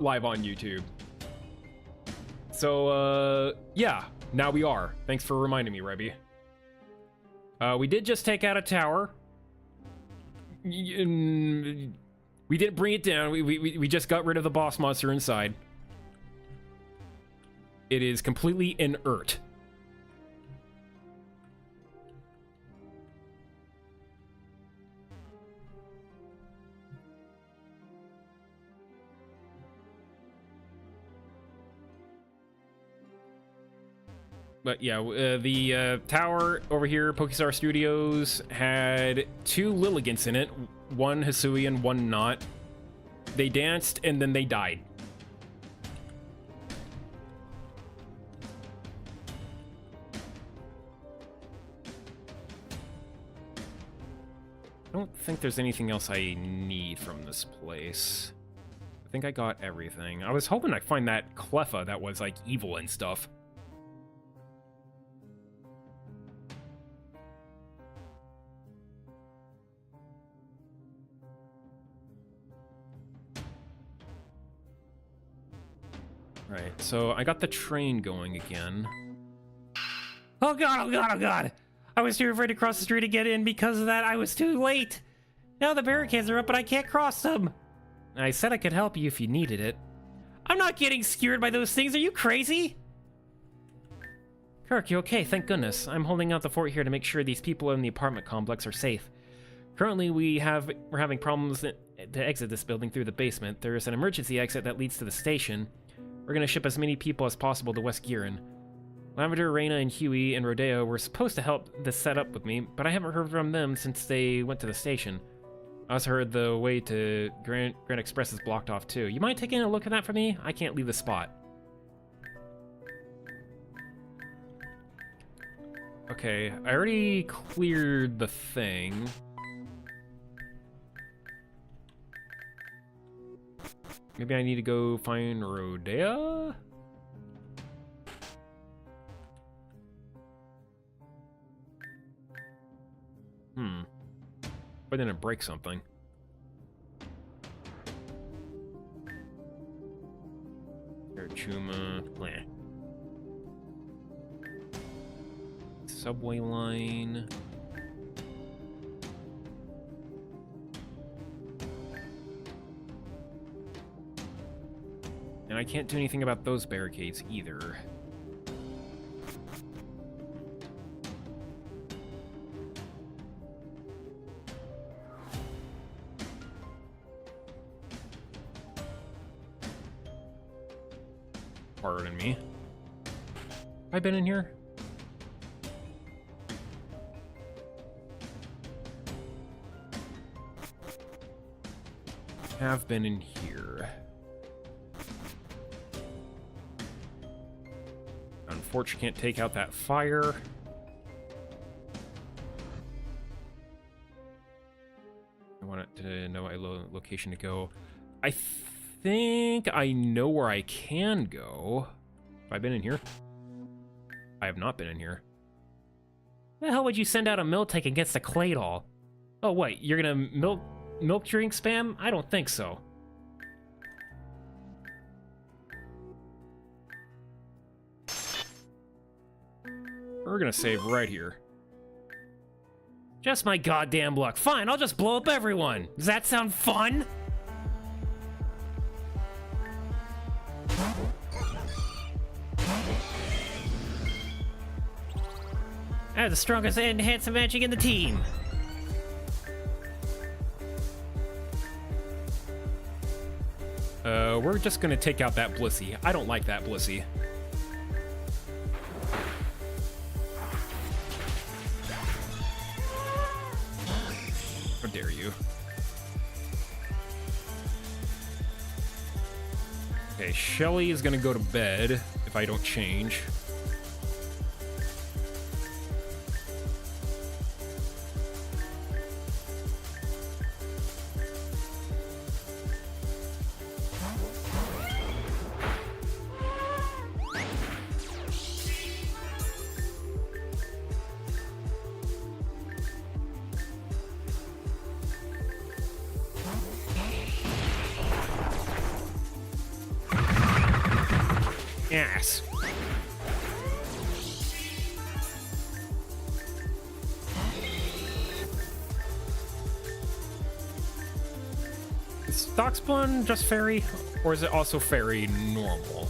live on YouTube. So, yeah, now we are. Thanks for reminding me, Rebby. We did just take out a tower. We didn't bring it down. We just got rid of the boss monster inside. It is completely inert. But yeah, the tower over here, Pokestar Studios, had 2 Lilligants in it. One Hisui and one not. They danced and then they died. I don't think there's anything else I need from this place. I think I got everything. I was hoping I'd find that Cleffa that was like evil and stuff. Right, so I got the train going again. Oh god, oh god, oh god! I was too afraid to cross the street to get in. Because of that, I was too late! Now the barricades are up, but I can't cross them! I said I could help you if you needed it. I'm not getting skewered by those things, are you crazy? Kirk, you okay? Thank goodness. I'm holding out the fort here to make sure these people in the apartment complex are safe. Currently, we're having problems to exit this building through the basement. There's an emergency exit that leads to the station. We're gonna ship as many people as possible to West Giran. Lavender, Reina, and Huey and Rodeo were supposed to help this set up with me, but I haven't heard from them since they went to the station. I also heard the way to Grand Express is blocked off too. You mind taking a look at that for me? I can't leave the spot. Okay, I already cleared the thing. Maybe I need to go find Rodea? Why didn't it break something? Chuma, bleh. Subway line. And I can't do anything about those barricades either. Pardon me. Have I been in here? Have been in here. Unfortunately, can't take out that fire. I want it to know a location to go. I think I know where I can go. Have I been in here? I have not been in here. Why the hell would you send out a Miltank against a Claydol? Oh, wait, you're gonna milk drink spam? I don't think so. We're gonna save right here. Just my goddamn luck. Fine, I'll just blow up everyone. Does that sound fun? I have the strongest and handsome magic in the team. We're just gonna take out that Blissey. I don't like that Blissey. How dare you? Okay, Shelly is gonna go to bed if I don't change. Yes. Is Stockspawn just fairy, or is it also fairy normal?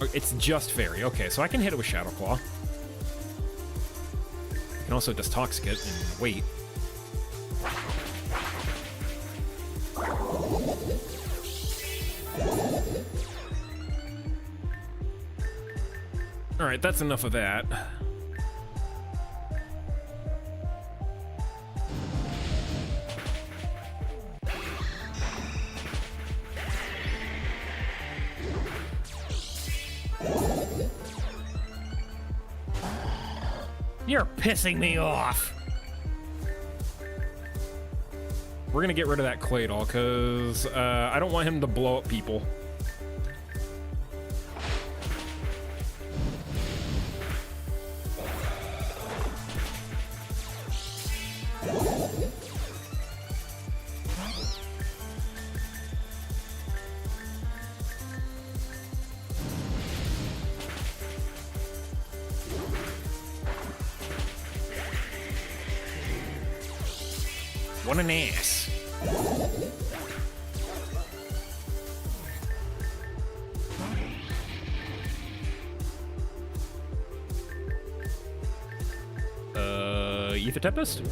Oh, it's just fairy. Okay, so I can hit it with Shadow Claw. I can also Destoxic it and wait. Alright, that's enough of that. You're pissing me off. We're gonna get rid of that Claydol, because I don't want him to blow up people. What an ass. Ether Tempest?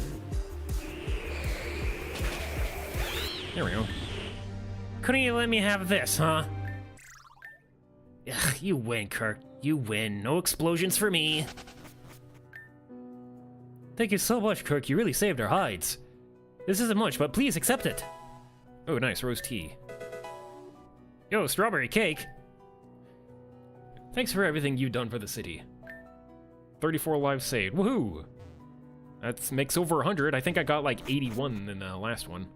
There we go. Couldn't you let me have this, huh? Ugh, you win, Kirk. You win. No explosions for me. Thank you so much, Kirk. You really saved our hides. This isn't much, but please accept it. Oh, nice. Rose tea. Yo, strawberry cake. Thanks for everything you've done for the city. 34 lives saved. Woohoo! That makes over 100. I think I got like 81 in the last one.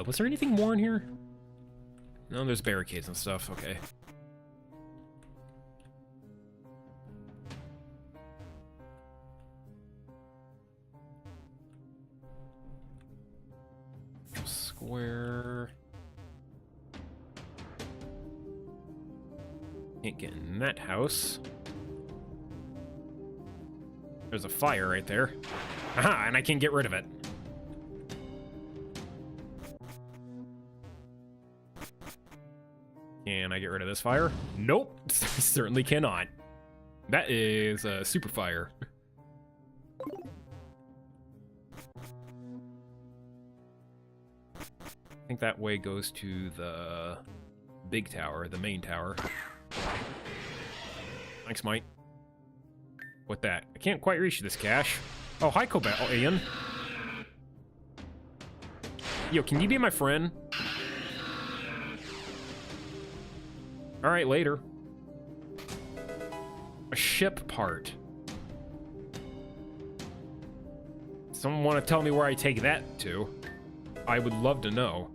Was there anything more in here? No, there's barricades and stuff. Okay. Square. Can't get in that house. There's a fire right there. Aha, and I can get rid of it. Can I get rid of this fire? Nope, certainly cannot. That is a super fire. I think that way goes to the big tower, the main tower. Thanks, Mike. What that? I can't quite reach this cache. Oh, hi, Ian. Yo, can you be my friend? Alright, later. A ship part. Someone want to tell me where I take that to? I would love to know.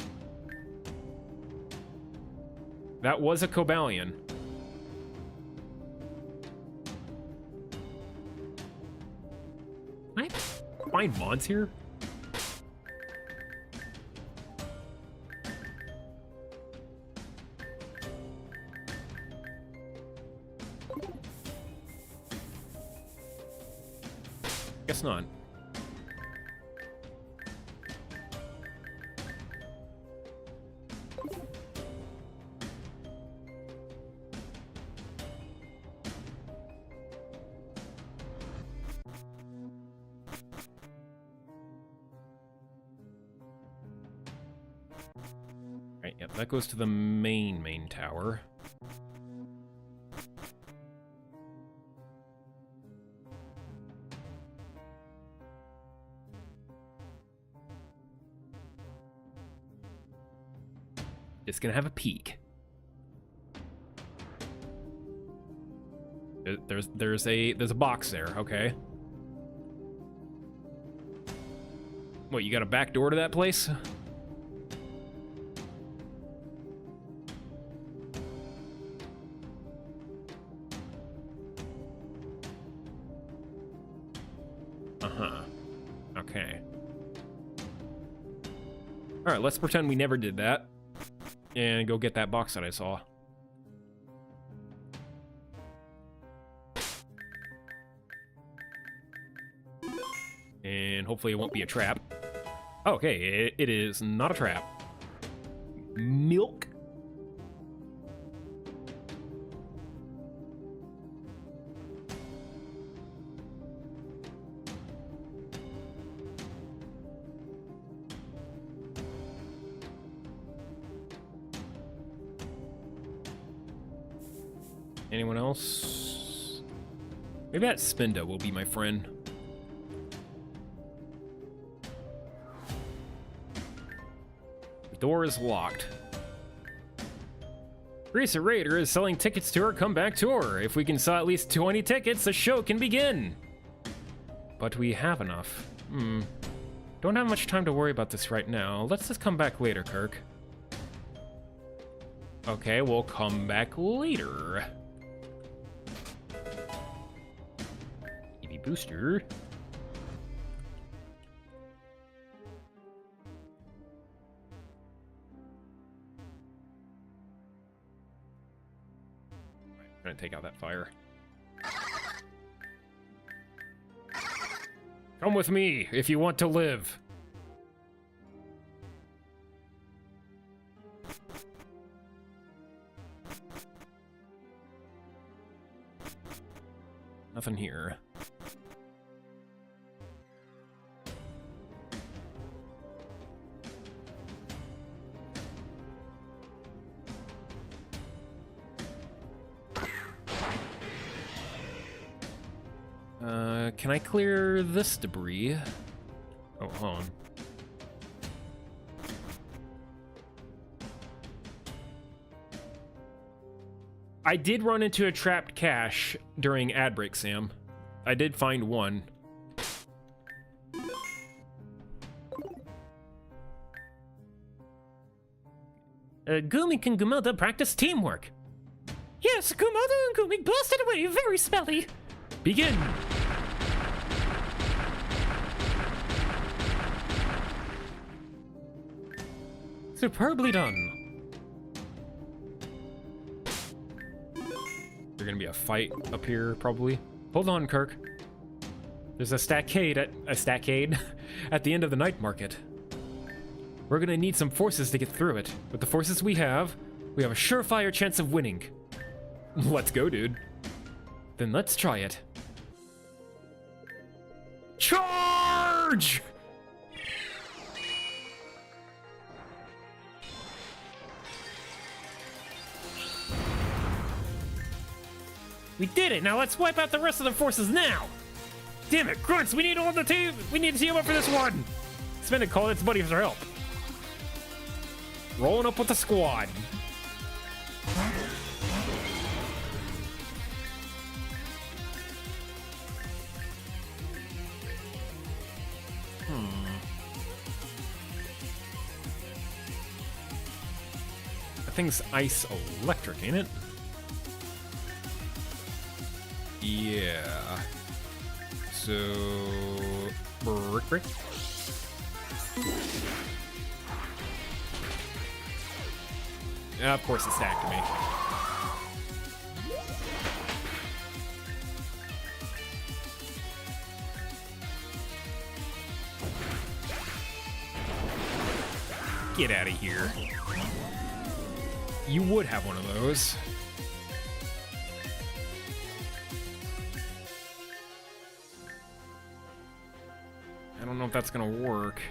That was a Cobalion. Can I find mods here? Guess not. Right, yep, that goes to the main tower. It's gonna have a peak. There's a box there, okay. What, you got a back door to that place? Uh-huh. Okay. Alright, let's pretend we never did that. And go get that box that I saw. And hopefully it won't be a trap. Okay, it is not a trap. Milk. Anyone else? Maybe that Spinda will be my friend. The door is locked. Greaser Raider is selling tickets to her comeback tour. If we can sell at least 20 tickets, the show can begin. But we have enough. Don't have much time to worry about this right now. Let's just come back later, Kirk. Okay, we'll come back later. EV booster. I'm gonna take out that fire. Come with me if you want to live. Nothing here. Can I clear this debris? Oh, hold on. I did run into a trapped cache during ad break, Sam. I did find one. Gumik and Gumelda practice teamwork. Yes, Gumelda and Gumik blasted away very smelly. Begin! Superbly done. There's gonna be a fight up here, probably. Hold on, Kirk. There's a stackade at the end of the night market. We're gonna need some forces to get through it. With the forces we have a surefire chance of winning. Let's go, dude. Then let's try it. Charge! We did it! Now let's wipe out the rest of the forces now! Damn it, Grunts, we need all the team! We need to team up for this one! Spinda called its buddies for help. Rolling up with the squad. That thing's ice electric, ain't it? Yeah. So... brick. Of course it stacked me. Get out of here. You would have one of those. I don't know if that's gonna work.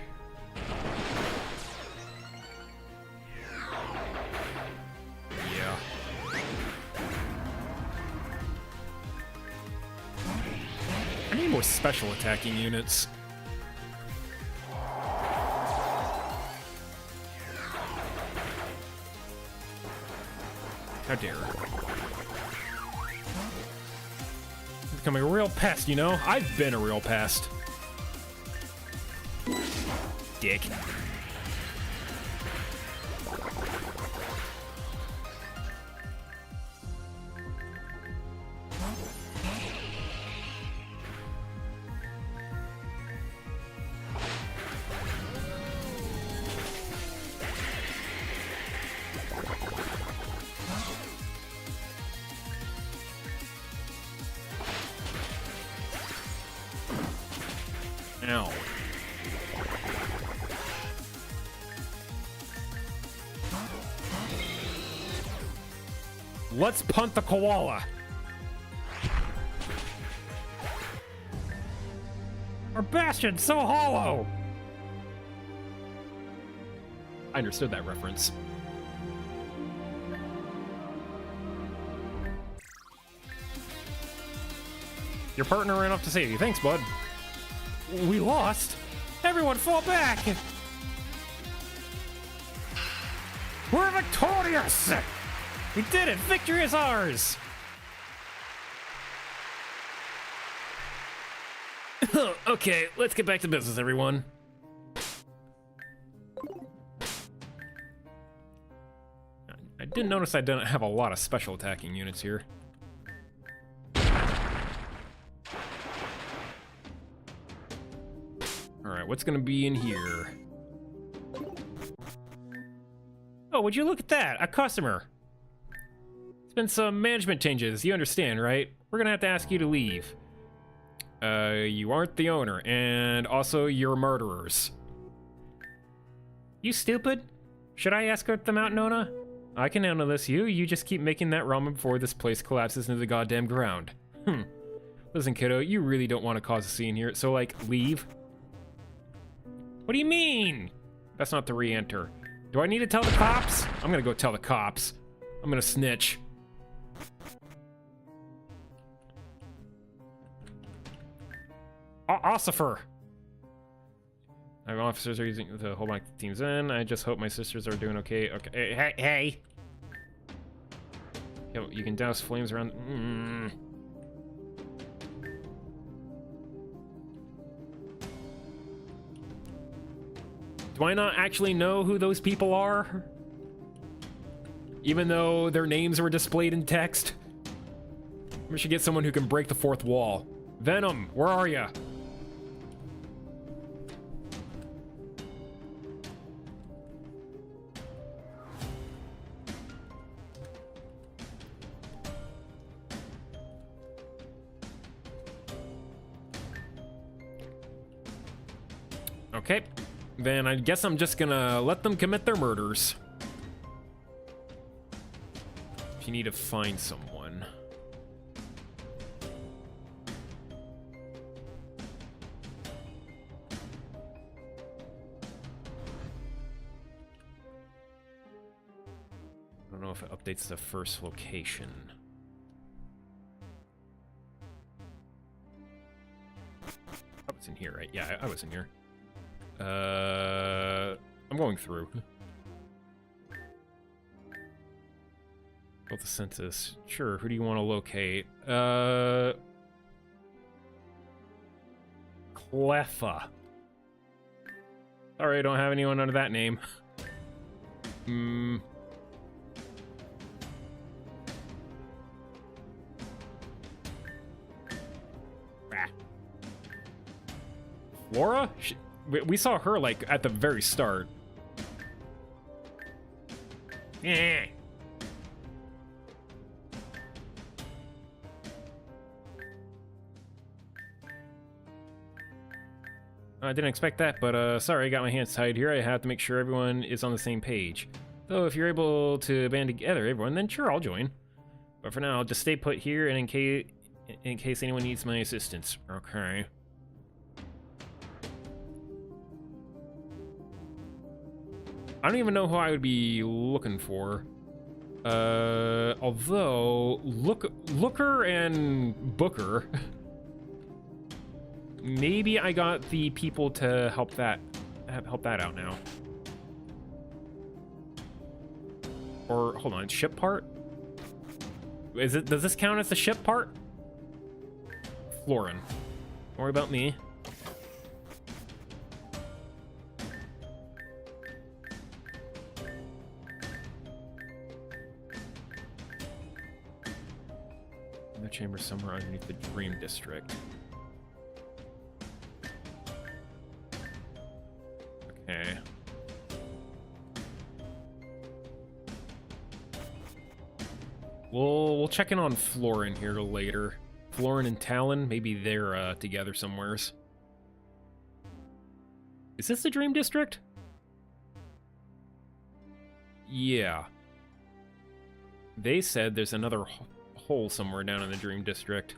Yeah. I need more special attacking units. How dare. Becoming a real pest, you know? I've been a real pest. Dick. Ow. Let's punt the koala. Our bastion's so hollow! I understood that reference. Your partner ran off to save you. Thanks, bud. We lost? Everyone fall back! We're victorious! We did it! Victory is ours! Okay, let's get back to business, everyone. I did notice I didn't have a lot of special attacking units here. Alright, what's gonna be in here? Oh, would you look at that? A customer! There's been some management changes, you understand, right? We're gonna have to ask you to leave. You aren't the owner, and also you're murderers. You stupid? Should I escort them out, Nona? I can handle this, you just keep making that ramen before this place collapses into the goddamn ground. Listen, kiddo, you really don't want to cause a scene here, so, like, leave? What do you mean? That's not to re-enter. Do I need to tell the cops? I'm gonna go tell the cops. I'm gonna snitch. Ossifer! My officers are using the whole back teams in. I just hope my sisters are doing okay. Okay, hey! Yo, you can douse flames around. Do I not actually know who those people are? Even though their names were displayed in text? We should get someone who can break the fourth wall. Venom, where are ya? Okay, then I guess I'm just gonna let them commit their murders. If you need to find someone. I don't know if it updates the first location. Oh, it's in here, right? Yeah, I was in here. I'm going through. Built the census. Sure, who do you want to locate? Cleffa. Sorry, I don't have anyone under that name. Flora? We saw her, like, at the very start. Yeah. I didn't expect that, but sorry, I got my hands tied here. I have to make sure everyone is on the same page. Though if you're able to band together everyone, then sure, I'll join. But for now, I'll just stay put here and in case anyone needs my assistance. Okay. I don't even know who I would be looking for. Although Looker and Booker. Maybe I got the people to help that out now. Or hold on, ship part? Does this count as the ship part? Florin. Don't worry about me. The chamber somewhere underneath the Dream District. Okay. We'll check in on Florin here later. Florin and Talon, maybe they're together somewheres. Is this the Dream District? Yeah. They said there's another hole somewhere down in the Dream District.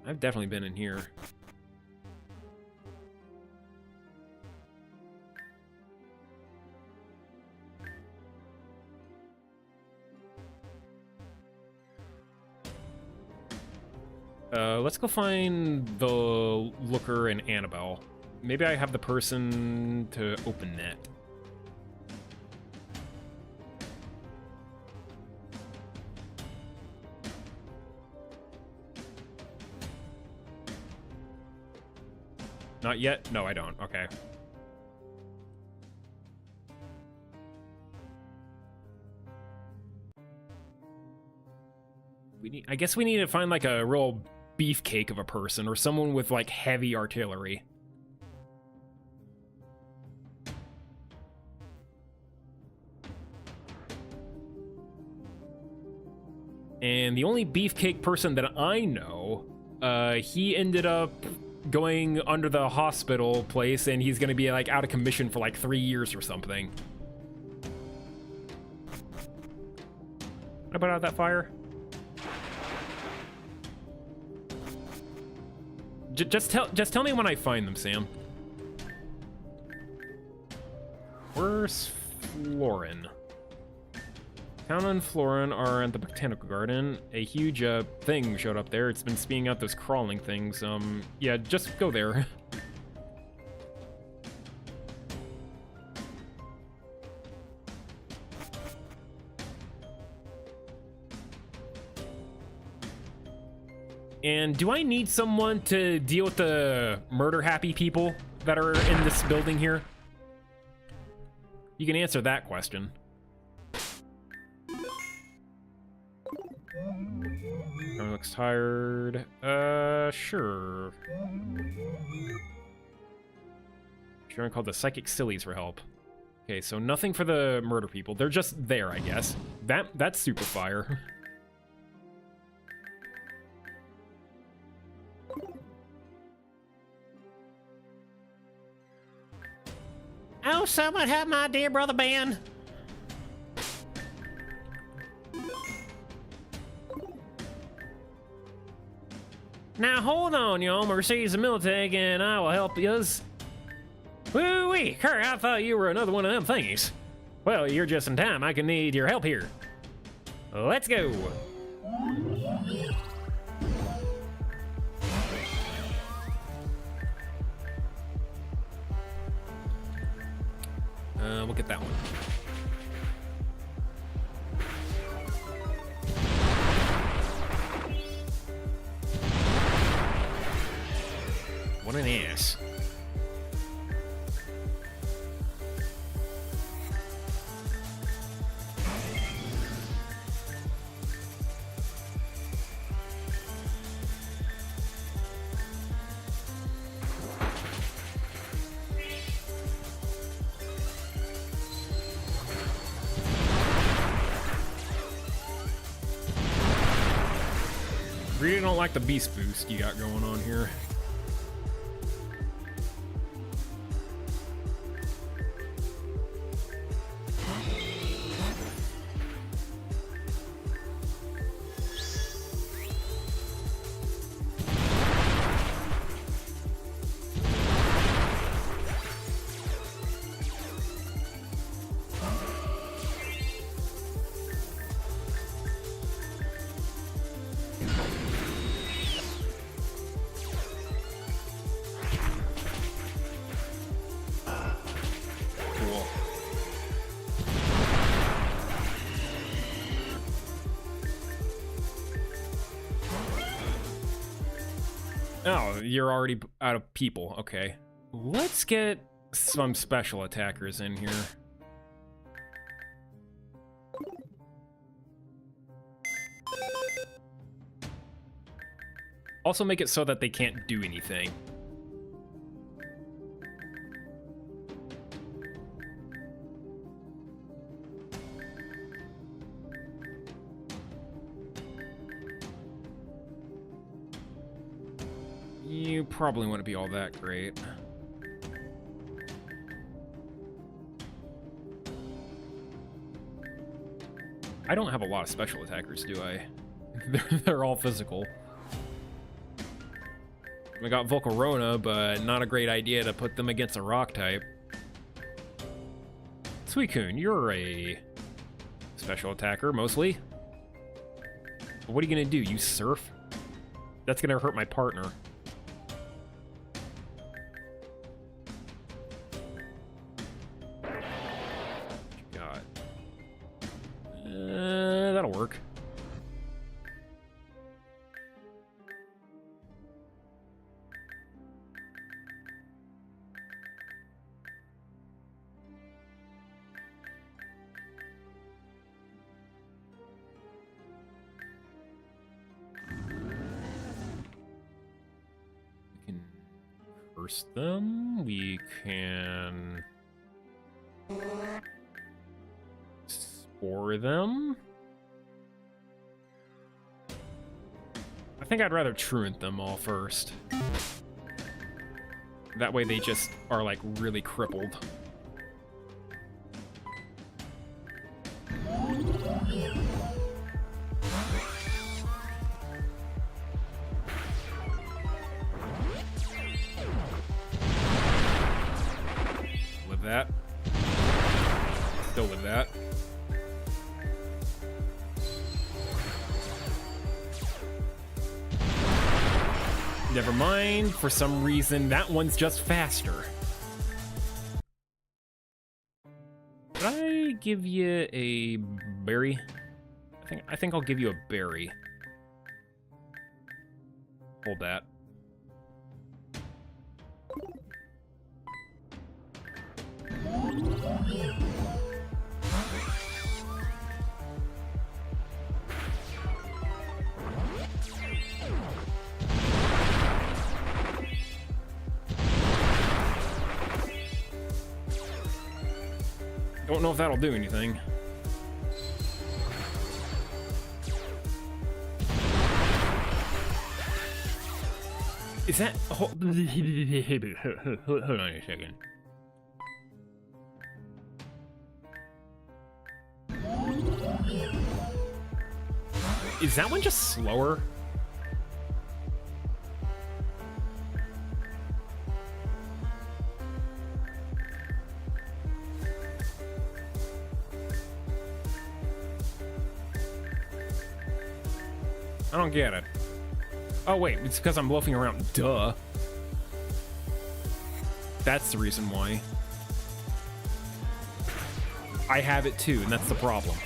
I've definitely been in here. Let's go find the Looker and Annabelle. Maybe I have the person to open that. Not yet? No, I don't. Okay. I guess we need to find like a real beefcake of a person or someone with like heavy artillery. And the only beefcake person that I know, he ended up going under the hospital place and he's gonna be like out of commission for like 3 years or something. I put out that fire. Just tell me when I find them, Sam. Where's Florin? Town and Florin are at the Botanical Garden. A huge thing showed up there. It's been spewing out those crawling things. Yeah, just go there. And do I need someone to deal with the murder-happy people that are in this building here? You can answer that question. Everyone looks tired. Sure. Sure, I called the Psychic Sillies for help. Okay, so nothing for the murder people. They're just there, I guess. That's super fire. Oh, someone help my dear brother Ben. Now hold on, y'all. Mercedes and Militech, and I will help yous. Woo-wee, Kirk, I thought you were another one of them thingies. Well, you're just in time. I can need your help here. Let's go. We'll get that one. What an ass. Really don't like the beast boost you got going on here. Oh, you're already out of people. Okay. Let's get some special attackers in here. Also make it so that they can't do anything. You probably wouldn't be all that great. I don't have a lot of special attackers, do I? They're all physical. I got Volcarona, but not a great idea to put them against a rock type. Suicune, you're a special attacker, mostly. But what are you gonna do? You surf? That's gonna hurt my partner. God. That'll work. Curse them. We can spore them. I think I'd rather truant them all first. That way they just are like really crippled. That. Still with that. Never mind. For some reason, that one's just faster. Did I give you a berry? I think I'll give you a berry. Hold that. Don't know if that'll do anything. Is that... Hold on a second. Is that one just slower? I don't get it. Oh wait, it's because I'm bluffing around. Duh. That's the reason why. I have it too, and that's the problem.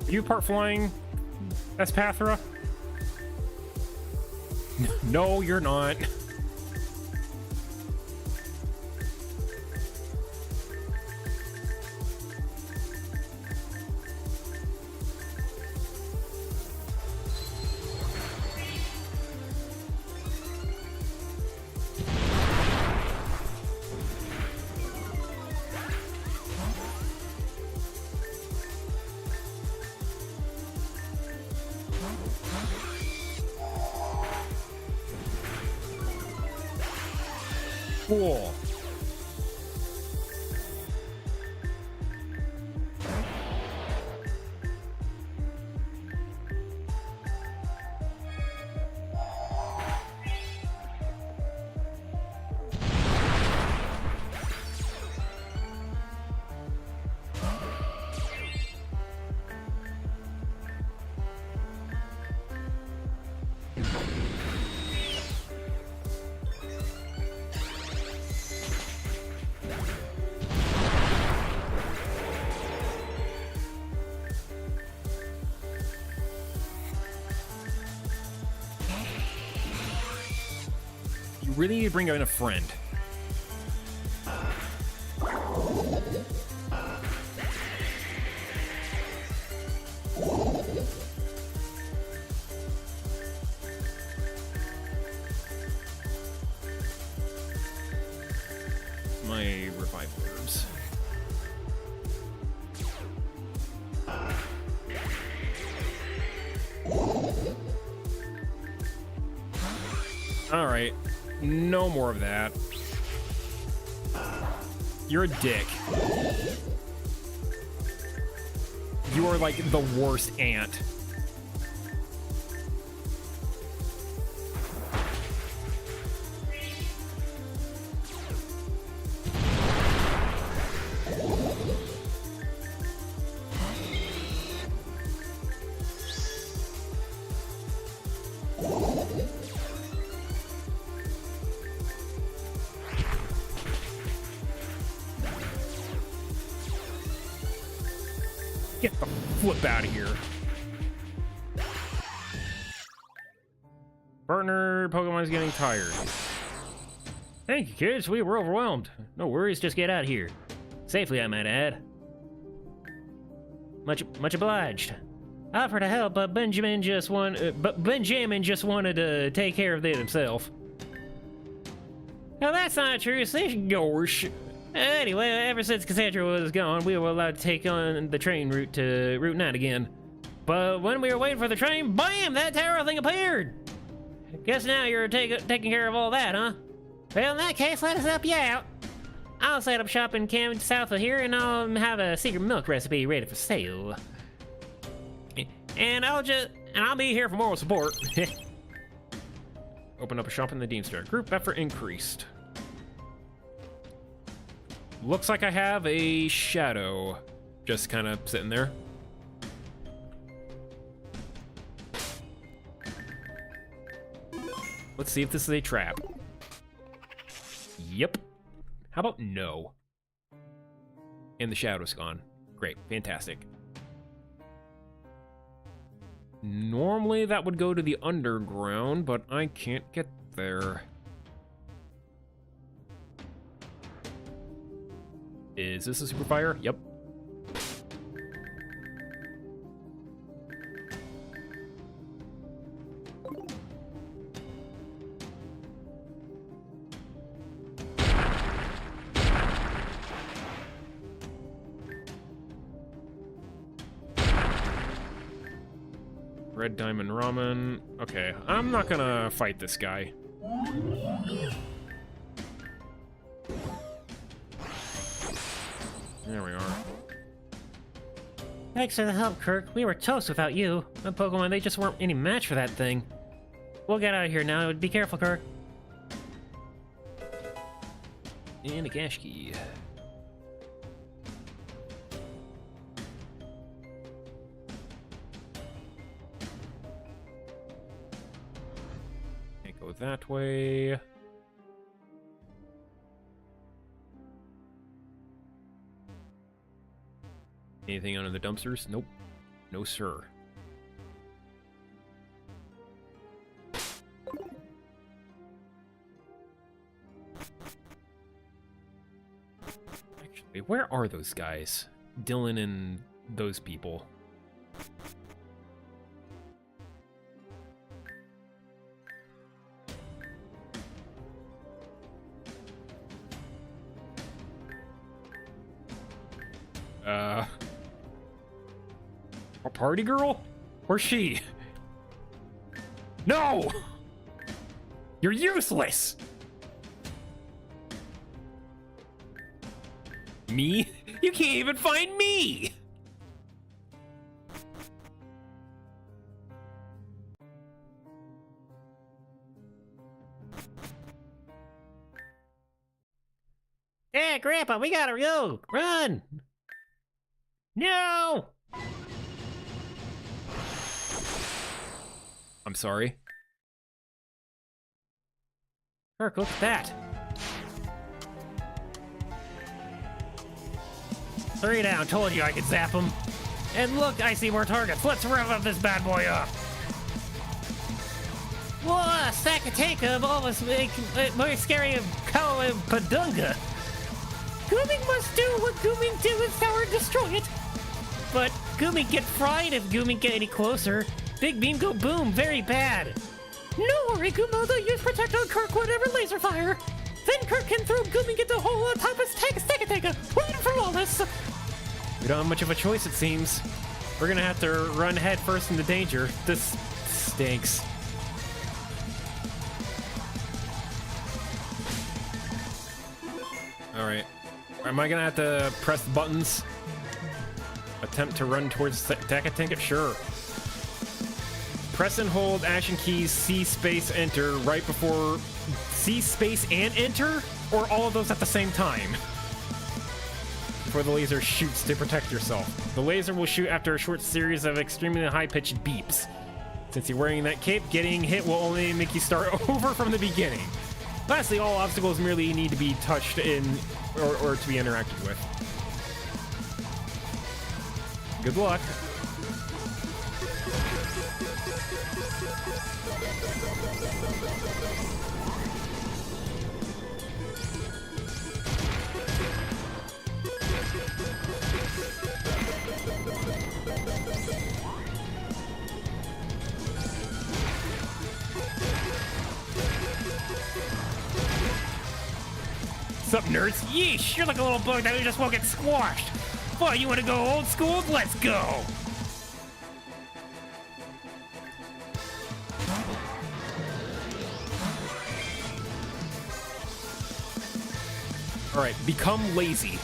You part flying, Espathra? No, you're not. Cool. Really need to bring in a friend. Alright. No more of that. You're a dick. You are like the worst ant. Get the flip out of here. Partner, Pokemon's getting tired. Thank you, kids. We were overwhelmed. No worries, just get out of here. Safely, I might add. Much obliged. I offered to help, but Benjamin just wanted to take care of it himself. Now that's not true. So gosh. Anyway, ever since Cassandra was gone, we were allowed to take on the train route to Route 9 again. But when we were waiting for the train, bam! That terror thing appeared! Guess now you're taking care of all that, huh? Well, in that case, let us help you out. I'll set up shop in camp south of here, and I'll have a secret milk recipe ready for sale. And I'll be here for moral support. Open up a shop in the Deemster. Group effort increased. Looks like I have a shadow just kind of sitting there. Let's see if this is a trap. Yep. How about no? And the shadow's gone. Great, fantastic. Normally that would go to the underground, but I can't get there. Is this a super fire? Yep. Red Diamond Ramen. Okay, I'm not gonna fight this guy. There we are. Thanks for the help, Kirk. We were toast without you. My Pokemon, they just weren't any match for that thing. We'll get out of here now. Be careful, Kirk. And a cash key. Can't go that way. Anything under the dumpsters? Nope. No, sir. Actually, where are those guys? Dylan and those people. A party girl? Where's she? No! You're useless! Me? You can't even find me! Hey, Grandpa, we gotta go! Run! No! I'm sorry. Kirk, look at that. 3 down, told you I could zap him. And look, I see more targets. Let's rev up this bad boy up. Whoa, a stack of take of almost make more scary of cow and Padunga. Gooming must do what Gooming do in Tower and destroy it. But Gooming get fried if Gooming get any closer. Big beam go boom, very bad. No worry, Gumo, they'll use protect on Kirk whatever laser fire. Then Kirk can throw Gooming into the hole on top of Stakateka, waiting for all this. We don't have much of a choice, it seems. We're gonna have to run head first into danger. This stinks. am I gonna have to press the buttons? Attempt to run towards attack a ticket? Sure. Press and hold action keys, C space enter right before C space and enter? Or all of those at the same time? Before the laser shoots to protect yourself. The laser will shoot after a short series of extremely high-pitched beeps. Since you're wearing that cape, getting hit will only make you start over from the beginning. Lastly, all obstacles merely need to be touched in or to be interacted with. Good luck. Sup, nerds? Yeesh, you're like a little bug that just won't get squashed. What, you want to go old school? Let's go. All right, become lazy.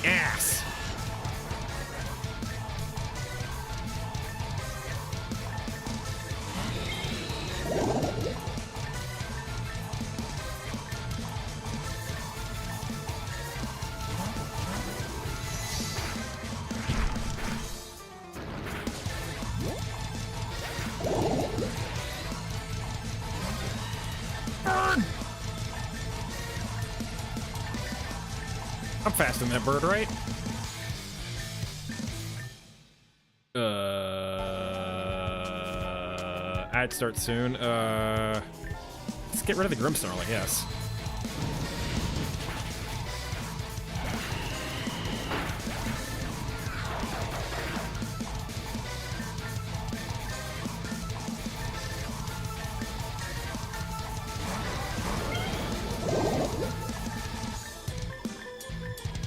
Ass. I'm faster than that bird, right? Ad starts soon. Let's get rid of the Grimmsnarl, I guess.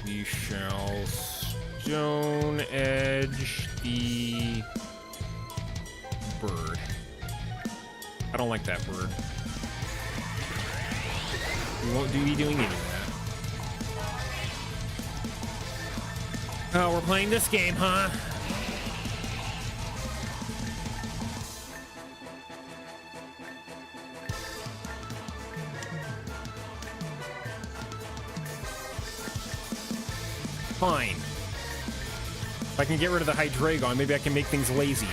We shall stone edge the bird. I don't like that bird. We won't be doing any of that. Oh, we're playing this game, huh? Fine. If I can get rid of the Hydreigon, maybe I can make things lazy.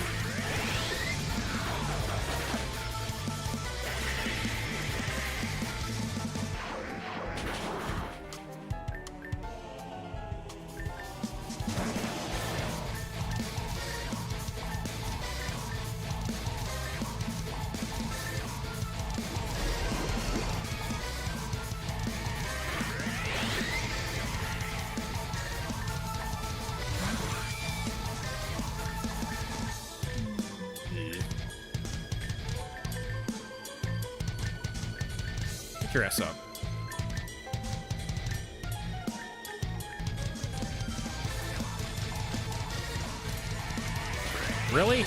Pick your ass up. Really?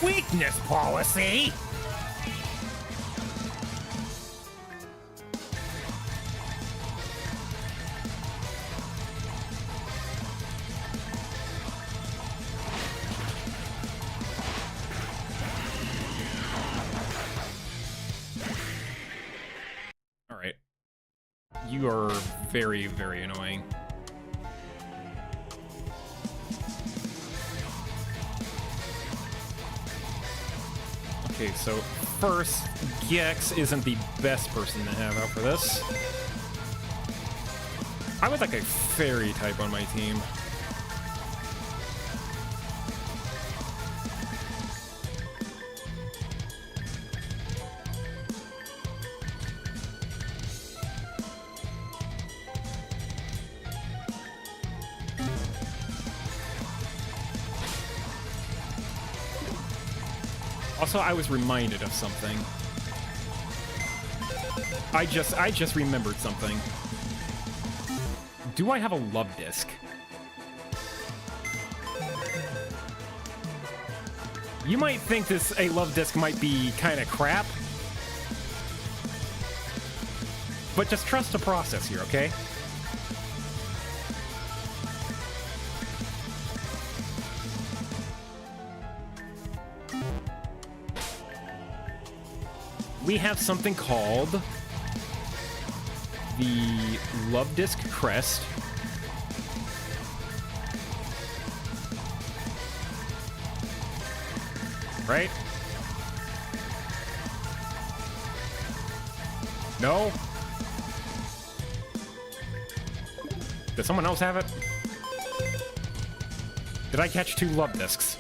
Weakness policy. All right. You are very, very annoying. Okay, so first, Gex isn't the best person to have out for this. I would like a fairy type on my team. Also, I was reminded of something. I just remembered something. Do I have a love disc? You might think a love disc might be kind of crap, but just trust the process here, okay? We have something called the Love Disc Crest. Right? No? Does someone else have it? Did I catch 2 love discs?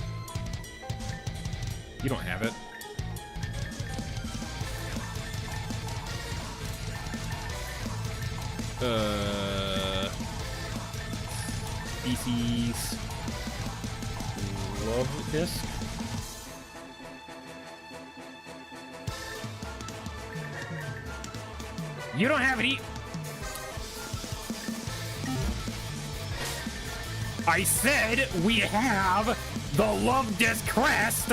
You don't have it. Species love disc. You don't have it. I said we have the love disc crest.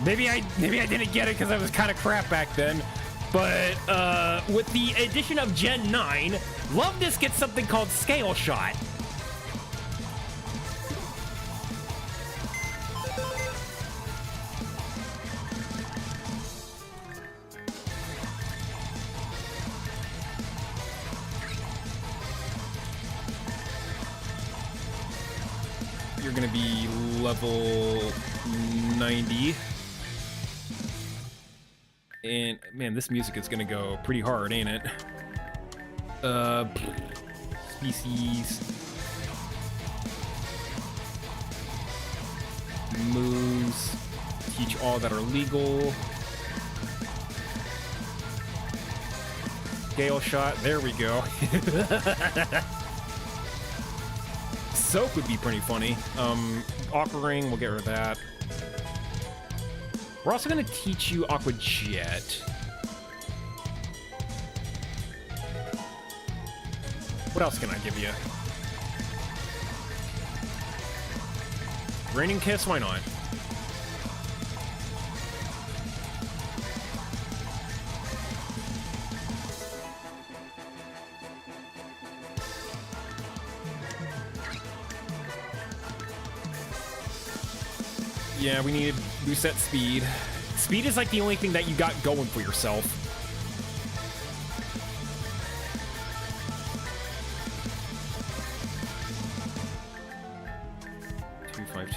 Maybe I didn't get it because I was kind of crap back then, but with the addition of Gen 9, Love Disc gets something called Scale Shot. You're gonna be level 90. And man, this music is gonna go pretty hard, ain't it? Species. Moves. Teach all that are legal. Scale shot. There we go. Soak would be pretty funny. Aqua Ring, we'll get rid of that. We're also going to teach you Aqua Jet. What else can I give you? Raining Kiss, why not? Yeah, we need reset speed. Speed is like the only thing that you got going for yourself.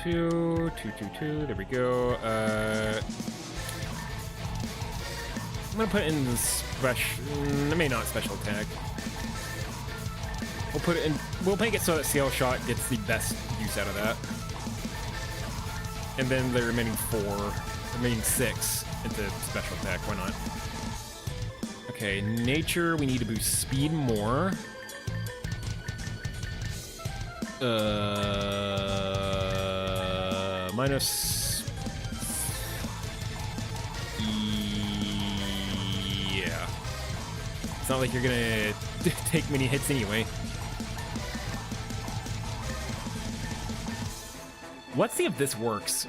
Two, 222, there we go. I'm gonna put in the special, maybe not special attack. We'll put it in, we'll make it so that Scale Shot gets the best use out of that. And then the remaining 6 into special attack, why not? Okay, nature, we need to boost speed more. Minus... Yeah. It's not like you're gonna take many hits anyway. Let's see if this works.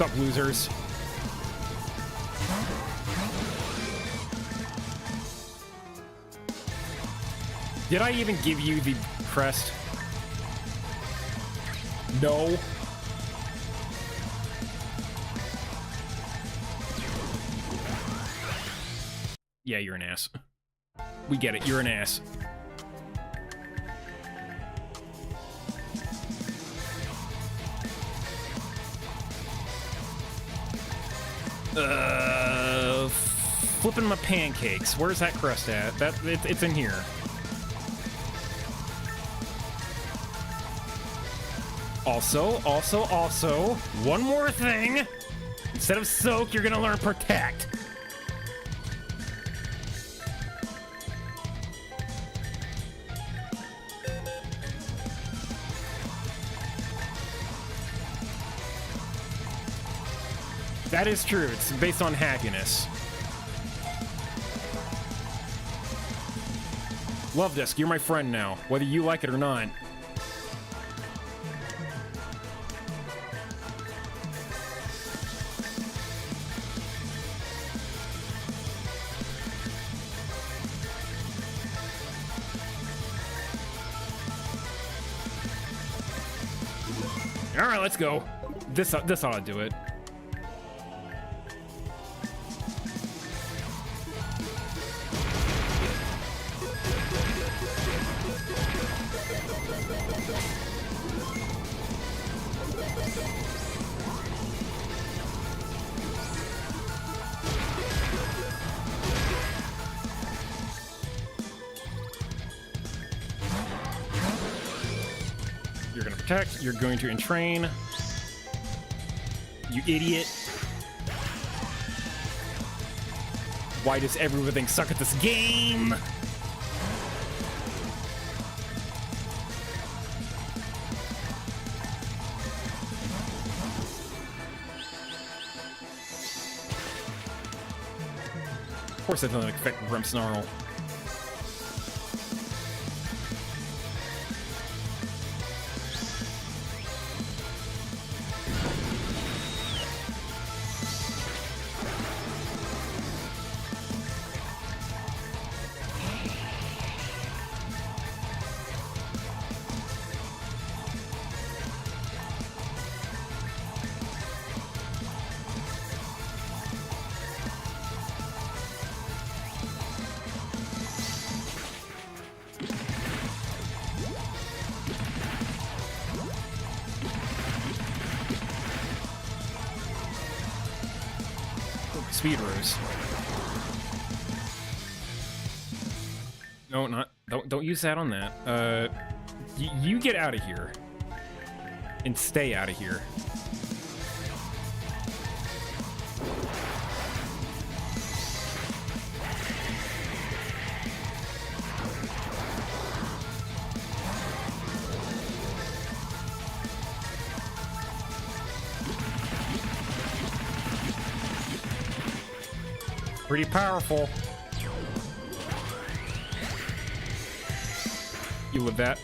up, losers? Did I even give you the crest? No. Yeah, you're an ass. We get it, you're an ass. Flipping my pancakes. Where's that crust at? It's in here. Also, one more thing. Instead of soak, you're gonna learn protect. That is true. It's based on happiness. Love Disc, you're my friend now, whether you like it or not. All right, let's go. This ought to do it. You're gonna protect, you're going to entrain. You idiot. Why does everything suck at this game? Of course that doesn't affect Grimmsnarl. Speed Rose. No, don't use that on that. You get out of here. And stay out of here. Pretty powerful. You live that.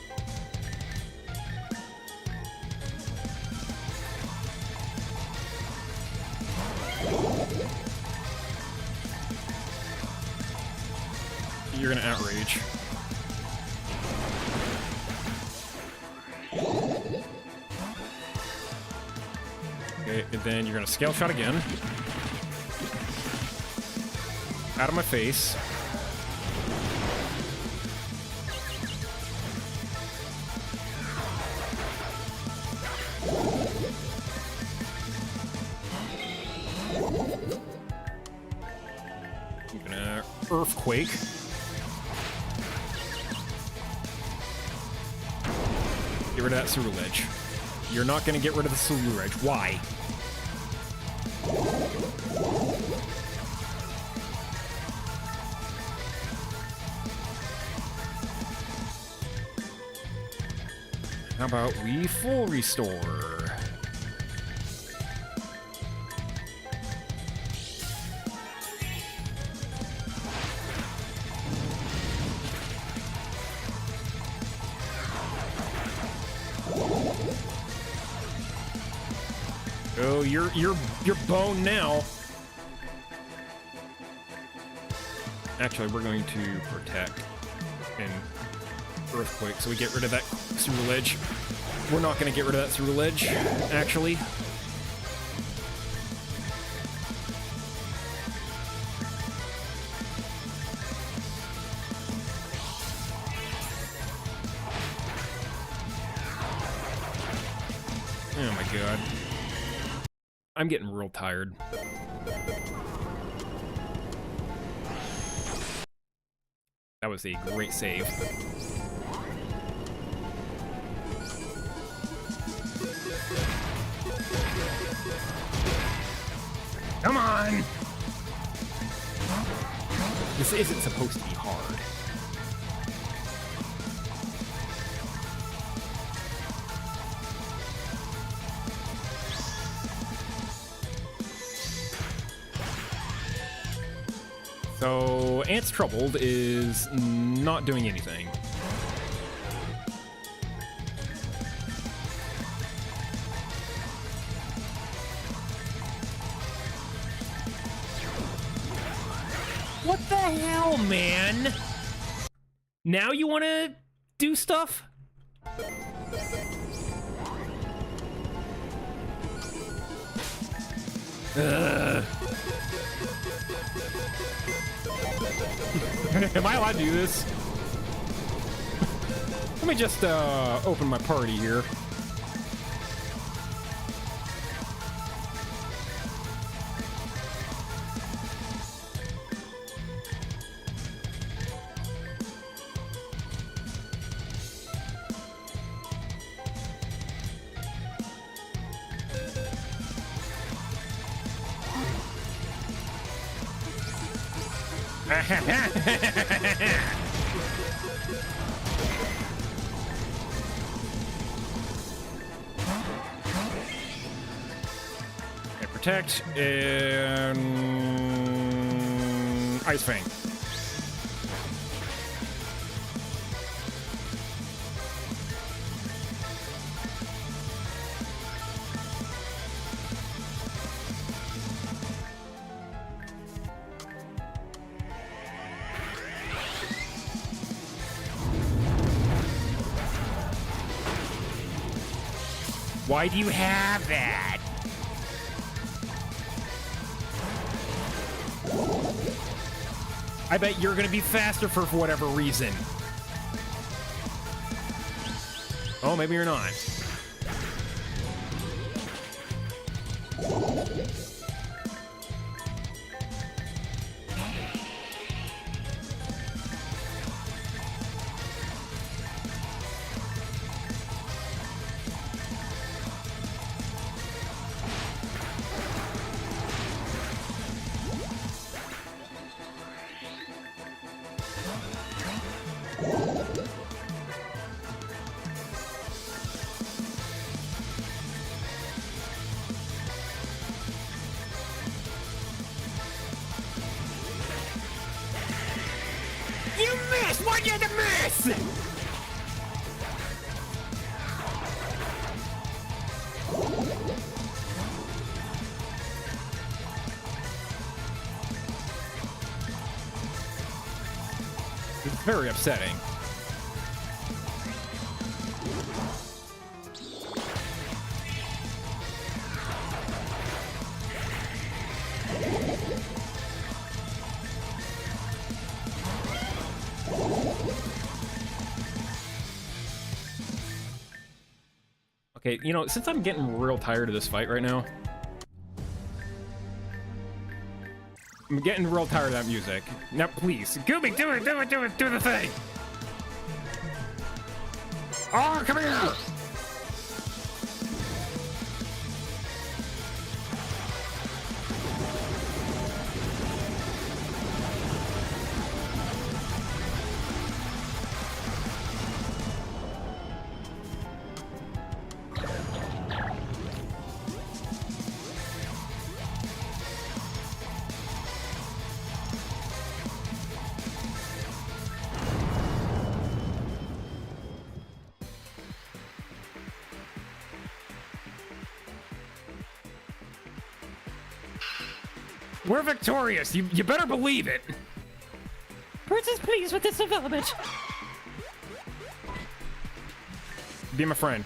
You're gonna outrage. Okay, and then you're gonna scale shot again. Out of my face. I'm gonna Earthquake. Get rid of that Sewer Ledge. You're not gonna get rid of the Sewer Ledge. Why? How about we full restore? go. You're boned now. Actually, we're going to protect and earthquake, so we get rid of that sewer ledge. We're not going to get rid of that sewer ledge, actually. Oh my god. I'm getting real tired. That was a great save. Come on! This isn't supposed to be hard. So, Ant's Troubled is not doing anything. What the hell, man? Now you want to do stuff? Ugh. Am I allowed to do this? Let me just open my party here. Okay, protect and Ice Fang. Why do you have that? I bet you're gonna be faster for whatever reason. Oh, maybe you're not. You missed! Why'd you have to miss? It's very upsetting. Okay, you know, since I'm getting real tired of this fight right now, I'm getting real tired of that music. Now, please, Gooby, do it, do the thing! Oh, come here! We're victorious. You better believe it. Prince is pleased with this development. Be my friend.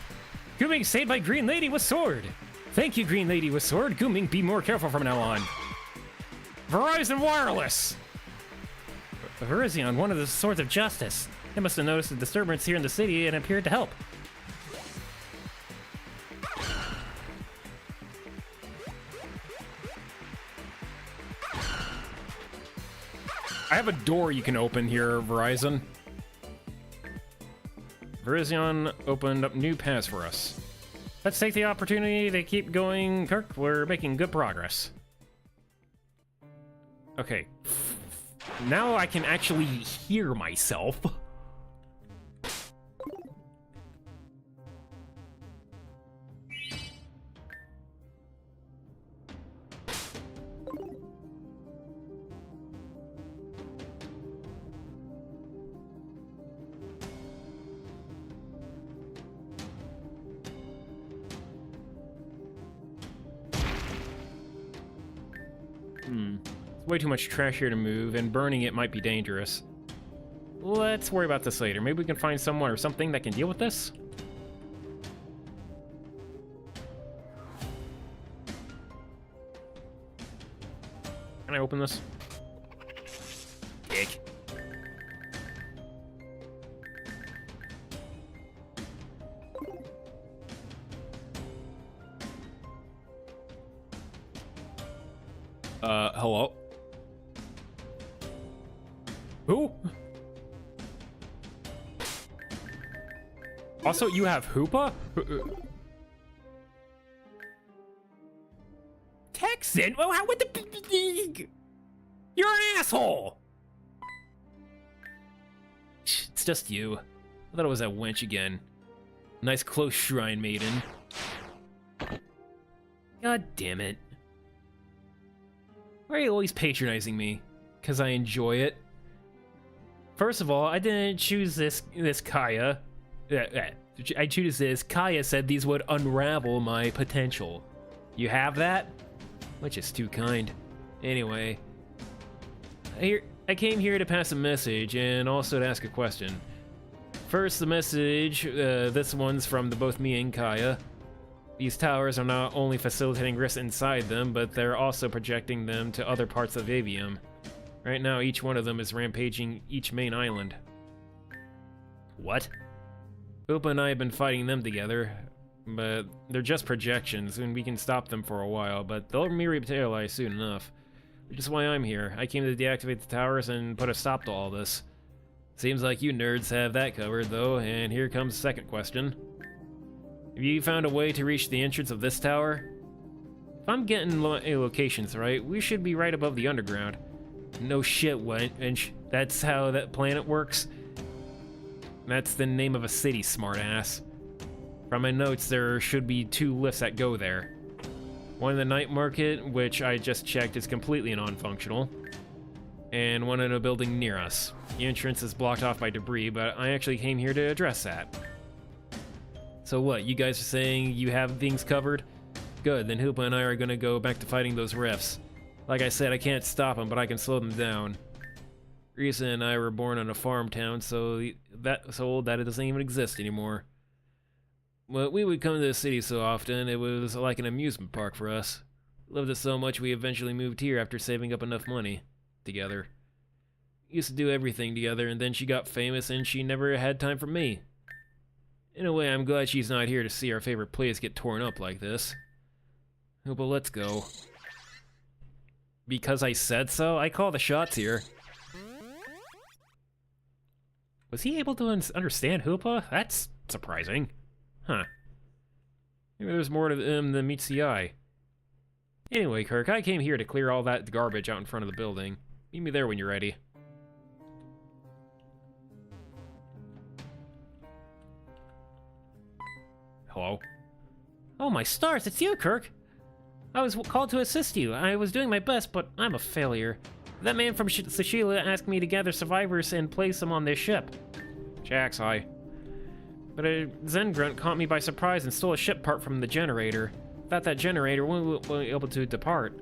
Gooming saved by Green Lady with sword. Thank you, Green Lady with sword. Gooming, be more careful from now on. Verizon Wireless. Virizion, one of the swords of justice. They must have noticed a disturbance here in the city and appeared to help. I have a door you can open here, Verizon. Virizion opened up new paths for us. Let's take the opportunity to keep going, Kirk. We're making good progress. Okay. Now I can actually hear myself. Way too much trash here to move, and burning it might be dangerous. Let's worry about this later. Maybe we can find someone or something that can deal with this? Can I open this? Dick. Hello? Who? Also, you have Hoopa? Texan? Well, how would the... You're an asshole! It's just you. I thought it was that wench again. Nice close shrine maiden. God damn it. Why are you always patronizing me? Because I enjoy it? First of all, I didn't choose this Kaya. I choose this. Kaya said these would unravel my potential. You have that? Which is too kind. Anyway, I came here to pass a message and also to ask a question. First, the message, this one's from both me and Kaya. These towers are not only facilitating risks inside them, but they're also projecting them to other parts of Avium. Right now, each one of them is rampaging each main island. What? Upa and I have been fighting them together, but they're just projections, and we can stop them for a while, but they'll materialize soon enough. Which is why I'm here. I came to deactivate the towers and put a stop to all this. Seems like you nerds have that covered, though, and here comes the second question. Have you found a way to reach the entrance of this tower? If I'm getting locations right, we should be right above the underground. No shit, wench. That's how that planet works? That's the name of a city, smartass. From my notes, there should be 2 lifts that go there. One in the night market, which I just checked is completely non-functional, and one in a building near us. The entrance is blocked off by debris, but I actually came here to address that. So what, you guys are saying you have things covered? Good, then Hoopa and I are gonna go back to fighting those rifts. Like I said, I can't stop them, but I can slow them down. Risa and I were born in a farm town, so old that it doesn't even exist anymore. Well, we would come to the city so often, it was like an amusement park for us. Loved it so much we eventually moved here after saving up enough money. Together. Used to do everything together, and then she got famous and she never had time for me. In a way, I'm glad she's not here to see our favorite place get torn up like this. Oh, but let's go. Because I said so? I call the shots here. Was he able to understand Hoopa? That's surprising. Huh. Maybe there's more to him than meets the eye. Anyway, Kirk, I came here to clear all that garbage out in front of the building. Meet me there when you're ready. Hello? Oh my stars, it's you, Kirk! I was called to assist you. I was doing my best, but I'm a failure. That man from Sashila asked me to gather survivors and place them on their ship. Jax, hi. But a Zen grunt caught me by surprise and stole a ship part from the generator. Thought that generator wouldn't be able to depart.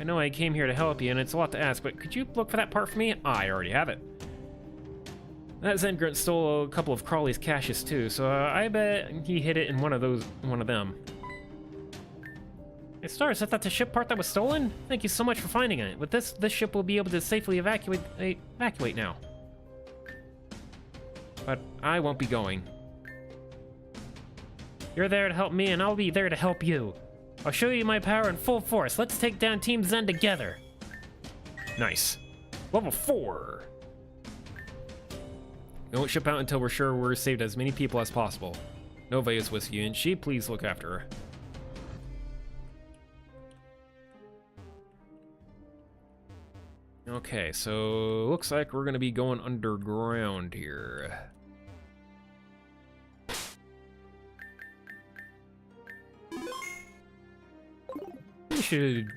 I know I came here to help you, and it's a lot to ask, but could you look for that part for me? I already have it. That Zen-grunt stole a couple of Crawley's caches too, so I bet he hid it in one of them. Hey, Star, is that the ship part that was stolen? Thank you so much for finding it. With this ship will be able to safely evacuate now. But I won't be going. You're there to help me, and I'll be there to help you. I'll show you my power in full force. Let's take down Team Zen together. Nice. Level 4. Don't ship out until we're sure we're saved as many people as possible. Nova is with you, and she, please look after her. Okay, so looks like we're gonna be going underground here. We should...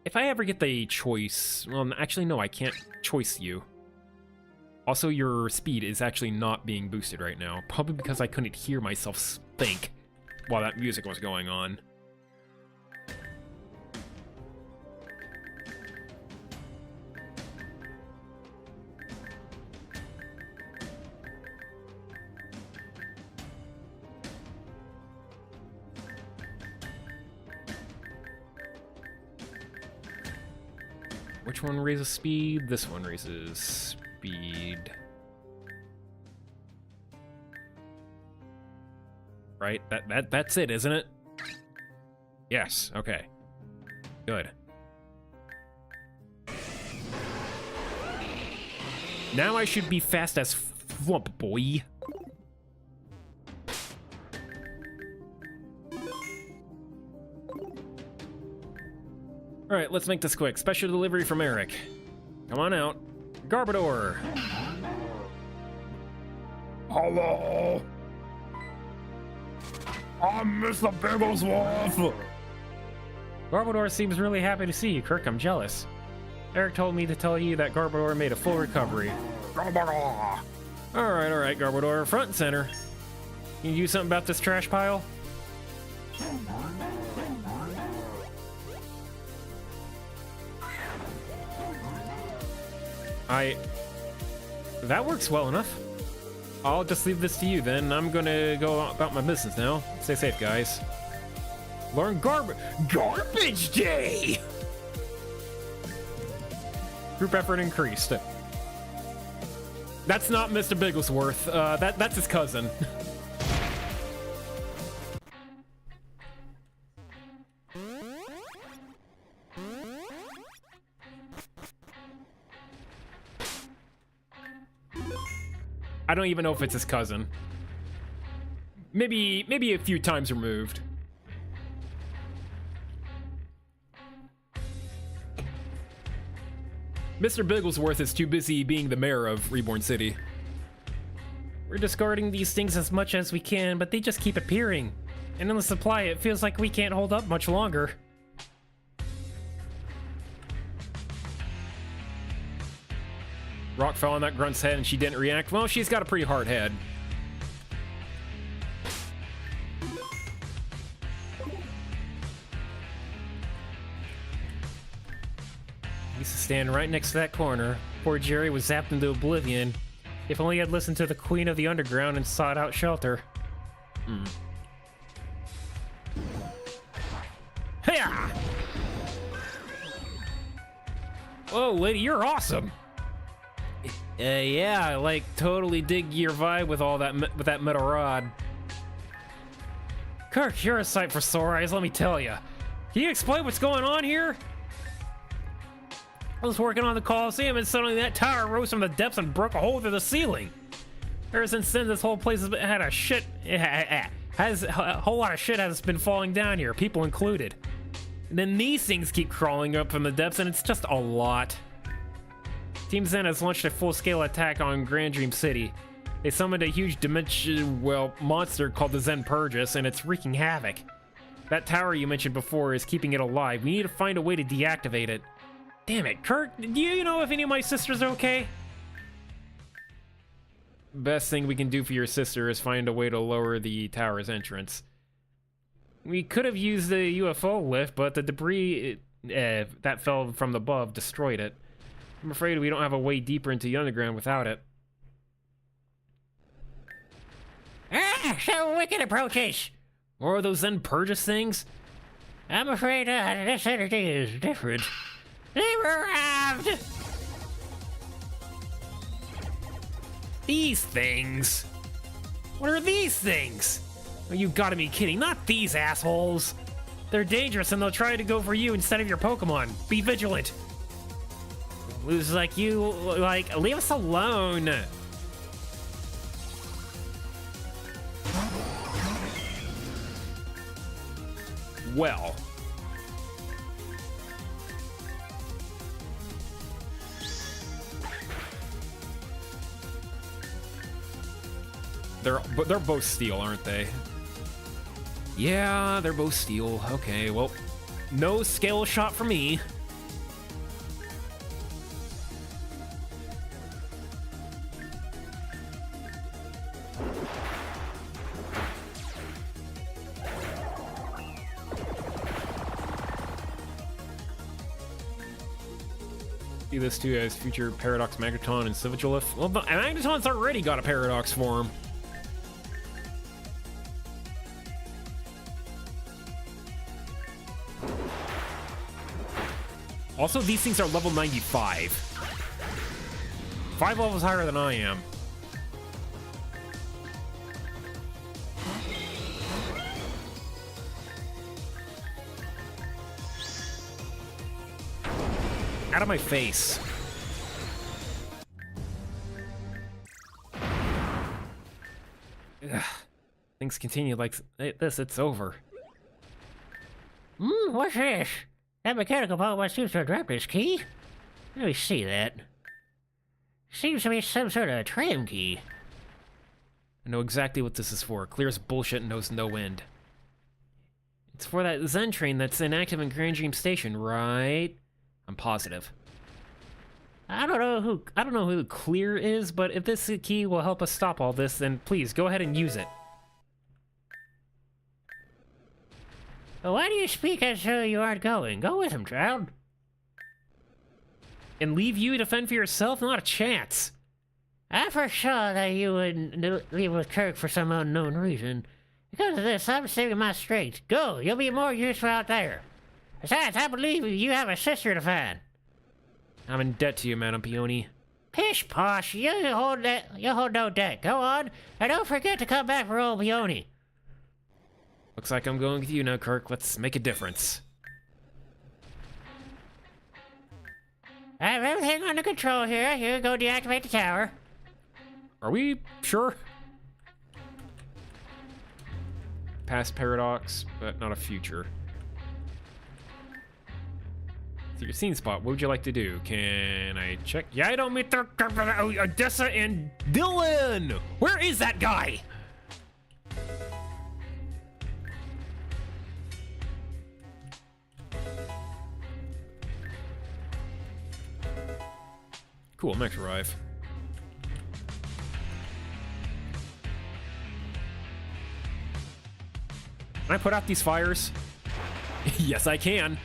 If I ever get the choice... Well, actually, no, I can't choice you. Also, your speed is actually not being boosted right now. Probably because I couldn't hear myself think while that music was going on. Which one raises speed? This one raises speed. Right? That's it, isn't it? Yes, okay. Good. Now I should be fast as flump, boy. Alright, let's make this quick. Special delivery from Eric. Come on out. Garbodor! Hello! I'm Mr. Bigglesworth! Garbodor seems really happy to see you, Kirk. I'm jealous. Eric told me to tell you that Garbodor made a full recovery. Garbodor! Alright, Garbodor. Front and center. Can you do something about this trash pile? That works well enough. I'll just leave this to you then. I'm gonna go about my business now. Stay safe, guys. Learn Garbage Day! Group effort increased. That's not Mr. Bigglesworth. That's his cousin. I don't even know if it's his cousin. Maybe a few times removed. Mr. Bigglesworth is too busy being the mayor of Reborn City. We're discarding these things as much as we can, but they just keep appearing. And in the supply, it feels like we can't hold up much longer. Rock fell on that grunt's head and she didn't react. Well, she's got a pretty hard head. He used to stand right next to that corner. Poor Jerry was zapped into oblivion. If only he had listened to the Queen of the Underground and sought out shelter. Hiya! Whoa, lady, you're awesome! Yeah, I like totally dig your vibe with all that with that metal rod. Kirk, you're a sight for sore eyes, let me tell you. Can you explain what's going on here? I was working on the Coliseum and suddenly that tower rose from the depths and broke a hole through the ceiling. Ever since then, this whole place has had a whole lot of shit has been falling down here, people included. And then these things keep crawling up from the depths, and it's just a lot. Team Zen has launched a full-scale attack on Grand Dream City. They summoned a huge monster called the Zen Purgus, and it's wreaking havoc. That tower you mentioned before is keeping it alive. We need to find a way to deactivate it. Damn it, Kirk, do you know if any of my sisters are okay? Best thing we can do for your sister is find a way to lower the tower's entrance. We could have used the UFO lift, but the debris that fell from above destroyed it. I'm afraid we don't have a way deeper into the underground without it. Ah, so wicked approaches. More of those Zen Purges things? I'm afraid this entity is different. They've arrived! These things? What are these things? Oh, you gotta be kidding, not these assholes! They're dangerous and they'll try to go for you instead of your Pokemon. Be vigilant! Losers like you, like, leave us alone! Well. They're both steel, aren't they? Yeah, they're both steel. Okay, well, no scale shot for me. See this too as future Paradox Magneton and Civitolith. Well, the Magneton's already got a Paradox form. Also, these things are level 95. 5 levels higher than I am. Out of my face. Ugh. Things continue like this, it's over. What's this? That mechanical Pokemon seems to have dropped his key. Let me see that. Seems to be some sort of tram key. I know exactly what this is for. Clear as bullshit and knows no end. It's for that Zen train that's inactive in Grand Dream Station, right? I'm positive. I don't know who Clear is, but if this key will help us stop all this, then please go ahead and use it. Well, why do you speak as though you aren't going? Go with him, child. And leave you to fend for yourself? Not a chance. I foresaw that you would leave with Kirk for some unknown reason. Because of this, I'm saving my strength. Go, you'll be more useful out there. Besides, I believe you have a sister to find. I'm in debt to you, Madam Peony. Pish posh, you hold no debt. Go on, and don't forget to come back for old Peony. Looks like I'm going with you now, Kirk. Let's make a difference. I have everything under control here. Here, go deactivate the tower. Are we sure? Past Paradox, but not a future. So your scene spot, what would you like to do? Can I check? Yeah, I don't meet the Odessa and Dylan! Where is that guy? Cool, Max arrive. Can I put out these fires? Yes, I can.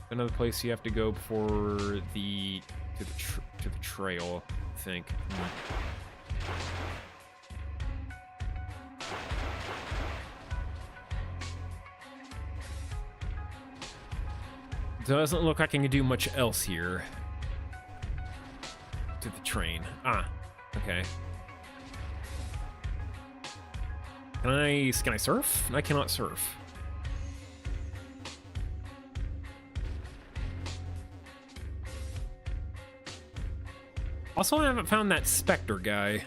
Another place you have to go before the to the trail, I think. Doesn't look like I can do much else here. To the train. Ah, okay. Can I surf? I cannot surf. Also, I haven't found that Spectre guy.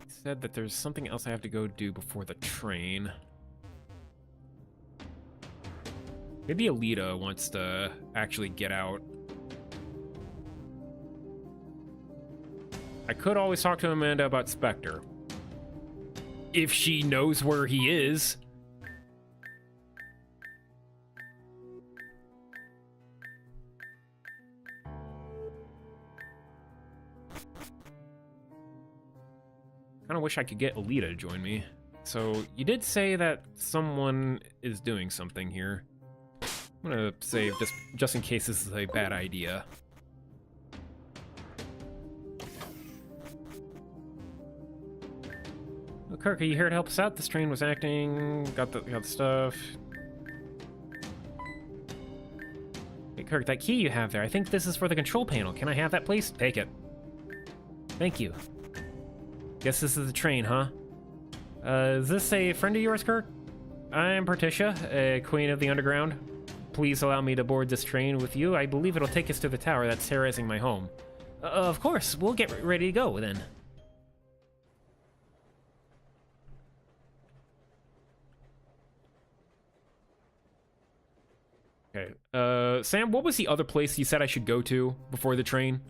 Said that there's something else I have to go do before the train. Maybe Alita wants to actually get out. I could always talk to Amanda about Spectre. If she knows where he is. Kinda wish I could get Alita to join me. So, you did say that someone is doing something here. I'm gonna save just in case this is a bad idea. Oh, Kirk, are you here to help us out? This train was acting. Got the stuff. Hey, Kirk, that key you have there, I think this is for the control panel. Can I have that, please? Take it. Thank you. Guess this is the train, huh? Is this a friend of yours, Kirk? I'm Partitia, a queen of the underground. Please allow me to board this train with you. I believe it'll take us to the tower that's terrorizing my home. Of course, we'll get ready to go then. Okay, Sam, what was the other place you said I should go to before the train?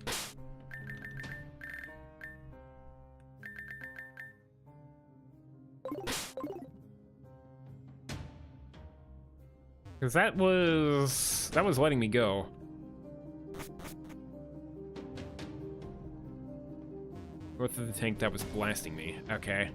Because that was letting me go. North of the tank that was blasting me. Okay.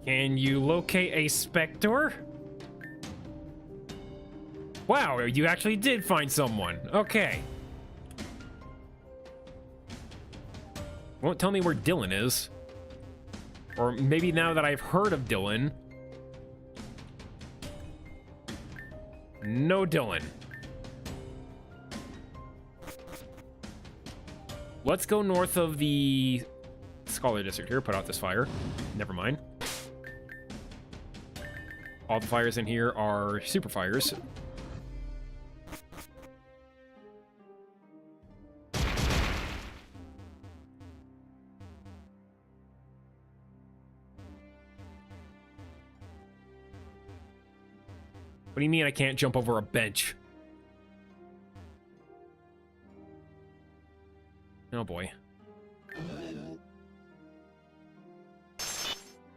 Can you locate a Spectre? Wow, you actually did find someone. Okay. Won't tell me where Dylan is. Or maybe now that I've heard of Dylan. No Dylan. Let's go north of the Scholar District here. Put out this fire. Never mind. All the fires in here are super fires. What do you mean I can't jump over a bench? Oh boy.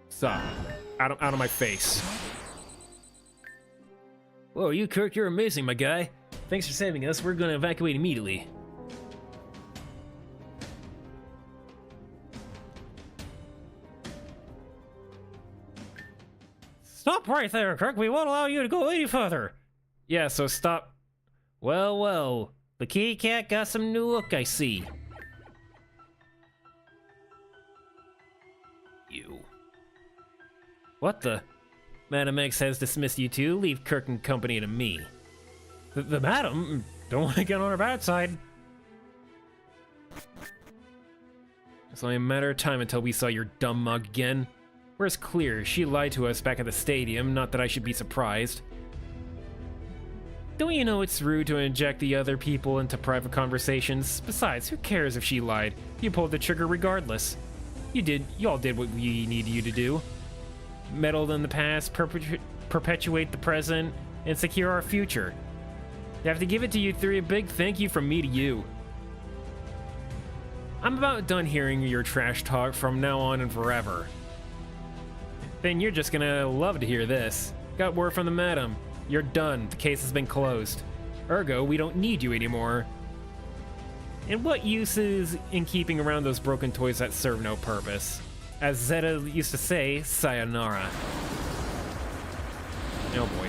Stop. Out of my face. Whoa, you Kirk, you're amazing, my guy. Thanks for saving us. We're gonna evacuate immediately. Stop right there, Kirk. We won't allow you to go any further. Yeah, so stop. Well, well. The kitty cat got some new look, I see. You. What the? Madam X has dismissed you two. Leave Kirk and company to me. The madam? Don't want to get on her bad side. It's only a matter of time until we saw your dumb mug again. Where's Clear? She lied to us back at the stadium, not that I should be surprised. Don't you know it's rude to inject the other people into private conversations? Besides, who cares if she lied? You pulled the trigger regardless. Y'all did what we needed you to do. Meddled in the past, perpetuate the present, and secure our future. I have to give it to you three, a big thank you from me to you. I'm about done hearing your trash talk from now on and forever. Then you're just gonna love to hear this. Got word from the madam. You're done. The case has been closed. Ergo, we don't need you anymore. And what use is in keeping around those broken toys that serve no purpose? As Zeta used to say, sayonara. Oh boy.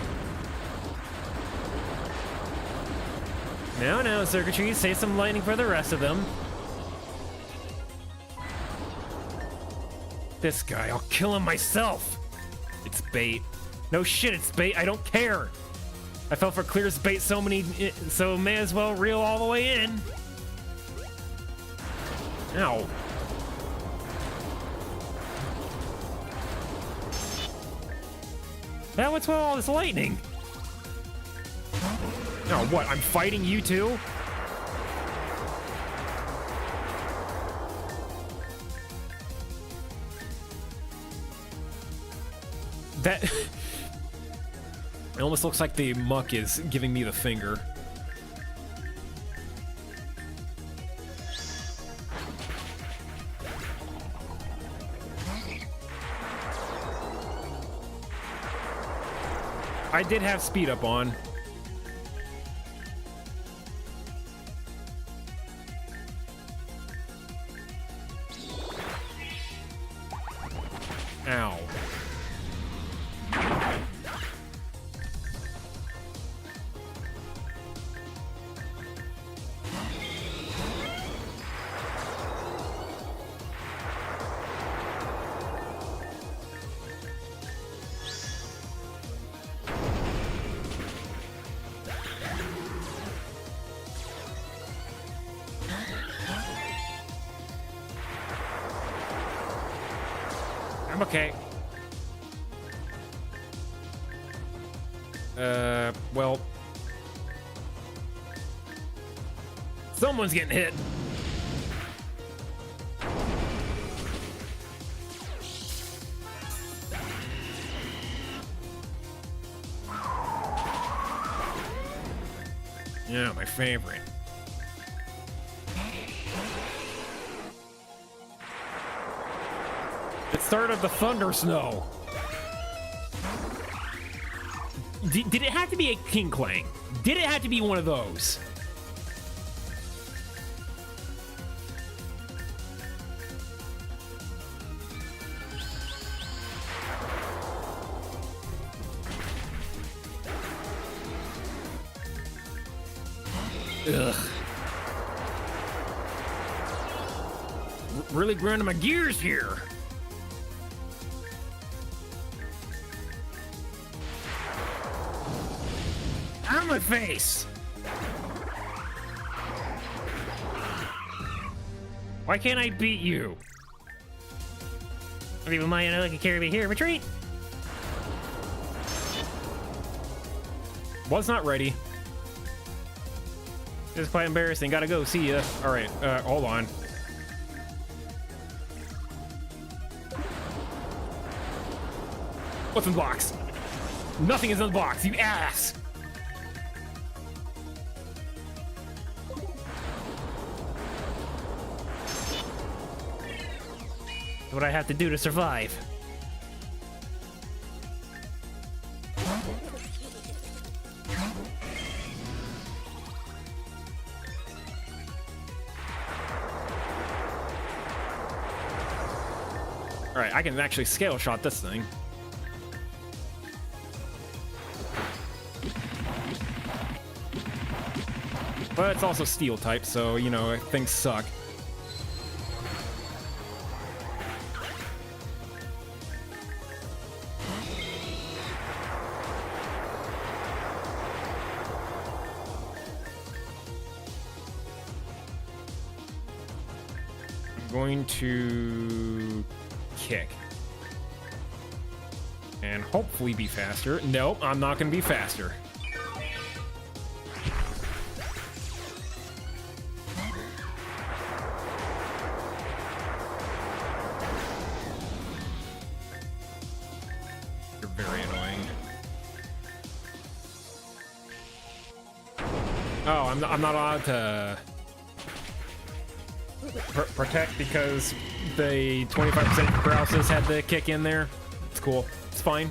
Now, circuitry, say some lightning for the rest of them. This guy, I'll kill him myself. It's bait. No shit, it's bait. I don't care. I fell for Clear's bait so may as well reel all the way in. Ow. Now what's with all this lightning? Oh, what? I'm fighting you too? That... It almost looks like the muck is giving me the finger. I did have speed up on. Ow. I'm okay. Well... Someone's getting hit! Yeah, my favorite. It started the thunder snow. Did it have to be a King Clang? Did it have to be one of those? Ugh. Really grinding my gears here. On my face. Why can't I beat you? If you mind, I can carry me here. Retreat. Was not ready. This is quite embarrassing. Gotta go. See ya. All right. Hold on. What's in the box? Nothing is in the box. You ass. What I have to do to survive. All right, I can actually scale shot this thing. But it's also steel type, so, you know, things suck. Going to kick and hopefully be faster. Nope, I'm not going to be faster. You're very annoying. Oh, I'm not allowed to protect because the 25% paralysis had to kick in there. It's cool. It's fine.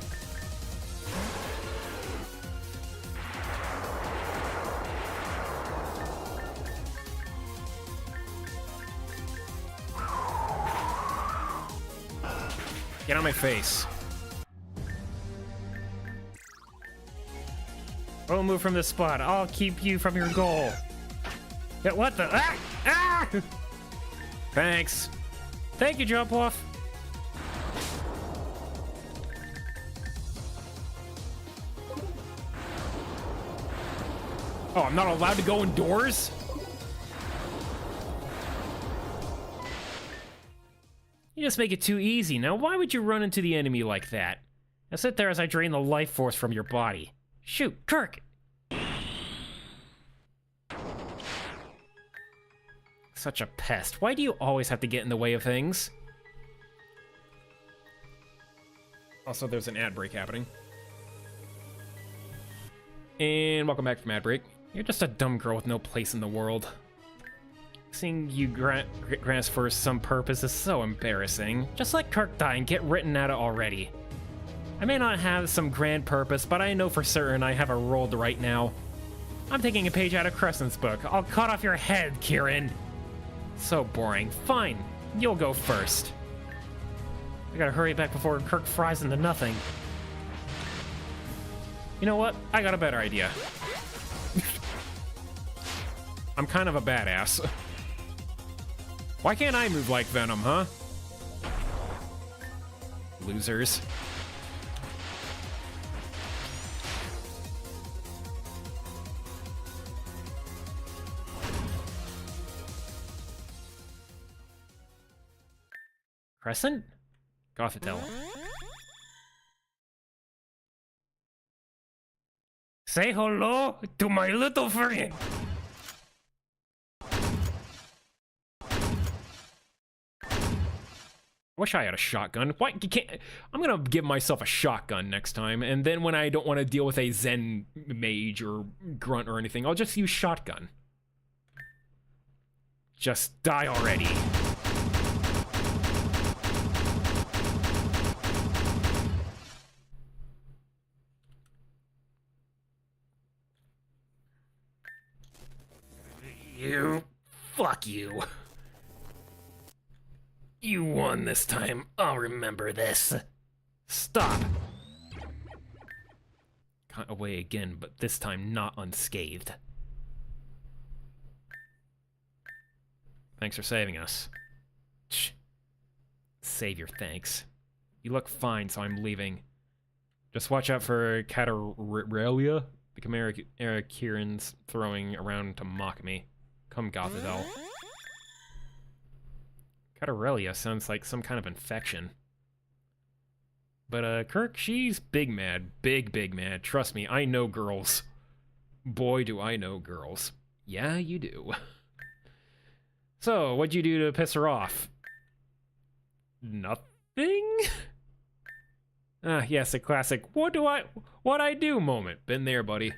Get on my face. Don't move from this spot. I'll keep you from your goal. Yeah, what the? Ah! Ah! Thanks. Thank you, Jump Off. Oh, I'm not allowed to go indoors? You just make it too easy. Now, why would you run into the enemy like that? Now sit there as I drain the life force from your body. Shoot, Kirk! Such a pest. Why do you always have to get in the way of things? Also, there's an ad break happening. And welcome back from ad break. You're just a dumb girl with no place in the world. Seeing you grasp for some purpose is so embarrassing. Just let Kirk die and get written at it already. I may not have some grand purpose, but I know for certain I have a role to write now. I'm taking a page out of Crescent's book. I'll cut off your head, Kieran. So boring. Fine, you'll go first. I gotta hurry back before Kirk fries into nothing. You know what? I got a better idea. I'm kind of a badass. Why can't I move like Venom, huh? Losers. Crescent? Gothitelle. Say hello to my little friend. I wish I had a shotgun. Why you can't? I'm gonna give myself a shotgun next time, and then when I don't want to deal with a Zen mage or grunt or anything, I'll just use shotgun. Just die already. You. Fuck you. You won this time. I'll remember this. Stop. Got away again, but this time not unscathed. Thanks for saving us. Shh. Save your thanks. You look fine, so I'm leaving. Just watch out for Catarrhalia, the chimera Kieran's throwing around to mock me. Come, Gothitelle. Catarrhalia sounds like some kind of infection. But, Kirk, she's big mad. Big mad. Trust me, I know girls. Boy, do I know girls. Yeah, you do. So, what'd you do to piss her off? Nothing? Ah, yes, a classic what'd I do moment. Been there, buddy.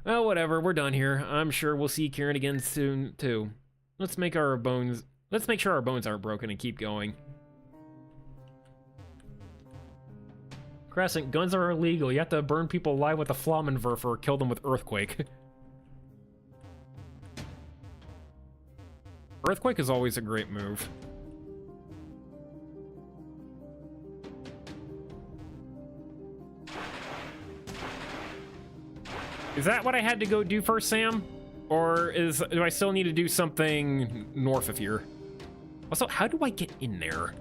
Well, whatever, we're done here. I'm sure we'll see Kieran again soon, too. Let's make sure our bones aren't broken and keep going. Crescent, guns are illegal. You have to burn people alive with a Flammenwerfer or kill them with Earthquake. Earthquake is always a great move. Is that what I had to go do first, Sam? Or do I still need to do something north of here? Also, how do I get in there?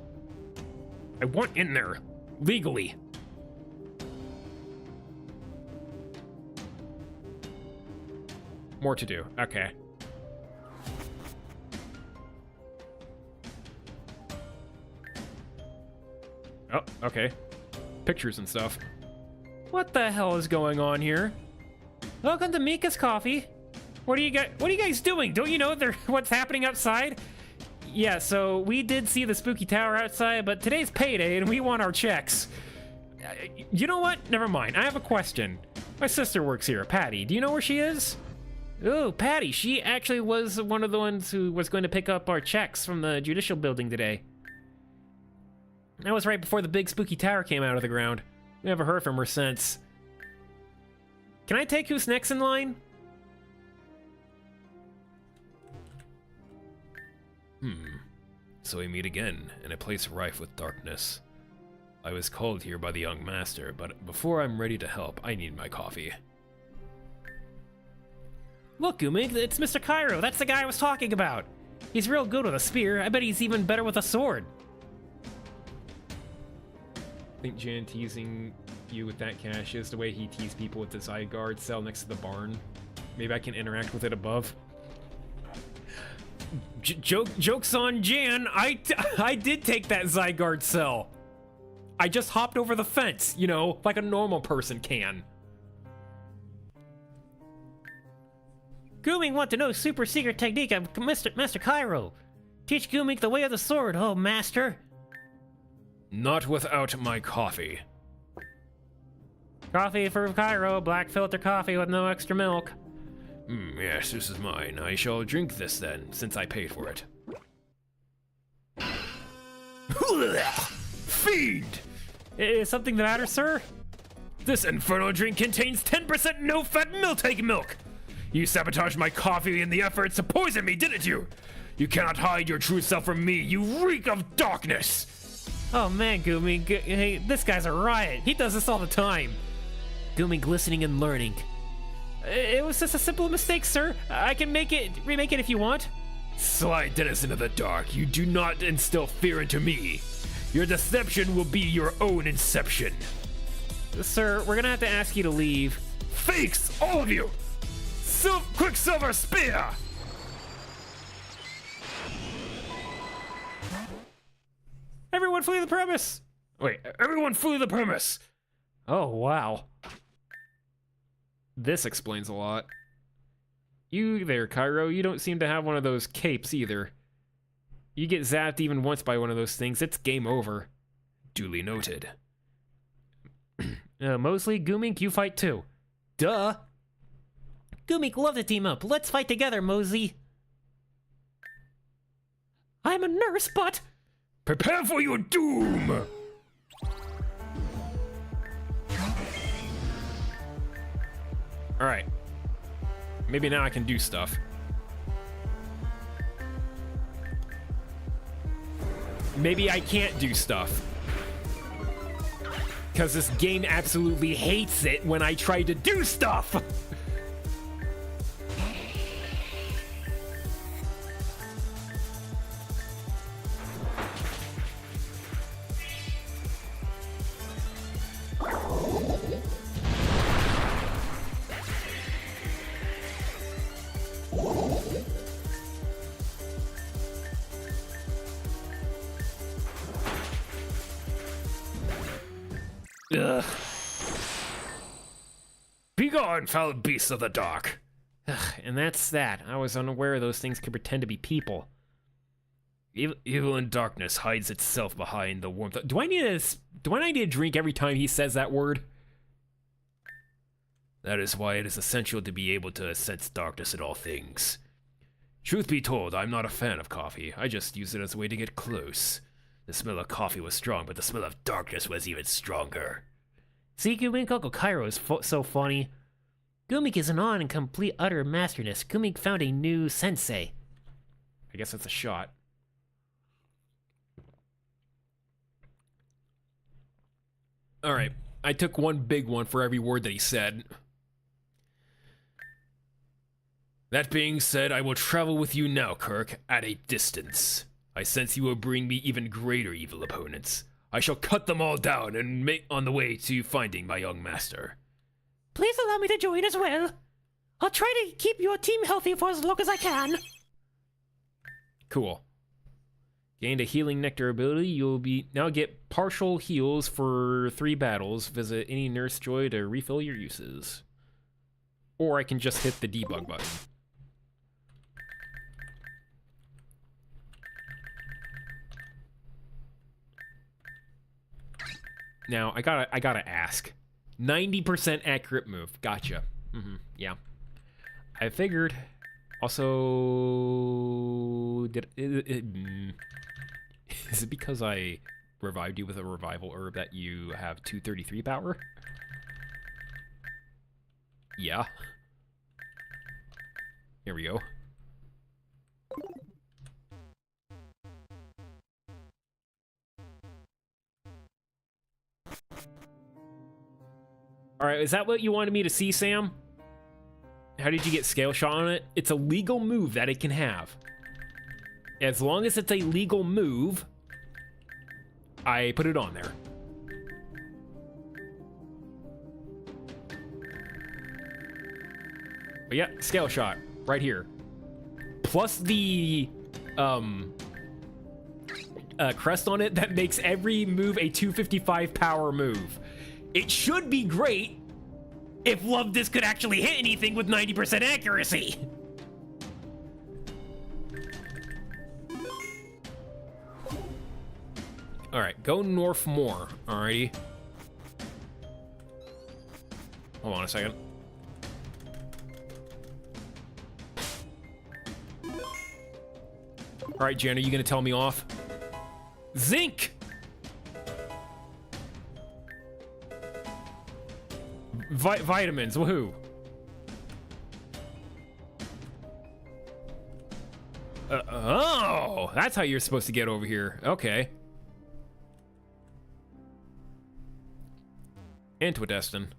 I want in there. Legally. More to do. Okay. Oh, okay. Pictures and stuff. What the hell is going on here? Welcome to Mika's Coffee. What are you guys doing? Don't you know what's happening outside? Yeah, so we did see the spooky tower outside, but today's payday and we want our checks. You know what? Never mind. I have a question. My sister works here, Patty. Do you know where she is? Oh, Patty. She actually was one of the ones who was going to pick up our checks from the judicial building today. That was right before the big spooky tower came out of the ground. We haven't heard from her since. Can I take who's next in line? So we meet again, in a place rife with darkness. I was called here by the young master, but before I'm ready to help, I need my coffee. Look, Gumi, it's Mr. Cairo. That's the guy I was talking about. He's real good with a spear. I bet he's even better with a sword. I think Jan teasing you with that cash is the way he teased people with the Zygarde cell next to the barn. Maybe I can interact with it above. Joke's on Jan. I did take that Zygarde cell. I just hopped over the fence, you know, like a normal person can. Gumik want to know super secret technique of Master Cairo. Teach Gumik the way of the sword, oh master. Not without my coffee. Coffee for Cairo, black filter coffee with no extra milk. Yes, this is mine. I shall drink this then, since I paid for it. Fiend! Is something the matter, sir? This infernal drink contains 10% no-fat milk milk! You sabotaged my coffee in the efforts to poison me, didn't you? You cannot hide your true self from me, you reek of darkness! Oh man, Gumi, hey, this guy's a riot. He does this all the time. Gumi glistening and learning. It was just a simple mistake, sir. I can remake it if you want. Sly denizen of the dark, you do not instill fear into me. Your deception will be your own inception. Sir, we're gonna have to ask you to leave. Fakes, all of you! Quicksilver spear! Everyone flee the premise! Wait, everyone flee the premise! Oh, wow. This explains a lot. You there, Cairo, you don't seem to have one of those capes either. You get zapped even once by one of those things, it's game over. Duly noted. Mosley, Gumink, you fight too. Duh! Gumik love to team up. Let's fight together, Mosey. I'm a nurse, but... Prepare for your doom! Alright. Maybe now I can do stuff. Maybe I can't do stuff. Because this game absolutely hates it when I try to do stuff! Ugh. Begone, foul beasts of the dark! Ugh, and that's that. I was unaware those things could pretend to be people. Evil and darkness hides itself behind the warmth of... Do I need a drink every time he says that word? That is why it is essential to be able to sense darkness in all things. Truth be told, I'm not a fan of coffee. I just use it as a way to get close. The smell of coffee was strong, but the smell of darkness was even stronger. See, Gumik, Uncle Cairo is so funny. Gumik is an on and complete utter masterness. Gumik found a new sensei. I guess that's a shot. Alright, I took one big one for every word that he said. That being said, I will travel with you now, Kirk, at a distance. I sense you will bring me even greater evil opponents. I shall cut them all down and make on the way to finding my young master. Please allow me to join as well. I'll try to keep your team healthy for as long as I can. Cool. Gained a healing nectar ability. You'll now get partial heals for 3 battles. Visit any nurse joy to refill your uses. Or I can just hit the debug button. Now, I gotta ask. 90% accurate move. Gotcha. Yeah. I figured. Also, is it because I revived you with a revival herb that you have 233 power? Yeah. Here we go. Alright, is that what you wanted me to see, Sam? How did you get scale shot on it? It's a legal move that it can have. As long as it's a legal move, I put it on there. But yeah, scale shot, right here. Plus the crest on it that makes every move a 255 power move. It should be great if Love Disc could actually hit anything with 90% accuracy. Alright, go north more, alrighty. Hold on a second. All right, Jen, are you gonna tell me off? Zinc! Vitamins, woohoo! Oh, that's how you're supposed to get over here. Okay. Into a Destin.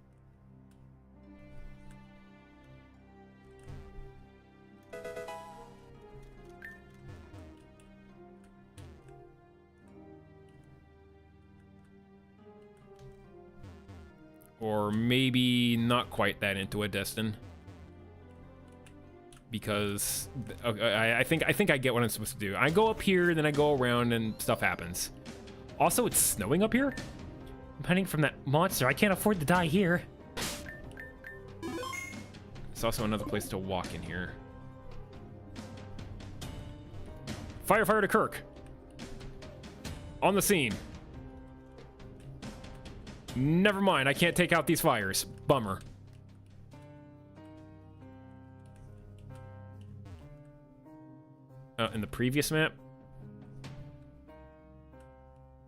Or maybe not quite that into a Destin. Because I think I get what I'm supposed to do. I go up here, then I go around, and stuff happens. Also, it's snowing up here. I'm hiding from that monster. I can't afford to die here. It's also another place to walk in here. Firefighter Kirk. On the scene. Never mind, I can't take out these fires. Bummer. In the previous map?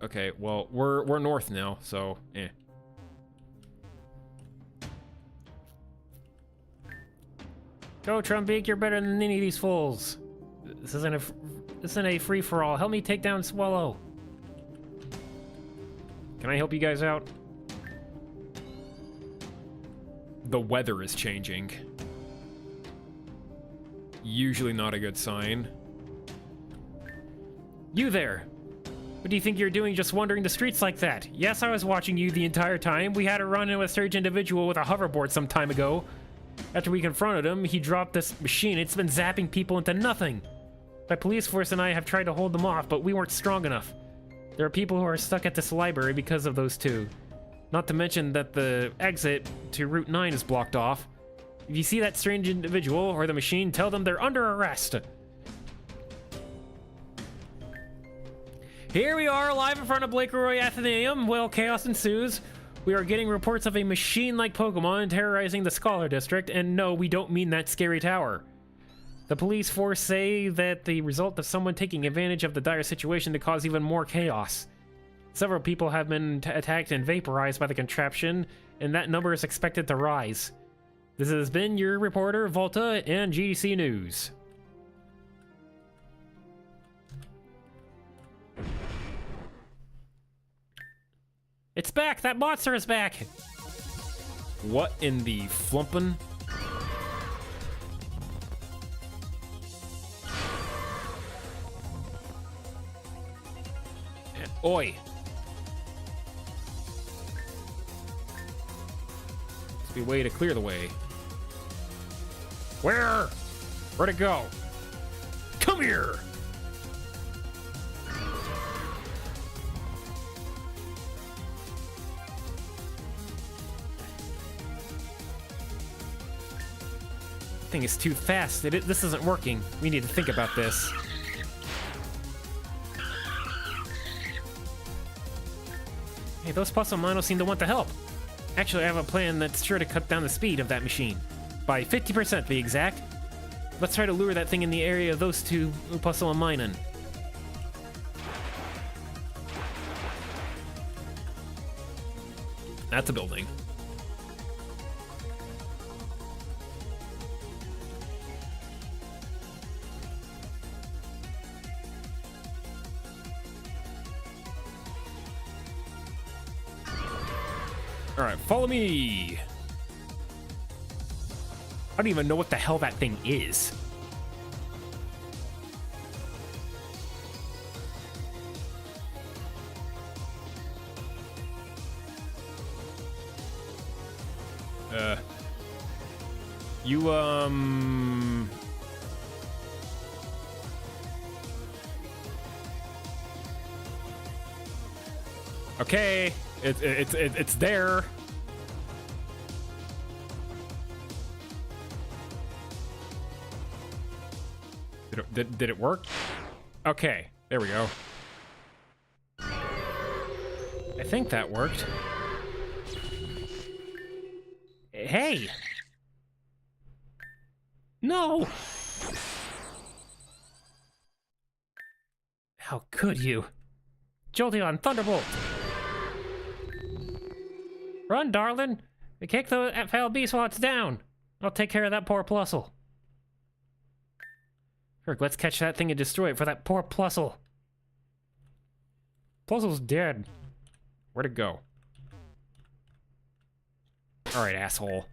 Okay, well, we're north now, so eh. Go, Trumpbeak, you're better than any of these fools. This isn't a free-for-all. Help me take down Swallow. Can I help you guys out? The weather is changing. Usually not a good sign. You there! What do you think you're doing just wandering the streets like that? Yes, I was watching you the entire time. We had a run-in with a strange individual with a hoverboard some time ago. After we confronted him, he dropped this machine. It's been zapping people into nothing. My police force and I have tried to hold them off, but we weren't strong enough. There are people who are stuck at this library because of those two. Not to mention that the exit to Route 9 is blocked off. If you see that strange individual or the machine, tell them they're under arrest. Here we are, live in front of Blake Roy Athenaeum. Well, chaos ensues. We are getting reports of a machine-like Pokemon terrorizing the Scholar District, and no, we don't mean that scary tower. The police force say that the result of someone taking advantage of the dire situation to cause even more chaos. Several people have been attacked and vaporized by the contraption, and that number is expected to rise. This has been your reporter, Volta, and GDC News. It's back! That monster is back! What in the flumpin'? Oi! Must be a way to clear the way. Where? Where'd it go? Come here! Thing is too fast. This isn't working. We need to think about this. Hey, those Puzzle seem to want to help. Actually, I have a plan that's sure to cut down the speed of that machine. By 50% to be exact. Let's try to lure that thing in the area of those two Puzzle and Minun. That's a building. Alright, follow me! I don't even know what the hell that thing is. Okay, it's there. Did it work? Okay, there we go. I think that worked. Hey! No! How could you? Jolteon, Thunderbolt! Run, darling! Kick the foul beast while it's down! I'll take care of that poor Plusle. Kirk, let's catch that thing and destroy it for that poor Plusle. Plusle's dead. Where'd it go? Alright, asshole.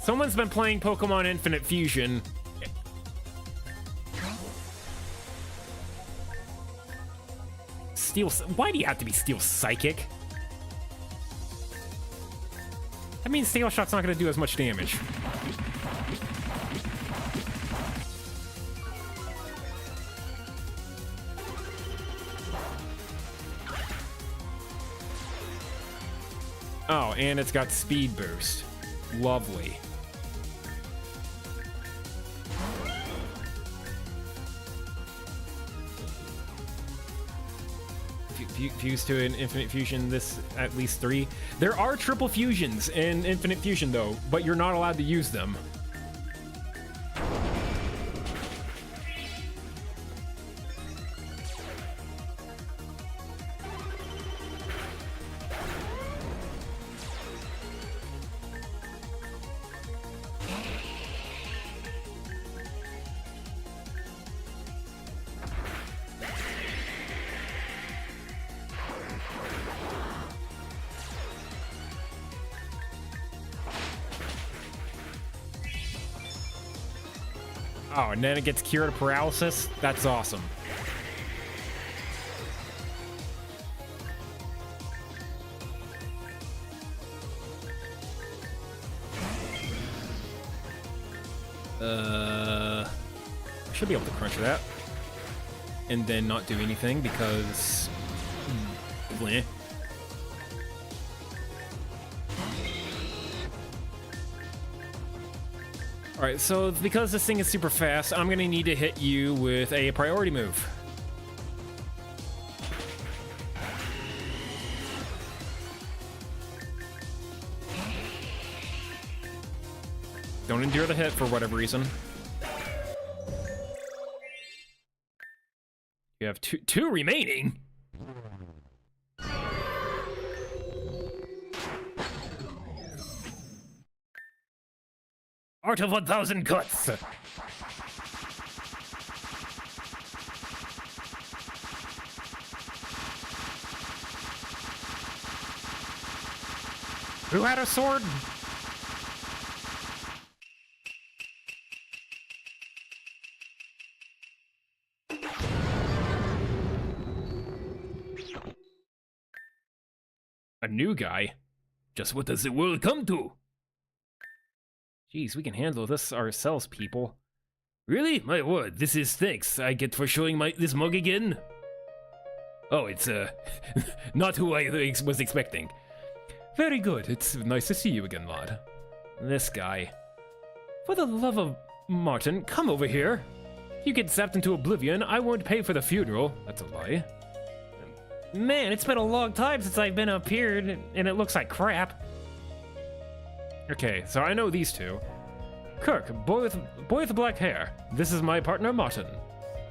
Someone's been playing Pokemon Infinite Fusion. Steel... Why do you have to be Steel Psychic? That means Steel Shock's not going to do as much damage. Oh, and it's got Speed Boost. Lovely. Fuse to an Infinite Fusion, this at least 3. There are triple fusions in Infinite Fusion though, but you're not allowed to use them. Oh, and then it gets cured of paralysis? That's awesome. I should be able to crunch that. And then not do anything because... bleh. Alright, so because this thing is super fast, I'm gonna need to hit you with a priority move. Don't endure the hit for whatever reason. You have two remaining? Art of 1,000 cuts! Who had a sword? A new guy? Just what does the world come to? Jeez, we can handle this ourselves, people. Really? My word, this is thanks I get for showing this mug again? Oh, it's, not who I was expecting. Very good, it's nice to see you again, lad. This guy. For the love of Martin, come over here. If you get zapped into oblivion, I won't pay for the funeral. That's a lie. Man, it's been a long time since I've been up here, and it looks like crap. Okay, so I know these two. Kirk, boy with black hair. This is my partner, Martin.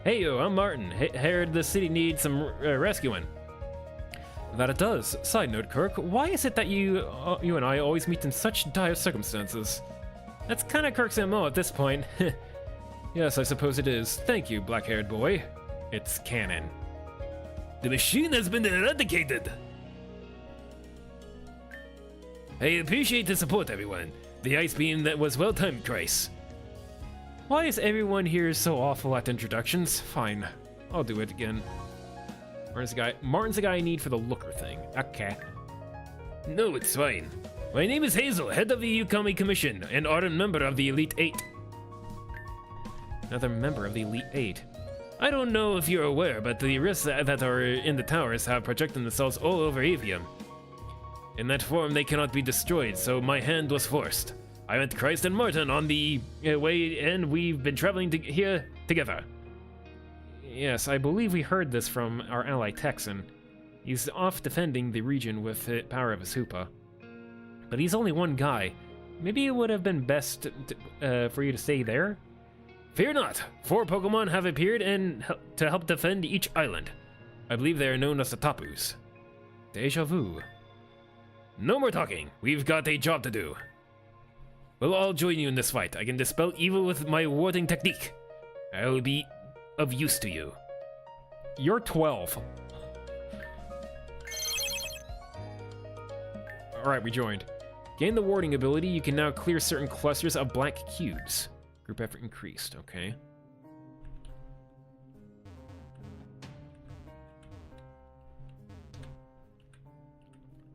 Hey, yo, I'm Martin. Heard the city needs some rescuing. That it does. Side note, Kirk, why is it that you and I always meet in such dire circumstances? That's kind of Kirk's MO at this point. Yes, I suppose it is. Thank you, black-haired boy. It's canon. The machine has been eradicated. I appreciate the support, everyone. The ice beam that was well-timed, Grace. Why is everyone here so awful at introductions? Fine, I'll do it again. Martin's the guy I need for the looker thing. Okay. No, it's fine. My name is Hazel, head of the Yukami Commission, and ardent member of the Elite Eight. Another member of the Elite Eight. I don't know if you're aware, but the risks that are in the towers have projected themselves all over Avium. In that form, they cannot be destroyed, so my hand was forced. I met Christ and Martin on the way, and we've been traveling here together. Yes, I believe we heard this from our ally Texan. He's off defending the region with the power of his hoopa. But he's only one guy. Maybe it would have been best for you to stay there? Fear not! 4 Pokemon have appeared to help defend each island. I believe they are known as the Tapus. Deja vu. No more talking. We've got a job to do. We'll all join you in this fight. I can dispel evil with my warding technique. I will be of use to you. You're 12. Alright, we joined. Gain the warding ability, you can now clear certain clusters of black cubes. Group effort increased, okay.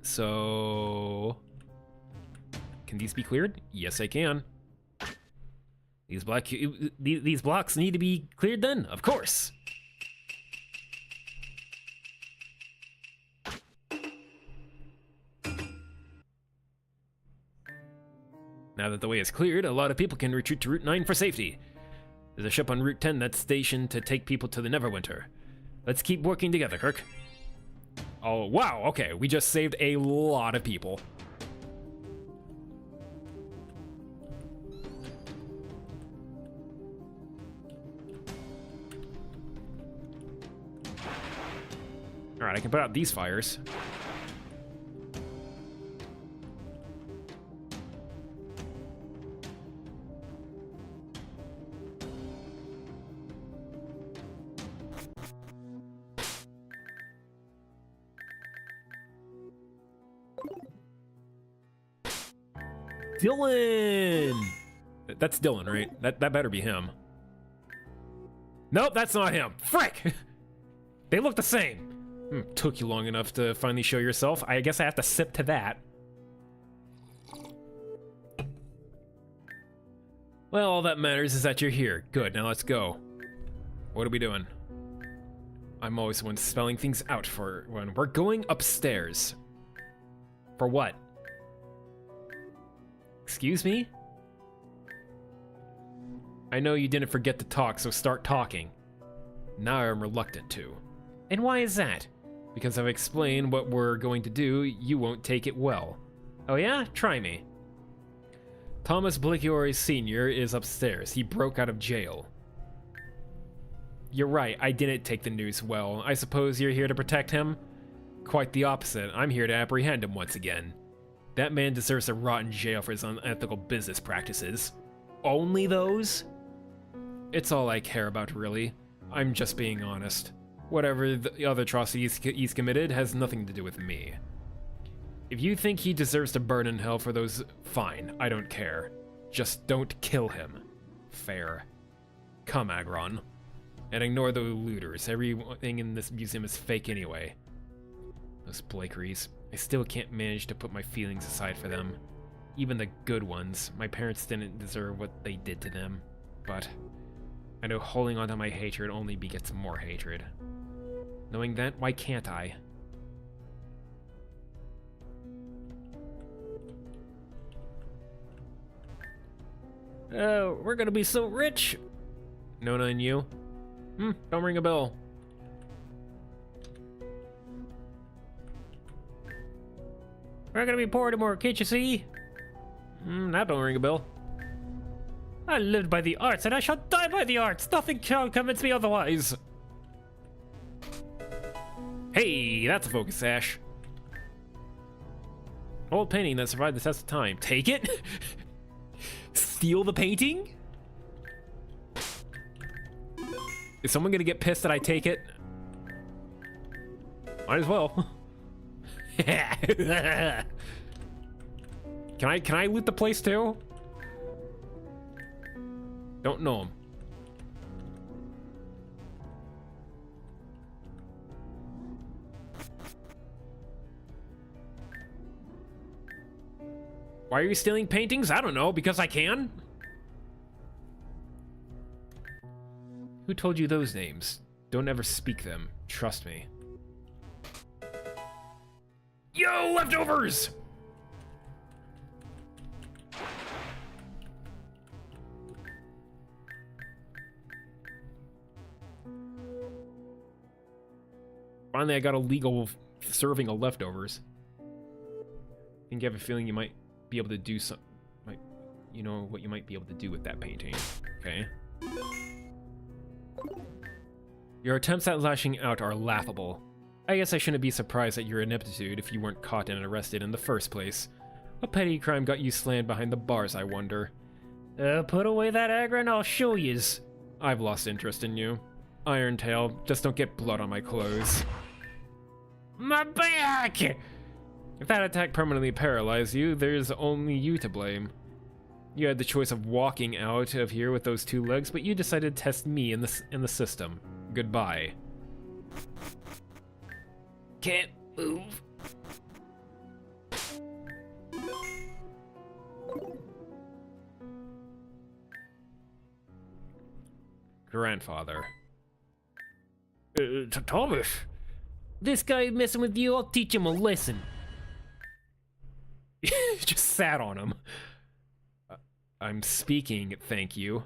So... Can these be cleared? Yes, I can. These blocks need to be cleared then, of course. Now that the way is cleared, a lot of people can retreat to Route 9 for safety. There's a ship on Route 10 that's stationed to take people to the Neverwinter. Let's keep working together, Kirk. Oh, wow, okay, we just saved a lot of people. Alright, I can put out these fires. Dylan! That's Dylan, right? That better be him. Nope, that's not him. Frick! They look the same. Took you long enough to finally show yourself. I guess I have to sip to that. Well, all that matters is that you're here. Good, now let's go. What are we doing? I'm always the one spelling things out for when we're going upstairs. For what? Excuse me? I know you didn't forget to talk, so start talking. Now I'm reluctant to. And why is that? Because I've explained what we're going to do, you won't take it well. Oh yeah? Try me. Thomas Blichiori Sr. is upstairs. He broke out of jail. You're right, I didn't take the news well. I suppose you're here to protect him? Quite the opposite. I'm here to apprehend him once again. That man deserves to rot in jail for his unethical business practices. Only those? It's all I care about, really. I'm just being honest. Whatever the other atrocities he's committed has nothing to do with me. If you think he deserves to burn in hell for those, fine, I don't care. Just don't kill him. Fair. Come, Agron. And ignore the looters. Everything in this museum is fake anyway. Those Blakeries. I still can't manage to put my feelings aside for them. Even the good ones. My parents didn't deserve what they did to them. But I know holding on to my hatred only begets more hatred. Knowing that, why can't I? We're gonna be so rich! Nona and you? Don't ring a bell. We're gonna be poor tomorrow, can't you see? That don't ring a bell. I lived by the arts, and I shall die by the arts! Nothing shall convince me otherwise! Hey, that's a focus sash. Old painting that survived the test of time. Take it? Steal the painting? Is someone gonna get pissed that I take it? Might as well. Can I loot the place too? Don't know him. Why are you stealing paintings? I don't know, because I can. Who told you those names? Don't ever speak them. Trust me. Yo, leftovers! Finally, I got a legal serving of leftovers. I think you have a feeling you might be able to do some... You know what you might be able to do with that painting. Okay. Your attempts at lashing out are laughable. I guess I shouldn't be surprised at your ineptitude if you weren't caught and arrested in the first place. What petty crime got you slammed behind the bars, I wonder? Put away that aggro and I'll show yous. I've lost interest in you. Irontail, just don't get blood on my clothes. My back! If that attack permanently paralyzed you, there's only you to blame. You had the choice of walking out of here with those 2 legs, but you decided to test me in the system. Goodbye. Can't move. Grandfather. Thomas. This guy messing with you, I'll teach him a lesson. Just sat on him. I'm speaking, thank you.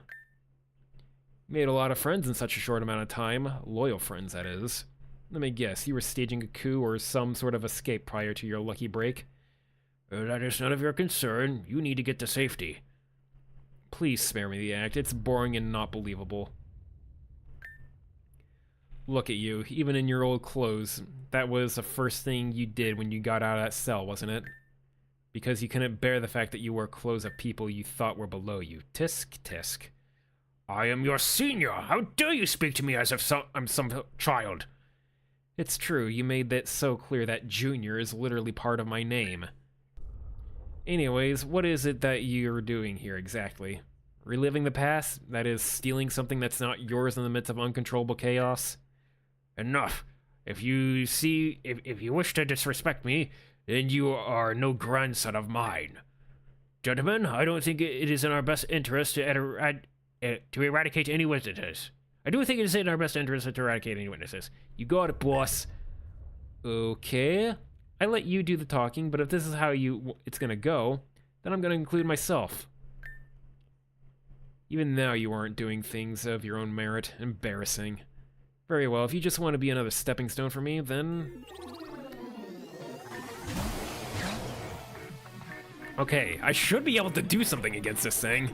Made a lot of friends in such a short amount of time. Loyal friends, that is. Let me guess, you were staging a coup or some sort of escape prior to your lucky break? That is none of your concern. You need to get to safety. Please spare me the act. It's boring and not believable. Look at you, even in your old clothes. That was the first thing you did when you got out of that cell, wasn't it? Because you couldn't bear the fact that you wore clothes of people you thought were below you. Tisk, tisk. I am your senior. How dare you speak to me as if I'm some child? It's true, you made that so clear that Junior is literally part of my name. Anyways, what is it that you're doing here exactly? Reliving the past? That is, stealing something that's not yours in the midst of uncontrollable chaos? Enough. If you wish to disrespect me, then you are no grandson of mine. Gentlemen, I don't think it is in our best interest to eradicate any witnesses. I do think it is in our best interest to eradicate any witnesses. You got it, boss. Okay. I let you do the talking, but if this is how it's gonna go, then I'm gonna include myself. Even now you aren't doing things of your own merit. Embarrassing. Very well, if you just want to be another stepping stone for me, then... Okay, I should be able to do something against this thing.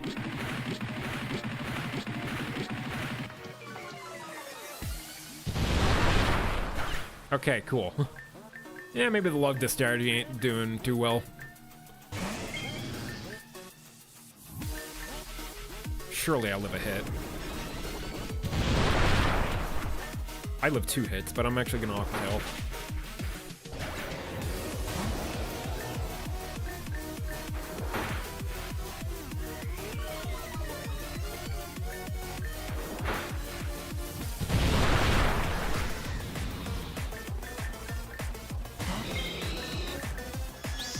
Okay, cool. Yeah, maybe the love disparity ain't doing too well. Surely I'll live a hit. I live 2 hits, but I'm actually gonna off my health.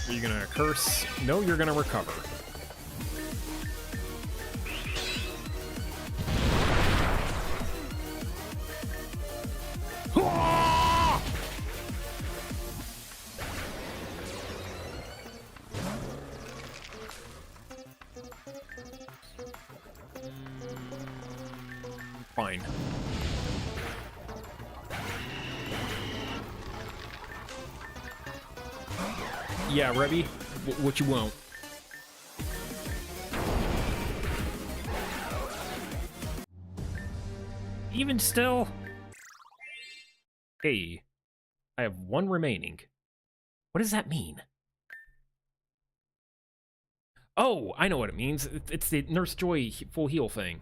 Are you gonna curse? No, you're gonna recover. Fine. Yeah, Rebby, what you want? Even still. Hey, I have 1 remaining. What does that mean? Oh, I know what it means. It's the Nurse Joy full heal thing.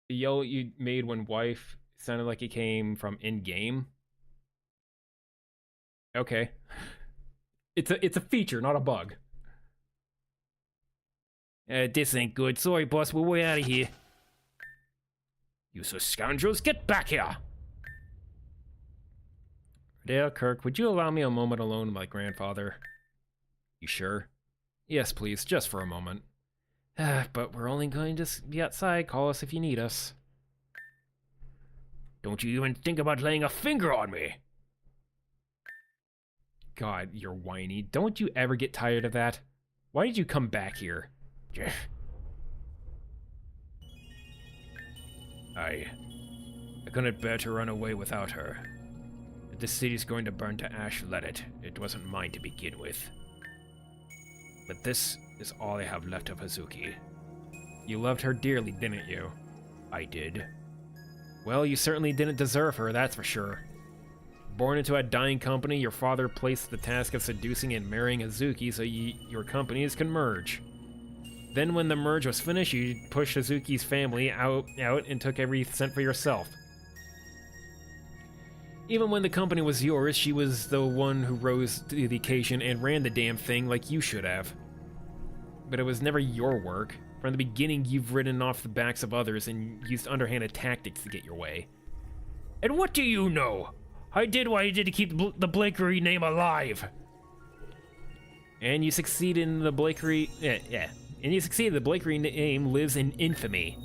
The yell you made when wife sounded like it came from in-game. Okay. It's a feature, not a bug. This ain't good. Sorry, boss. We're way out of here. You scoundrels, get back here! Dale, Kirk, would you allow me a moment alone with my grandfather? You sure? Yes, please, just for a moment. But we're only going to be outside. Call us if you need us. Don't you even think about laying a finger on me? God, you're whiny. Don't you ever get tired of that? Why did you come back here? I couldn't bear to run away without her. If this city's going to burn to ash, let it. It wasn't mine to begin with. But this is all I have left of Hazuki. You loved her dearly, didn't you? I did. Well, you certainly didn't deserve her, that's for sure. Born into a dying company, your father placed the task of seducing and marrying Hazuki so your companies can merge. Then when the merge was finished, you pushed Hazuki's family out and took every cent for yourself. Even when the company was yours, she was the one who rose to the occasion and ran the damn thing like you should have. But it was never your work. From the beginning, you've ridden off the backs of others and used underhanded tactics to get your way. And what do you know? I did what I did to keep the Blakery name alive. And you succeeded in the Blakery... And you succeeded. The Blakery name lives in infamy.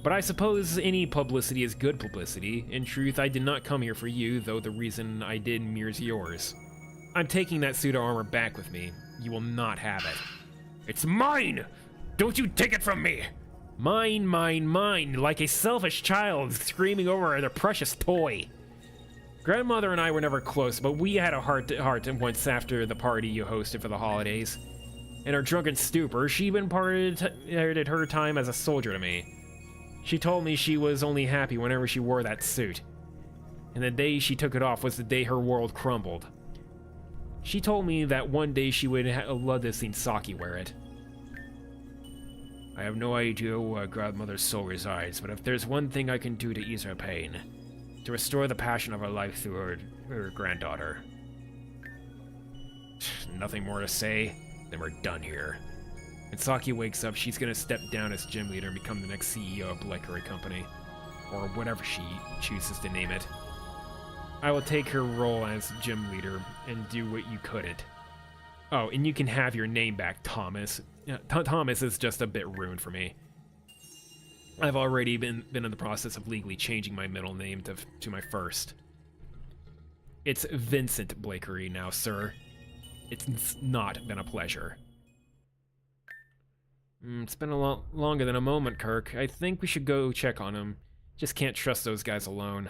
But I suppose any publicity is good publicity. In truth, I did not come here for you, though the reason I did mirrors yours. I'm taking that suit of armor back with me. You will not have it. It's mine! Don't you take it from me! Mine, mine, mine, like a selfish child screaming over their precious toy. Grandmother and I were never close, but we had a heart-to-heart once after the party you hosted for the holidays. In her drunken stupor, she imparted her time as a soldier to me. She told me she was only happy whenever she wore that suit. And the day she took it off was the day her world crumbled. She told me that one day she would love to see Saki wear it. I have no idea where Grandmother's soul resides, but if there's one thing I can do to ease her pain, to restore the passion of her life through her granddaughter. Nothing more to say, then we're done here. When Saki wakes up, she's gonna step down as gym leader and become the next CEO of Blakery Company. Or whatever she chooses to name it. I will take her role as gym leader and do what you couldn't. Oh, and you can have your name back, Thomas. Thomas is just a bit ruined for me. I've already been in the process of legally changing my middle name to my first. It's Vincent Blakery now, sir. It's not been a pleasure. It's been a lot longer than a moment, Kirk. I think we should go check on him. Just can't trust those guys alone.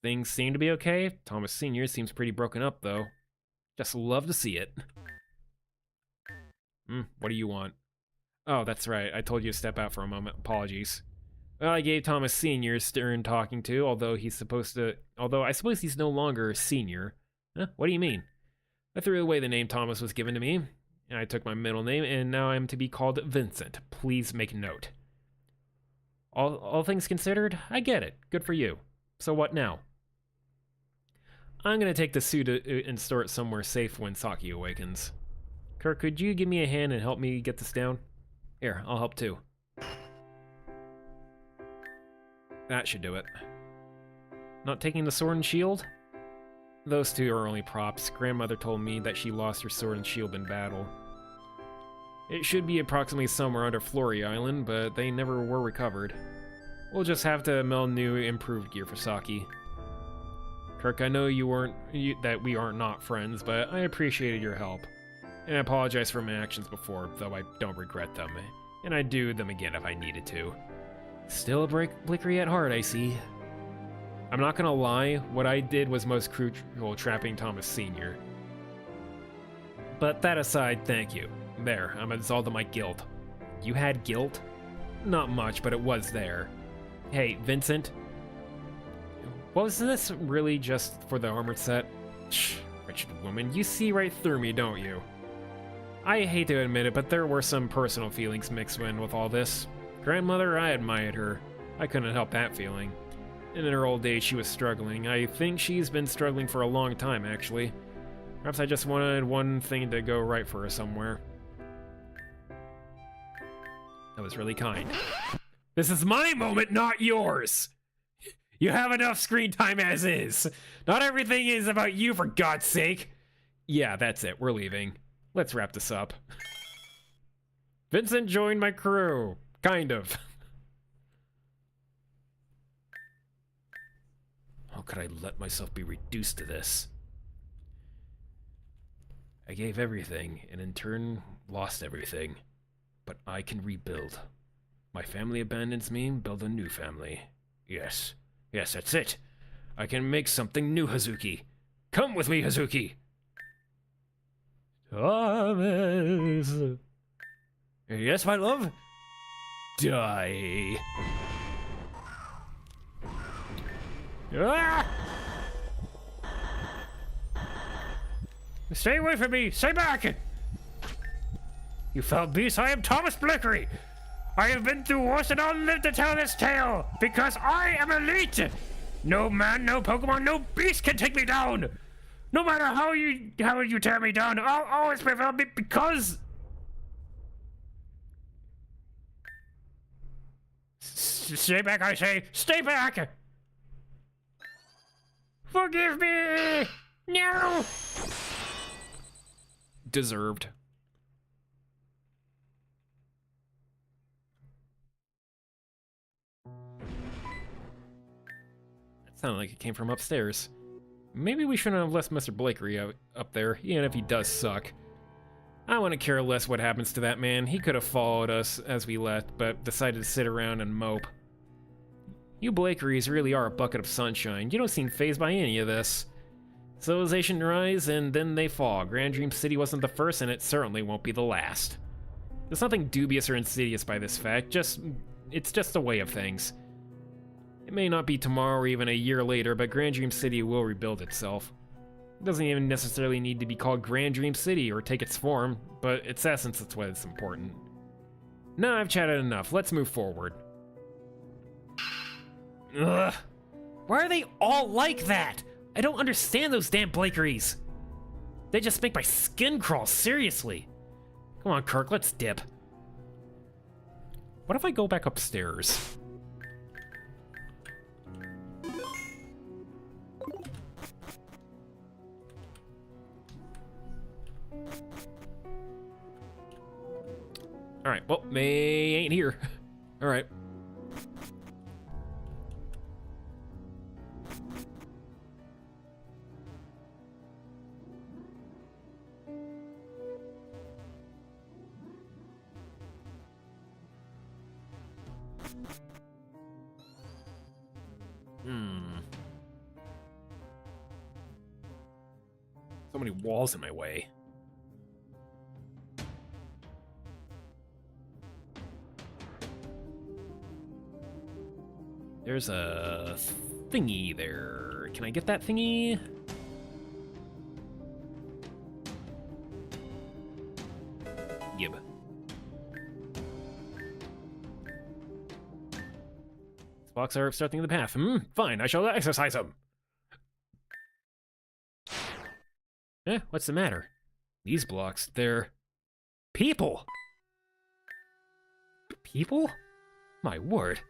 Things seem to be okay. Thomas Sr. seems pretty broken up, though. Just love to see it. What do you want? Oh, that's right. I told you to step out for a moment. Apologies. Well, I gave Thomas Sr. a stern talking to, although I suppose he's no longer a senior. Huh? What do you mean? I threw away the name Thomas was given to me, and I took my middle name, and now I'm to be called Vincent. Please make note. All things considered, I get it. Good for you. So what now? I'm gonna take the suit and store it somewhere safe when Saki awakens. Kirk, could you give me a hand and help me get this down? Here, I'll help too. That should do it. Not taking the sword and shield? Those two are only props. Grandmother told me that she lost her sword and shield in battle. It should be approximately somewhere under Flory Island, but they never were recovered. We'll just have to meld new, improved gear for Saki. Kirk, I know that we aren't not friends, but I appreciated your help. And I apologize for my actions before, though I don't regret them. And I'd do them again if I needed to. Still a Blakery at heart, I see. I'm not gonna lie, what I did was most crucial, trapping Thomas Sr. But that aside, thank you. There, I'm absolved of my guilt. You had guilt? Not much, but it was there. Hey, Vincent? Was this really just for the armored set? Shh, wretched woman, you see right through me, don't you? I hate to admit it, but there were some personal feelings mixed in with all this. Grandmother, I admired her. I couldn't help that feeling. And in her old age, she was struggling. I think she's been struggling for a long time, actually. Perhaps I just wanted one thing to go right for her somewhere. That was really kind. This is my moment, not yours! You have enough screen time as is. Not everything is about you, for God's sake. Yeah, that's it. We're leaving. Let's wrap this up. Vincent joined my crew. Kind of. could I let myself be reduced to this? I gave everything, and in turn, lost everything. But I can rebuild. My family abandons me and build a new family. Yes. Yes, that's it. I can make something new, Hazuki. Come with me, Hazuki! Thomas! Yes, my love? Die. Ah! Stay away from me! Stay back! You foul beast, I am Thomas Blickery! I have been through worse and I'll live to tell this tale! Because I am elite! No man, no Pokemon, no beast can take me down! No matter how you tear me down, I'll always prevail because... Stay back, I say! Stay back! Forgive me! No! Deserved. That sounded like it came from upstairs. Maybe we shouldn't have left Mr. Blakery up there, even if he does suck. I want to care less what happens to that man. He could have followed us as we left, but decided to sit around and mope. You Blakeries really are a bucket of sunshine. You don't seem fazed by any of this. Civilization rise, and then they fall. Grand Dream City wasn't the first, and it certainly won't be the last. There's nothing dubious or insidious by this fact, it's just a way of things. It may not be tomorrow or even a year later, but Grand Dream City will rebuild itself. It doesn't even necessarily need to be called Grand Dream City or take its form, but its essence is what's important. Now I've chatted enough, let's move forward. Ugh. Why are they all like that? I don't understand those damn Blakeries. They just make my skin crawl, seriously. Come on, Kirk, let's dip. What if I go back upstairs? Alright, well, they ain't here. Alright. So many walls in my way. There's a thingy there. Can I get that thingy? Gib. These blocks are obstructing the path. Fine, I shall exercise them. What's the matter? These blocks, they're... people! People? My word.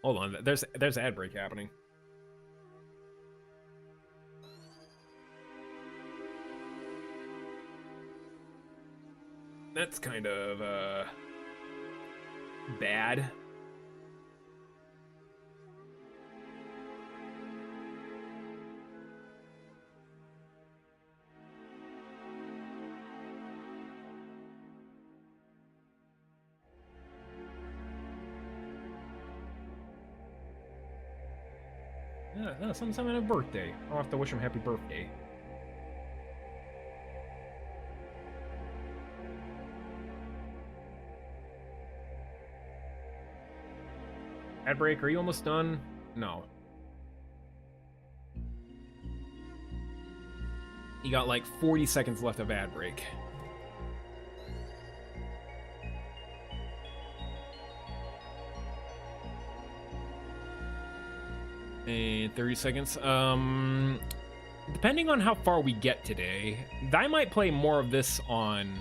Hold on, there's ad break happening. That's kind of, bad. Yeah, someone's having a birthday. I'll have to wish him happy birthday. Ad break, are you almost done? No. You got like 40 seconds left of ad break. And 30 seconds. Depending on how far we get today, I might play more of this on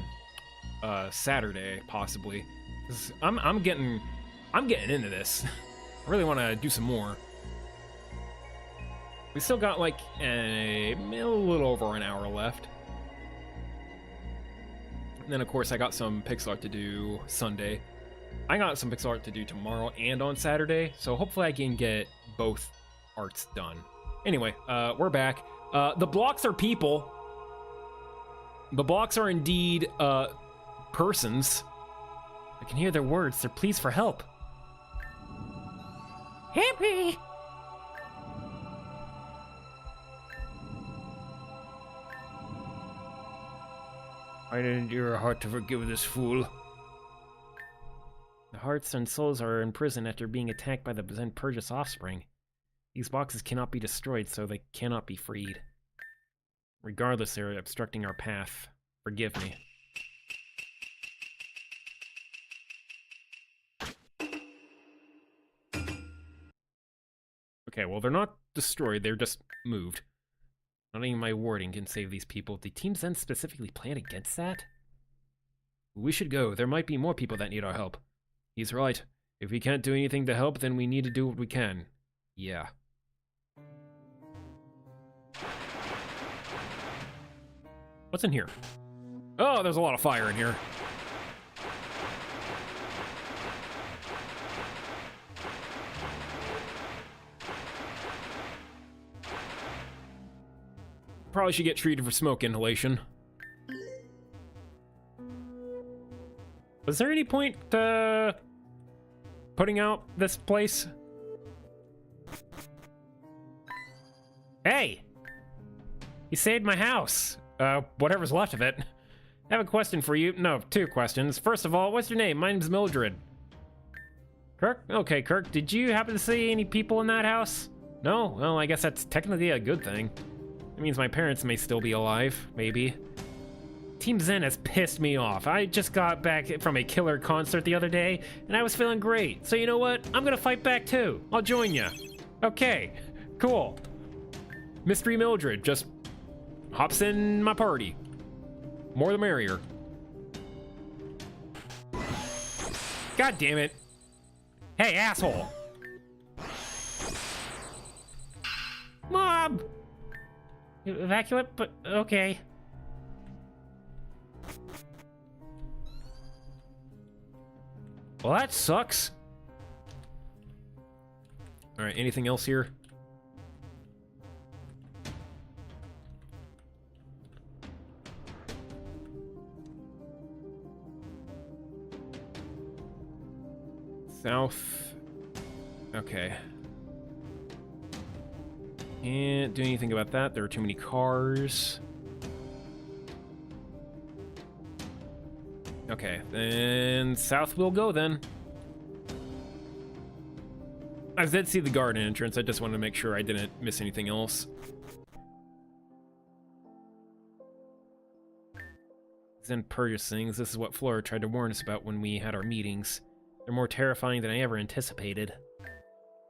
Saturday, possibly. 'Cause I'm getting into this. I really want to do some more. We still got like a little over an hour left. And then of course I got some pixel art to do Sunday. I got some pixel art to do tomorrow and on Saturday, so hopefully I can get both art's done. Anyway, we're back. The blocks are people. The blocks are indeed, persons. I can hear their words. Their pleas for help. Happy! I didn't hear a heart to forgive this fool. The hearts and souls are in prison after being attacked by the Zen Purge's offspring. These boxes cannot be destroyed, so they cannot be freed. Regardless, they're obstructing our path. Forgive me. Okay, well, they're not destroyed, they're just moved. Not even my warding can save these people. Did Team Zen specifically plan against that? We should go. There might be more people that need our help. He's right. If we can't do anything to help, then we need to do what we can. Yeah. What's in here? Oh, there's a lot of fire in here. Probably should get treated for smoke inhalation. Was there any point to putting out this place? Hey! You saved my house. Whatever's left of it. I have a question for you. No, two questions. First of all, what's your name? My name's Mildred. Kirk? Okay, Kirk, did you happen to see any people in that house? No? Well, I guess that's technically a good thing. It means my parents may still be alive, maybe. Team Zen has pissed me off. I just got back from a killer concert the other day, and I was feeling great. So you know what? I'm gonna fight back too. I'll join ya. Okay, cool. Mystery Mildred just hops in my party. More the merrier. God damn it. Hey, asshole. Mom! Evacuate, but okay. Well, that sucks. All right, anything else here? South. Okay. Can't do anything about that. There are too many cars. Okay, then south we'll go then. I did see the garden entrance. I just wanted to make sure I didn't miss anything else. Zen Purge's things. This is what Flora tried to warn us about when we had our meetings. They're more terrifying than I ever anticipated.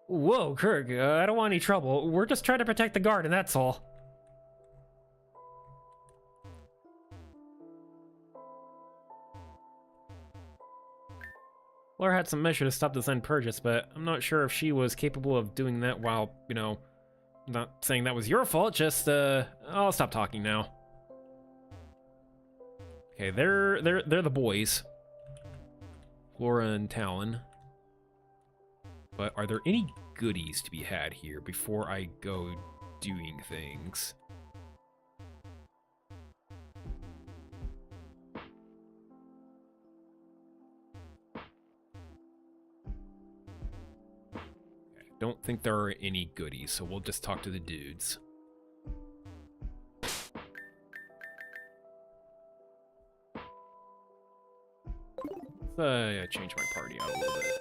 Whoa, Kirk, I don't want any trouble. We're just trying to protect the garden, that's all. Flora had some measure to stop the Zen Purges, but I'm not sure if she was capable of doing that while, you know, I'm not saying that was your fault, just, I'll stop talking now. Okay, they're the boys. Flora and Talon. But are there any goodies to be had here before I go doing things? I don't think there are any goodies, so we'll just talk to the dudes. Let's change my party out a little bit.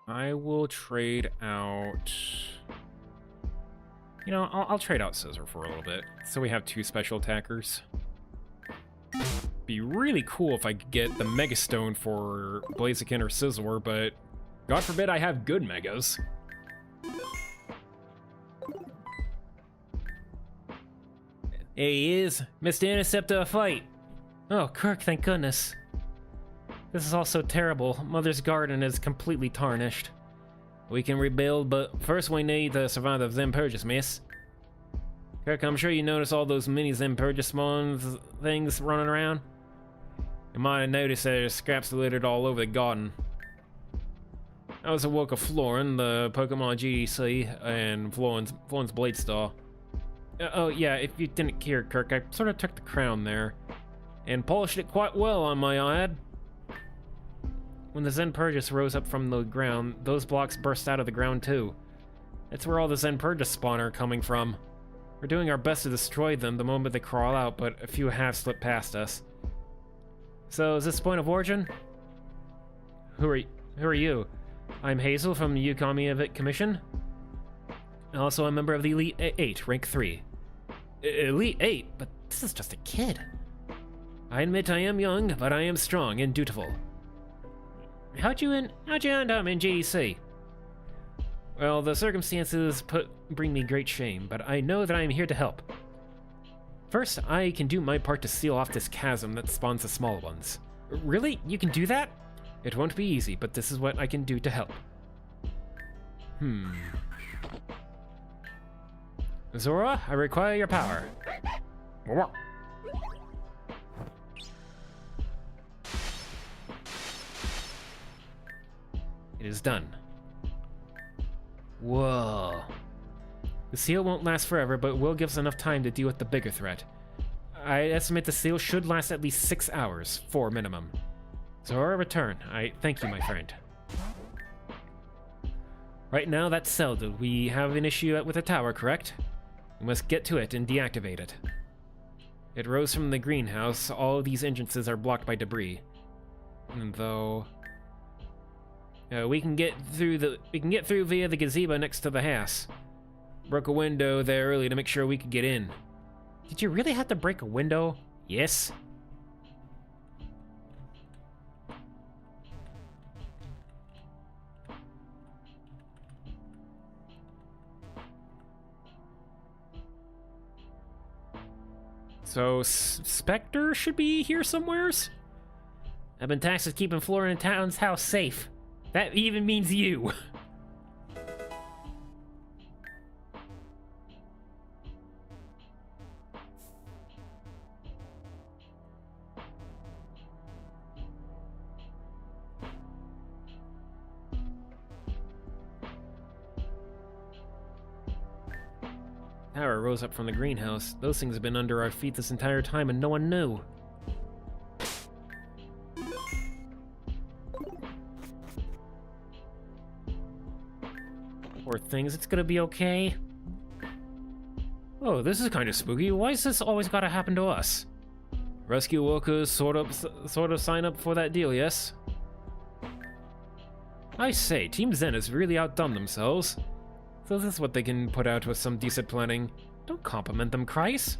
I will trade out... You know, I'll trade out Scissor for a little bit, so we have two special attackers. Be really cool if I could get the Mega Stone for Blaziken or Scizor, but God forbid I have good Megas. Here he is. Mr. Interceptor, fight. Oh, Kirk, thank goodness. This is all so terrible. Mother's garden is completely tarnished. We can rebuild, but first we need to survive the Zempurgus, miss. Kirk, I'm sure you noticed all those mini Zempurgus spawns things running around. You might have noticed there's scraps littered all over the garden. That was the work of Florin, the Pokemon GDC, and Florin's Blade Star. Oh yeah, if you didn't hear, Kirk, I sort of took the crown there and polished it quite well, on my ad. When the Zempurgus rose up from the ground, those blocks burst out of the ground too. That's where all the Zempurgus spawn are coming from. We're doing our best to destroy them the moment they crawl out, but a few have slipped past us. So, is this point of origin? Who are you? I'm Hazel from the Yukami Commission. Also a member of the Elite 8, rank 3. Elite 8? But this is just a kid. I admit I am young, but I am strong and dutiful. How'd you end up in GDC? Well, the circumstances bring me great shame, but I know that I am here to help. First, I can do my part to seal off this chasm that spawns the small ones. Really? You can do that? It won't be easy, but this is what I can do to help. Zora, I require your power. It is done. Whoa. The seal won't last forever, but will give us enough time to deal with the bigger threat. I estimate the seal should last at least 6 hours, 4 minimum. Zora, return. I thank you, my friend. Right now, that's settled. We have an issue with the tower, correct? We must get to it and deactivate it. It rose from the greenhouse. All of these entrances are blocked by debris. And though we can get through via the gazebo next to the house. Broke a window there early to make sure we could get in. Did you really have to break a window? Yes. So, Spectre should be here somewheres? I've been tasked with keeping Flora in town's house safe. That even means you. Tower rose up from the greenhouse. Those things have been under our feet this entire time and no one knew. Poor things, it's gonna be okay. Oh, this is kind of spooky. Why has this always gotta happen to us? Rescue workers sort of sign up for that deal, yes? I say, Team Zen has really outdone themselves. So this is what they can put out with some decent planning. Don't compliment them, Kreis.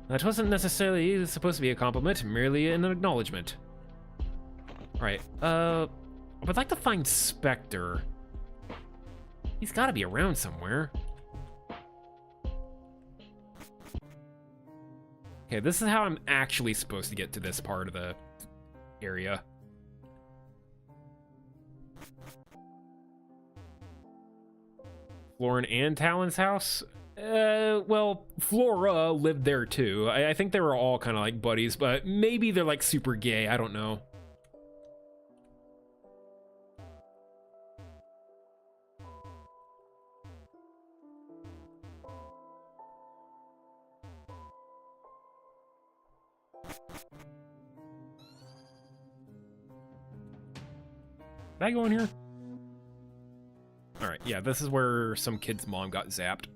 That wasn't necessarily supposed to be a compliment, merely an acknowledgement. Right, I would like to find Spectre. He's gotta be around somewhere. Okay, this is how I'm actually supposed to get to this part of the area. Florin and Talon's house? Well, Flora lived there too. I think they were all kind of like buddies, but maybe they're like super gay, I don't know. Can I go in here? Alright, yeah, this is where some kid's mom got zapped.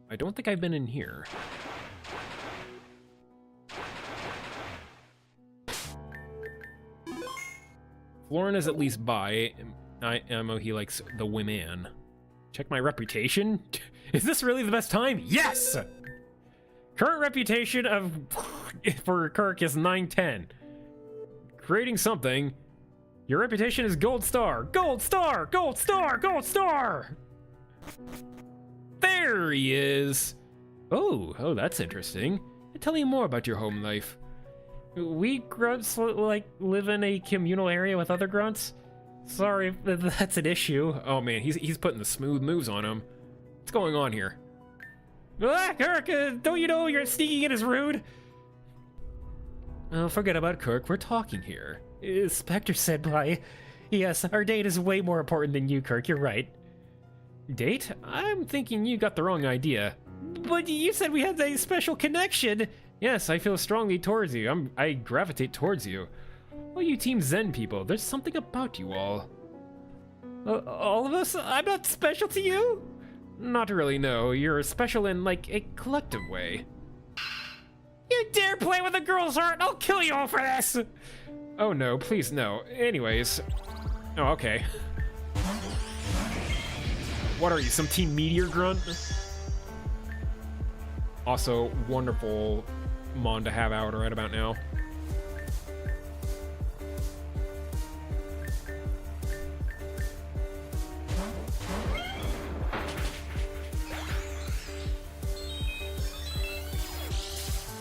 I don't think I've been in here. Florin is at least bi. I know he likes the women. Check my reputation? Is this really the best time? Yes! Current reputation for Kirk is 910. Creating something. Your reputation is gold star! Gold star! Gold star! Gold star! There he is! Oh, that's interesting. Tell me more about your home life. We grunts, like, live in a communal area with other grunts? Sorry if that's an issue. Oh man, he's putting the smooth moves on him. What's going on here? Ah, Kirk, don't you know you're sneaking in is rude? Oh, forget about Kirk, we're talking here. Spectre said bye. Yes, our date is way more important than you, Kirk, you're right. Date? I'm thinking you got the wrong idea. But you said we had a special connection. Yes, I feel strongly towards you. I gravitate towards you. Oh, you Team Zen people, there's something about you all. All of us? I'm not special to you? Not really, no. You're special in, like, a collective way. You dare play with a girl's heart, I'll kill you all for this! Oh no, please no. Anyways. Oh, okay. What are you, some Team Meteor grunt? Also, wonderful Mon to have out right about now.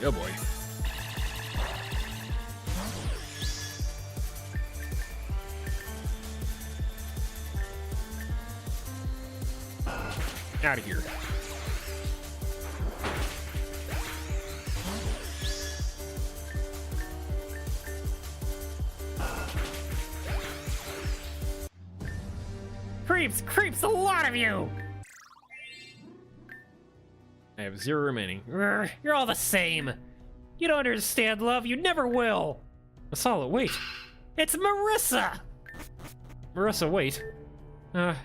Oh boy. Out of here. Creeps, a lot of you! I have 0 remaining. You're all the same. You don't understand love, you never will. Asala, wait. It's Marissa! Marissa, wait.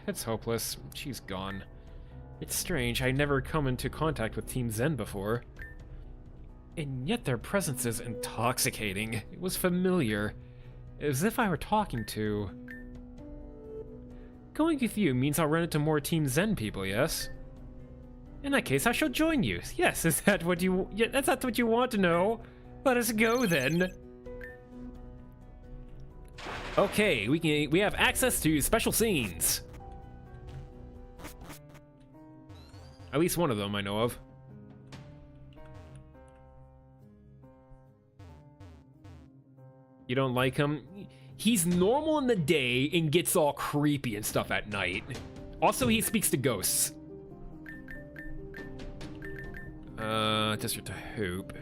It's hopeless. She's gone. It's strange, I never come into contact with Team Zen before. And yet their presence is intoxicating. It was familiar. As if I were talking to... Going with you means I'll run into more Team Zen people, yes? In that case, I shall join you. Yes, is that what you... Yeah, that's not what you want to know. Let us go, then. Okay, we have access to special scenes. At least one of them I know of. You don't like him? He's normal in the day and gets all creepy and stuff at night. Also, he speaks to ghosts. District to Hope.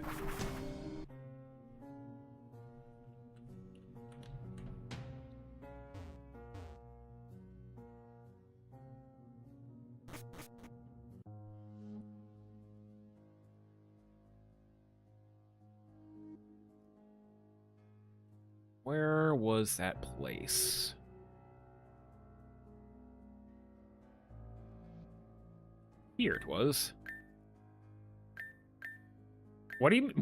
Where was that place? Here it was. What do you...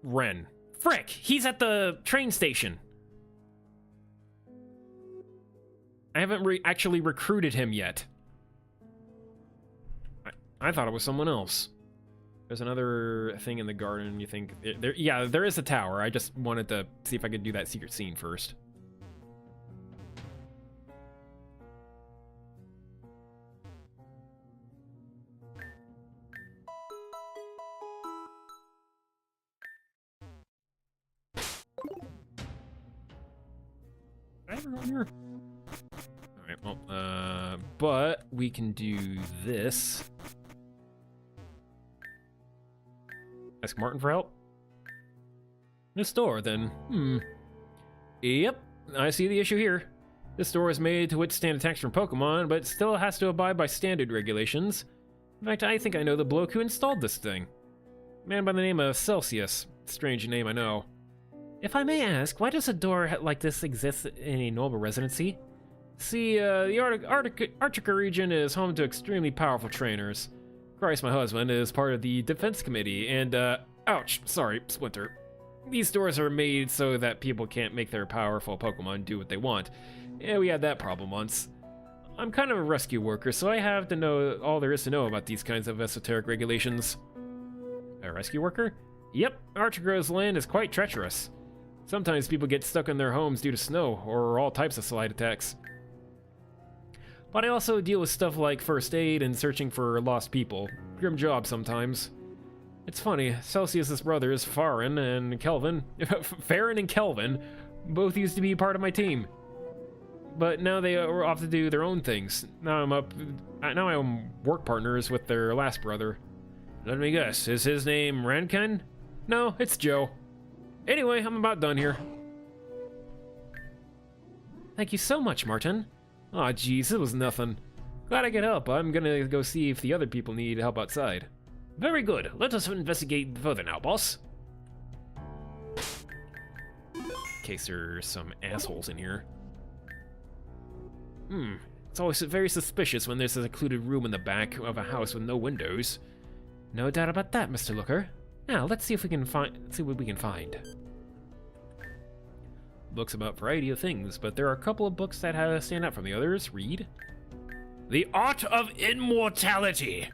Ren. Frick! He's at the train station! I haven't actually recruited him yet. I thought it was someone else. There's another thing in the garden, you think... Yeah, there is a tower. I just wanted to see if I could do that secret scene first. Alright, well, but we can do this. Ask Martin for help? New store, then. Yep, I see the issue here. This store is made to withstand attacks from Pokemon, but still has to abide by standard regulations. In fact, I think I know the bloke who installed this thing. A man by the name of Celsius. Strange name, I know. If I may ask, why does a door like this exist in a noble residency? See, the Arctica region is home to extremely powerful trainers. Christ, my husband, is part of the defense committee, and, ouch, sorry, Splinter. These doors are made so that people can't make their powerful Pokemon do what they want. Yeah, we had that problem once. I'm kind of a rescue worker, so I have to know all there is to know about these kinds of esoteric regulations. A rescue worker? Yep, Arctica's land is quite treacherous. Sometimes people get stuck in their homes due to snow or all types of slide attacks. But I also deal with stuff like first aid and searching for lost people. Grim job sometimes. It's funny, Celsius's brothers, Farron and Kelvin, Farron and Kelvin, both used to be part of my team. But now they are off to do their own things. Now I'm work partners with their last brother. Let me guess, is his name Rankin? No, it's Joe. Anyway, I'm about done here. Thank you so much, Martin. Aw, geez, it was nothing. Glad I could help. I'm gonna go see if the other people need help outside. Very good. Let us investigate further now, boss. In case there's some assholes in here. It's always very suspicious when there's a secluded room in the back of a house with no windows. No doubt about that, Mr. Looker. Now, let's see if we can see what we can find. Books about a variety of things, but there are a couple of books that stand out from the others. Read. The Art of Immortality.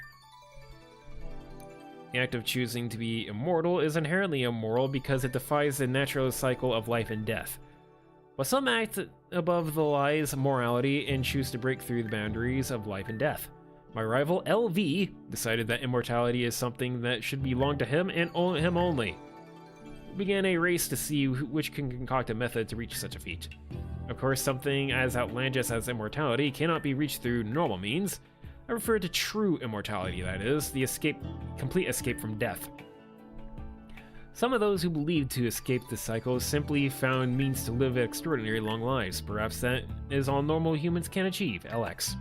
The act of choosing to be immortal is inherently immoral because it defies the natural cycle of life and death. But some act above the lies of morality and choose to break through the boundaries of life and death. My rival, LV, decided that immortality is something that should belong to him and him only. We began a race to see which can concoct a method to reach such a feat. Of course, something as outlandish as immortality cannot be reached through normal means. I refer to true immortality, that is, the complete escape from death. Some of those who believed to escape this cycle simply found means to live extraordinary long lives. Perhaps that is all normal humans can achieve. LX.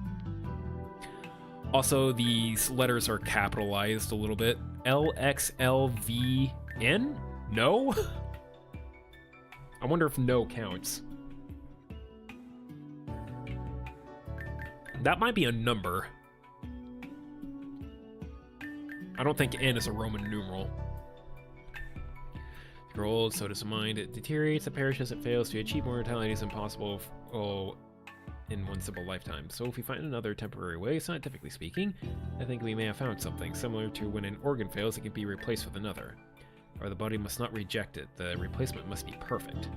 Also, these letters are capitalized a little bit. LXLVN? No? I wonder if no counts. That might be a number. I don't think N is a Roman numeral. Grow old, so does the mind. It deteriorates, it perishes, it fails. To achieve immortality is impossible in one simple lifetime. So if we find another temporary way, scientifically speaking, I think we may have found something similar to when an organ fails, it can be replaced with another. Or the body must not reject it. The replacement must be perfect.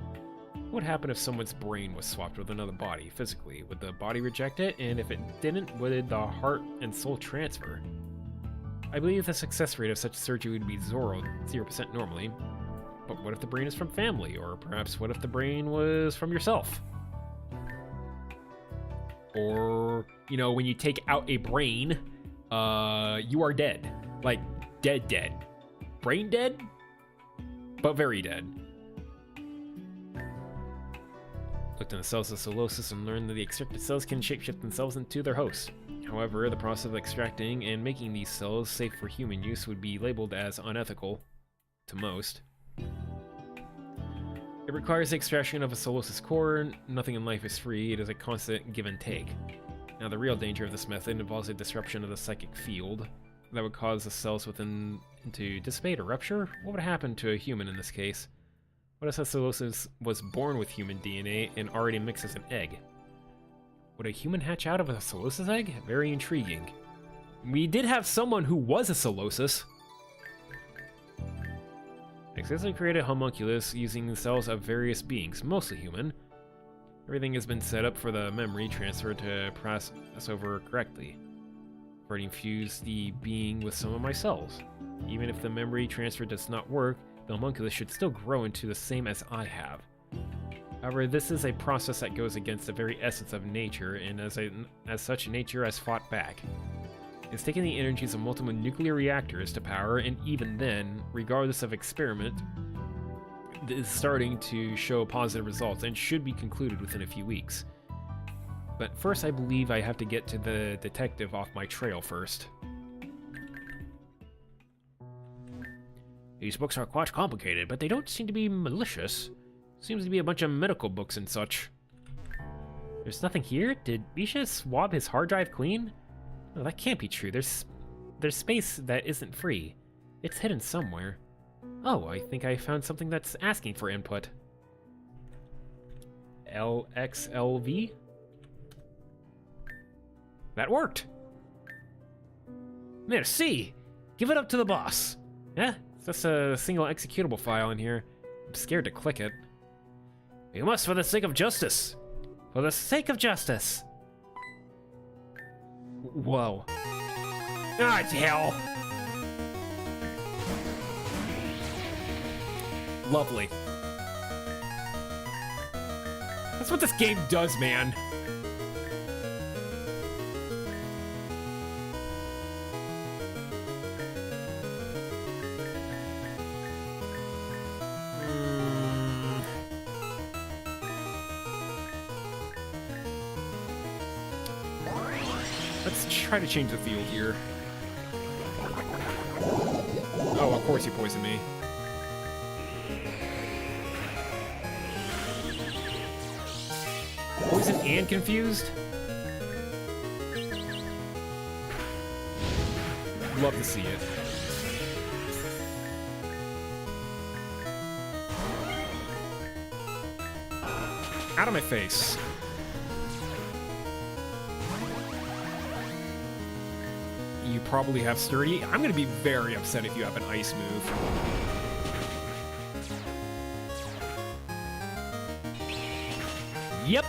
What would happen if someone's brain was swapped with another body, physically? Would the body reject it? And if it didn't, would the heart and soul transfer? I believe the success rate of such surgery would be 0% normally. But what if the brain is from family? Or perhaps what if the brain was from yourself? Or, you know, when you take out a brain, you are dead. Like, dead. Brain dead? But very dead. Looked into the cells of Solosis and learned that the extracted cells can shapeshift themselves into their host. However, the process of extracting and making these cells safe for human use would be labeled as unethical to most. It requires the extraction of a Solosis core. Nothing in life is free. It is a constant give and take. Now, the real danger of this method involves a disruption of the psychic field that would cause the cells within to dissipate or rupture. What would happen to a human in this case? What if a Solosis was born with human DNA and already mixed as an egg? Would a human hatch out of a Solosis egg? Very intriguing. We did have someone who was a Solosis. Successfully created homunculus using the cells of various beings, mostly human. Everything has been set up for the memory transfer to process over correctly. I've already infused the being with some of my cells. Even if the memory transfer does not work, the homunculus should still grow into the same as I have. However, this is a process that goes against the very essence of nature, and as such, nature has fought back. It's taken the energies of multiple nuclear reactors to power, and even then, regardless of experiment, it is starting to show positive results and should be concluded within a few weeks. But first, I believe I have to get to the detective off my trail first. These books are quite complicated, but they don't seem to be malicious. Seems to be a bunch of medical books and such. There's nothing here? Did Bisha swab his hard drive clean? No, that can't be true. There's space that isn't free. It's hidden somewhere. Oh, I think I found something that's asking for input. LXLV? That worked! Merci! Give it up to the boss! Yeah, it's just a single executable file in here. I'm scared to click it. We must for the sake of justice. For the sake of justice. Whoa. Ah, it's hell. Lovely. That's what this game does, man. Let's try to change the field here. Oh, of course you poisoned me. Poison and confused? Love to see it. Out of my face. You probably have sturdy. I'm gonna be very upset if you have an ice move. Yep.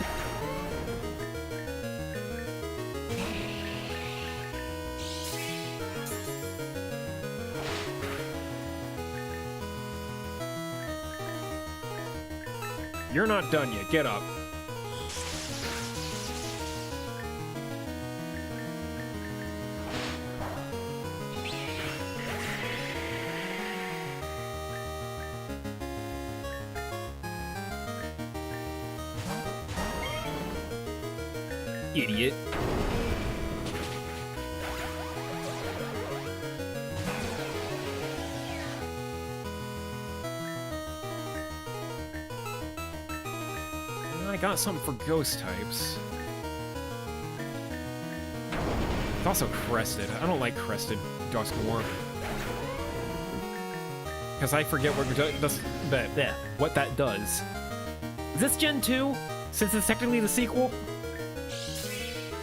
You're not done yet. Get up. Idiot. I got something for ghost types. It's also crested. I don't like crested Duskmore. Because I forget what that does. Is this Gen 2? Since it's technically the sequel?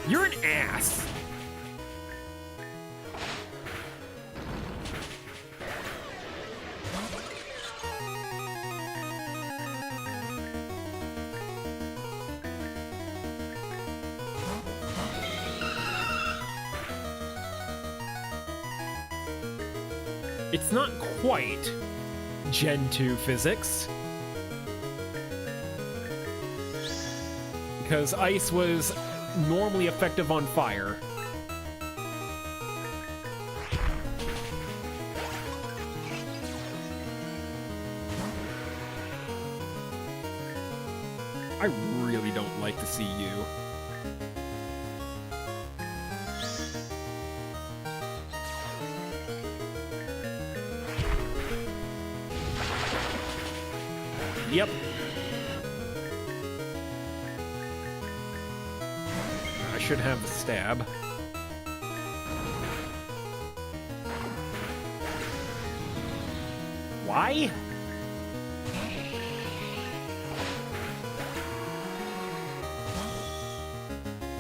You're an ass! It's not quite Gen 2 physics. Because ice was normally effective on fire. I really don't like to see you. Yep. I should have the stab. Why?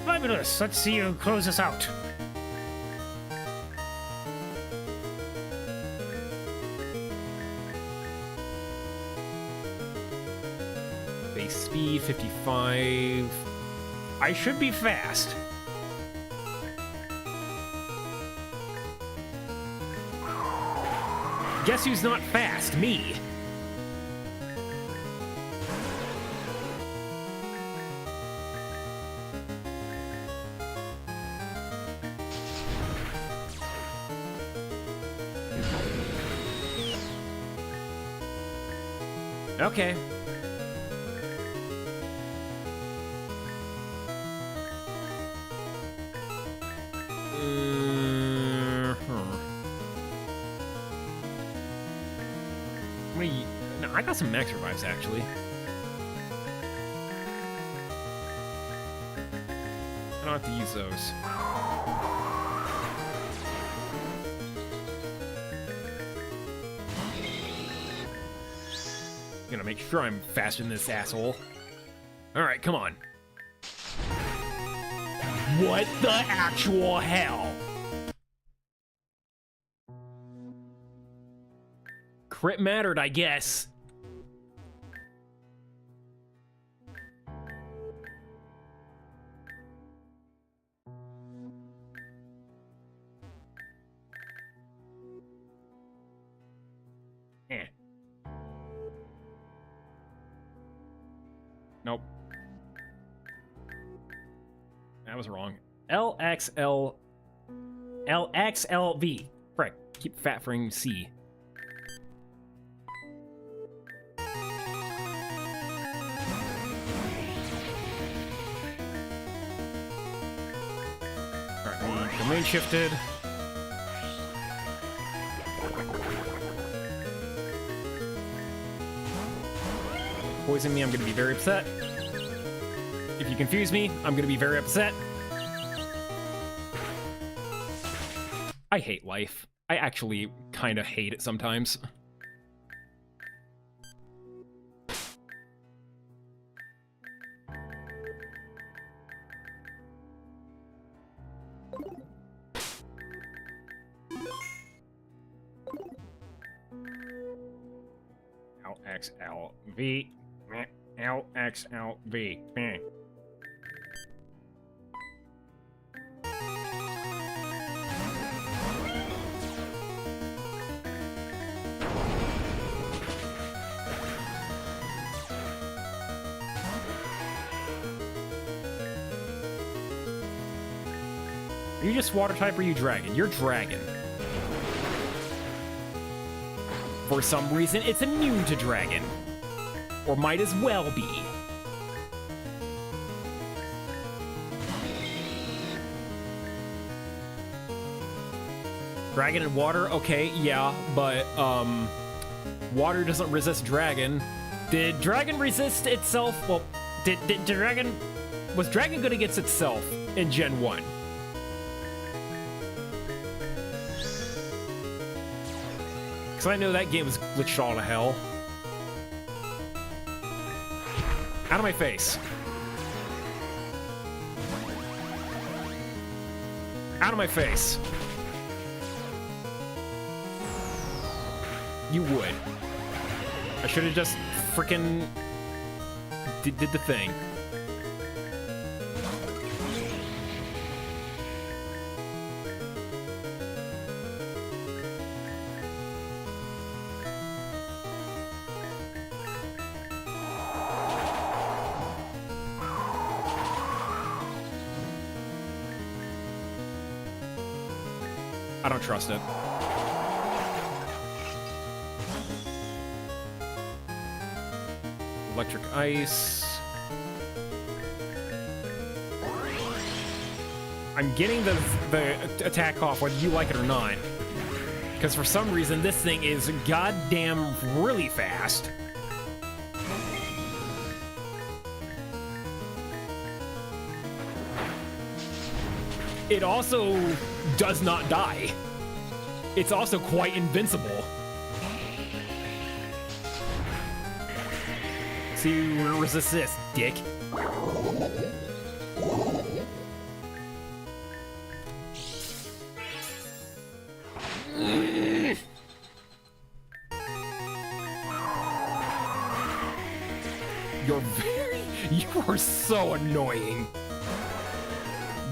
Fabulous. Let's see you close us out. Base speed 55. I should be fast. Guess who's not fast? Me. Okay. No, I got some max revives actually. I don't have to use those. I'm gonna make sure I'm faster than this asshole. Alright, come on. What the actual hell? Crit mattered, I guess. Nope. That was wrong. LXL... LXLV. Frick. Keep fat-fring C. Alright, domain shifted. Poison me, I'm gonna be very upset. If you confuse me, I'm gonna be very upset. I hate life. I actually kind of hate it sometimes. LXLV. LXLV. Are you just water type or are you dragon? You're dragon. For some reason, it's immune to dragon. Or might as well be. Dragon and water? Okay, yeah, but, water doesn't resist dragon. Did dragon resist itself? Well, did dragon... Was dragon good against itself in Gen 1? Because I know that game was glitched all to hell. Out of my face. Out of my face. You would. I should have just frickin' did the thing. I don't trust it. Electric ice. I'm getting the attack off whether you like it or not. Because for some reason this thing is goddamn really fast. It also does not die. It's also quite invincible. See, resist this, dick. You are so annoying.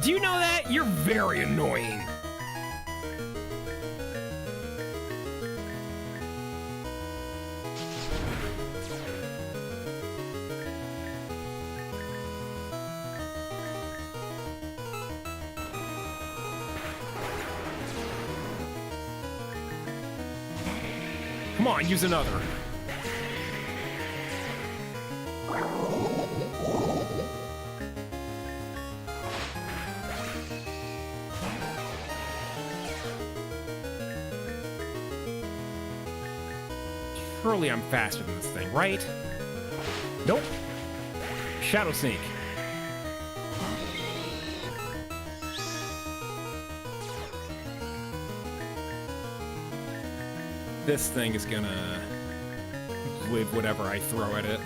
Do you know that? You're very annoying. Come on, use another. Surely I'm faster than this thing, right? Nope. Shadow Sneak. This thing is gonna live whatever I throw at it.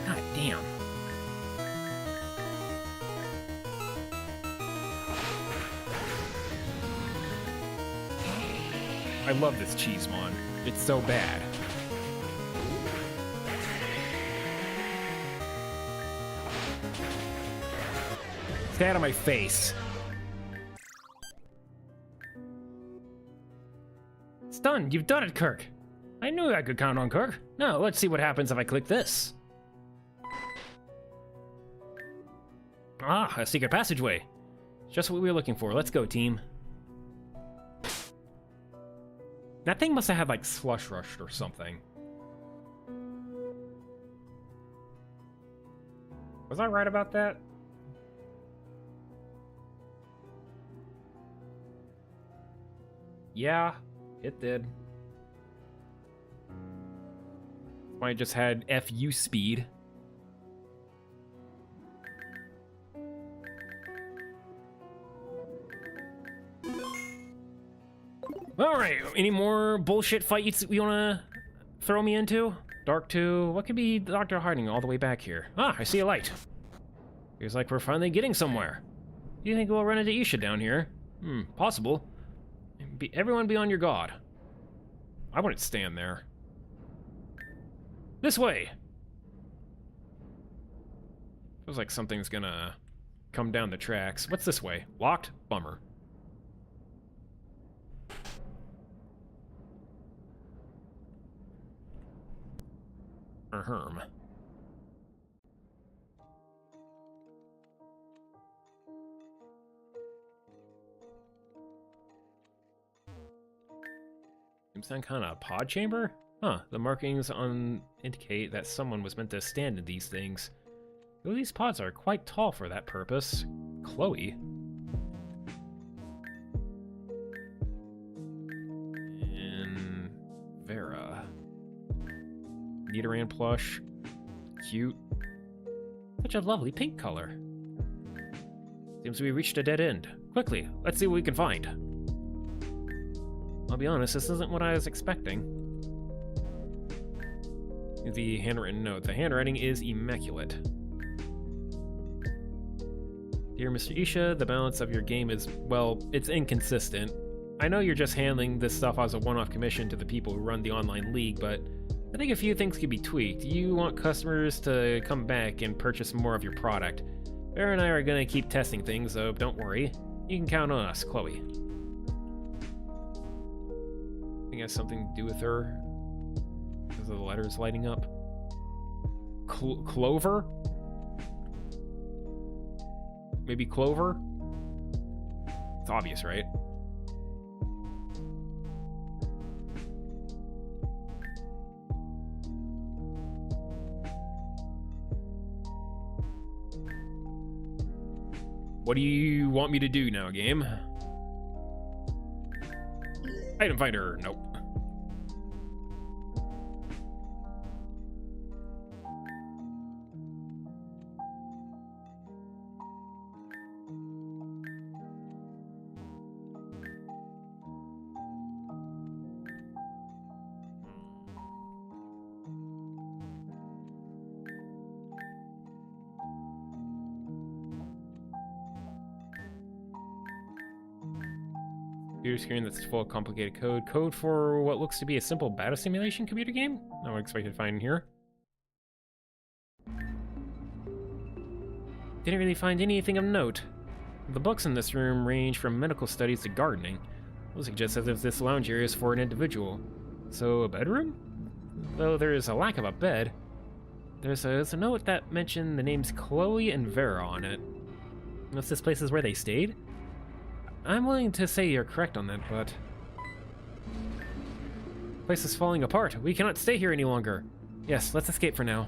God damn. I love this Cheesemon. It's so bad. Stay out of my face. It's done. You've done it, Kirk. I knew I could count on Kirk. Now, let's see what happens if I click this. Ah, a secret passageway. Just what we were looking for. Let's go, team. That thing must have had, like, slush rushed or something. Was I right about that? Yeah, it did. I just had FU speed. Alright, any more bullshit fights you wanna throw me into? Dark 2, what could be Dr. hiding all the way back here? Ah, I see a light. Feels like we're finally getting somewhere. Do you think we'll run into Isha down here? Possible. Everyone be on your guard. I wouldn't stand there. This way! Feels like something's gonna come down the tracks. What's this way? Locked? Bummer. Ahem. Seems some kind of pod chamber? Huh, the markings indicate that someone was meant to stand in these things. Though these pods are quite tall for that purpose. Chloe? And Vera. Nidoran plush. Cute. Such a lovely pink color. Seems we reached a dead end. Quickly, let's see what we can find. I'll be honest, this isn't what I was expecting. The handwritten note. The handwriting is immaculate. Dear Mr. Isha, the balance of your game is, well, it's inconsistent. I know you're just handling this stuff as a one-off commission to the people who run the online league, but I think a few things could be tweaked. You want customers to come back and purchase more of your product. Bear and I are gonna keep testing things, so don't worry. You can count on us, Chloe. I think it has something to do with her. Because of the letters lighting up. Clover? Maybe Clover? It's obvious, right? What do you want me to do now, game? Item finder, nope. Computer screen that's full of complicated code. Code for what looks to be a simple battle simulation computer game? Not what I expected to find in here. Didn't really find anything of note. The books in this room range from medical studies to gardening. Will suggest as if this lounge area is for an individual. So, a bedroom? Though there is a lack of a bed, there's a note that mentioned the names Chloe and Vera on it. Unless this place is where they stayed? I'm willing to say you're correct on that, but... the place is falling apart. We cannot stay here any longer. Yes, let's escape for now.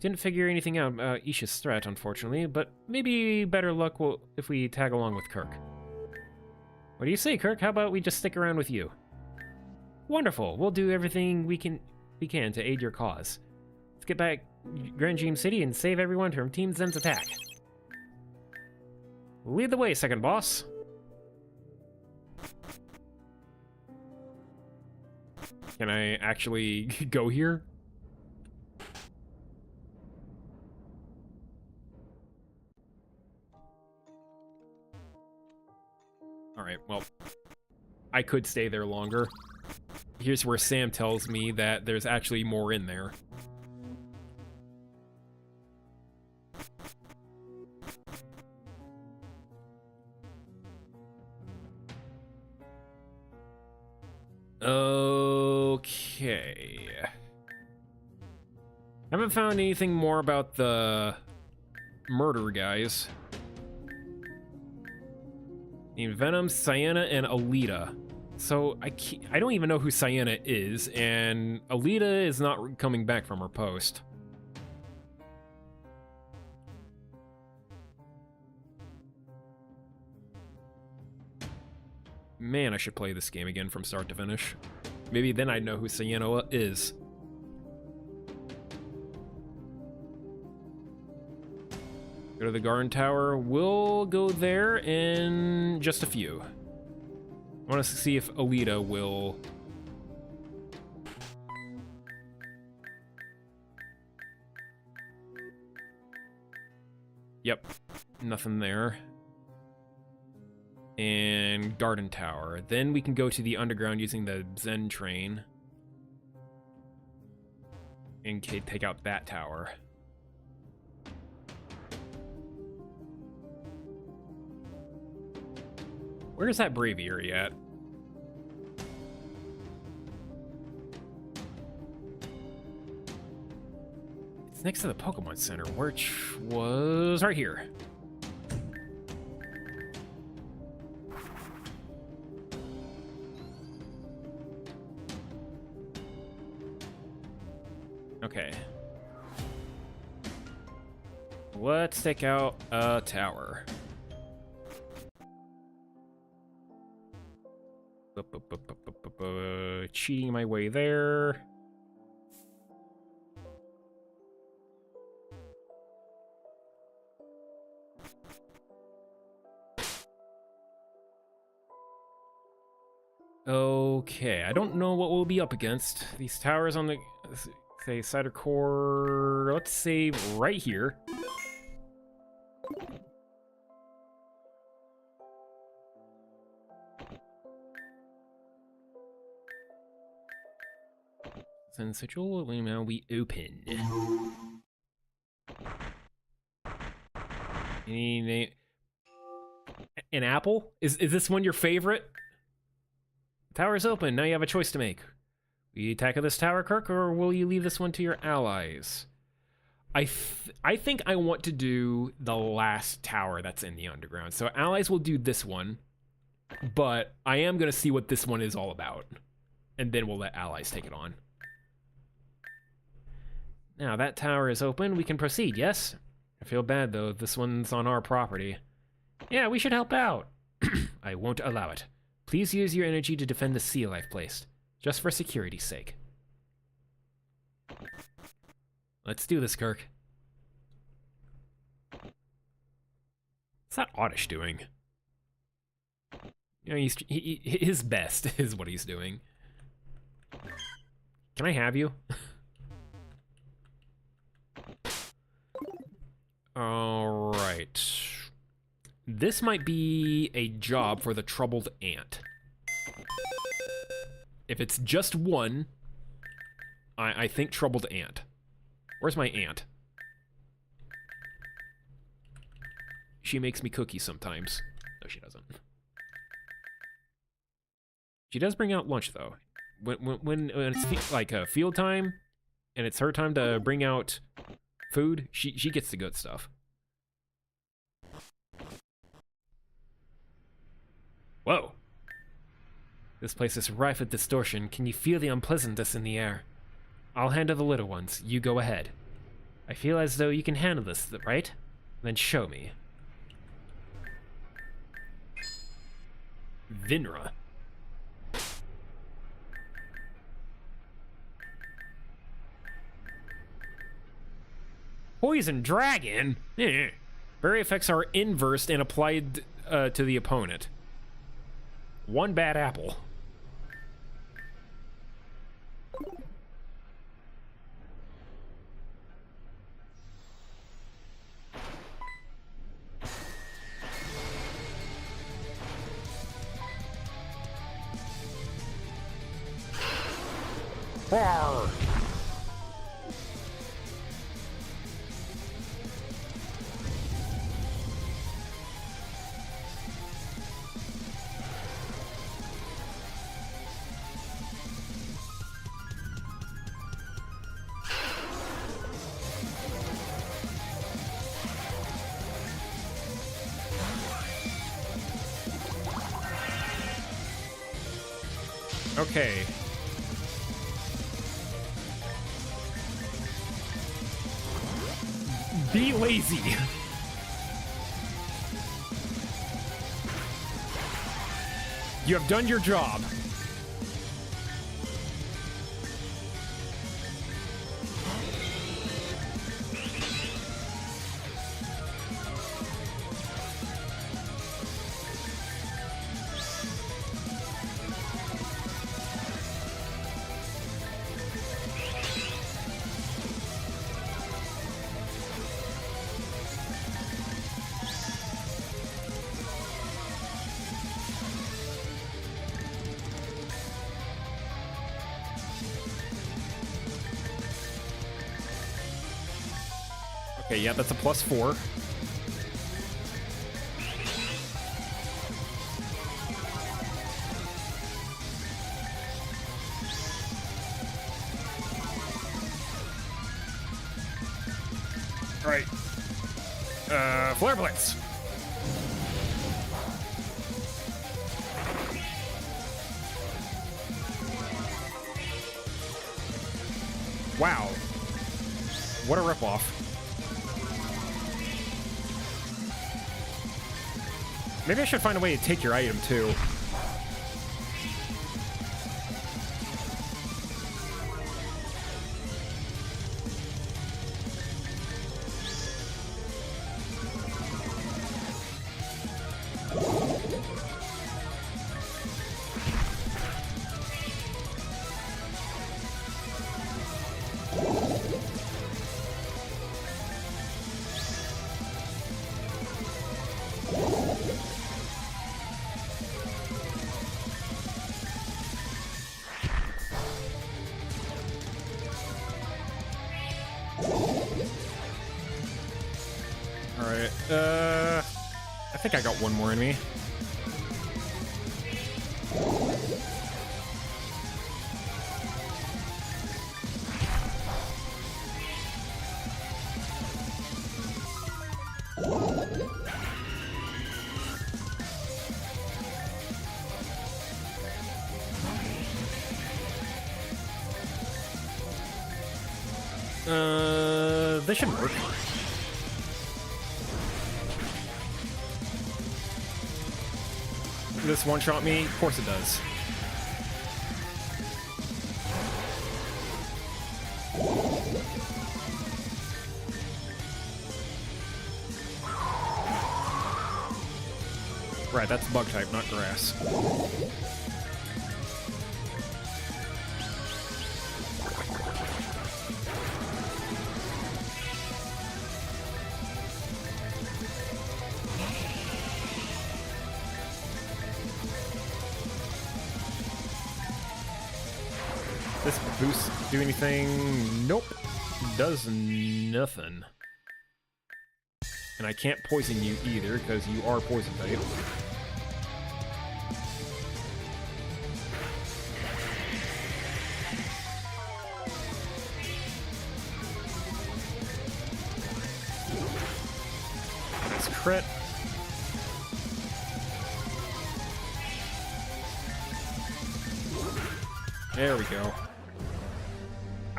Didn't figure anything out about Isha's threat, unfortunately, but maybe better luck if we tag along with Kirk. What do you say, Kirk? How about we just stick around with you? Wonderful. We'll do everything we can to aid your cause. Let's get back Grand Dream City and save everyone from Team Zen's attack. Lead the way, second boss. Can I actually go here? Alright, well, I could stay there longer. Here's where Sam tells me that there's actually more in there. Okay. Haven't found anything more about the murder guys. Named Venom, Sienna, and Alita. So I don't even know who Sienna is, and Alita is not coming back from her post. Man, I should play this game again from start to finish. Maybe then I'd know who Sienna is. Go to the Garden Tower. We'll go there in just a few. I want to see if Alita will... Yep, nothing there. And Garden Tower. Then we can go to the underground using the Zen train. And take out that tower. Where's that Braviary at? It's next to the Pokemon Center, which was right here. Okay. Let's take out a tower. Cheating my way there. Okay, I don't know what we'll be up against. These towers on the, say, cider core, let's say right here. Sensual, now we open. Any name? An apple? Is this one your favorite? Tower's open. Now you have a choice to make. Will you tackle this tower, Kirk, or will you leave this one to your allies? I think I want to do the last tower that's in the underground. So allies will do this one, but I am going to see what this one is all about. And then we'll let allies take it on. Now that tower is open, we can proceed, yes? I feel bad though, this one's on our property. Yeah, we should help out. I won't allow it. Please use your energy to defend the seal I've placed, just for security's sake. Let's do this, Kirk. What's that Oddish doing? You know, his best is what he's doing. Can I have you? Alright. This might be a job for the troubled ant. If it's just one, I think troubled ant. Where's my aunt? She makes me cookies sometimes. No, she doesn't. She does bring out lunch, though. When it's like a field time, and it's her time to bring out food, she gets the good stuff. Whoa. This place is rife with distortion. Can you feel the unpleasantness in the air? I'll handle the little ones. You go ahead. I feel as though you can handle this, right? Then show me. Vinra. Poison Dragon? Berry effects are inversed and applied to the opponent. One bad apple. Roar. Okay. Be lazy. You have done your job. Okay, yeah, that's a +4. Right. Flare Blitz. Wow. What a ripoff. Maybe I should find a way to take your item, too. Alright, I think I got one more in me. This should work. This one-shot me? Of course it does. Right, that's bug type, not grass. This boost do anything? Nope. Does nothing. And I can't poison you either, because you are poison type. Nice crit. There we go.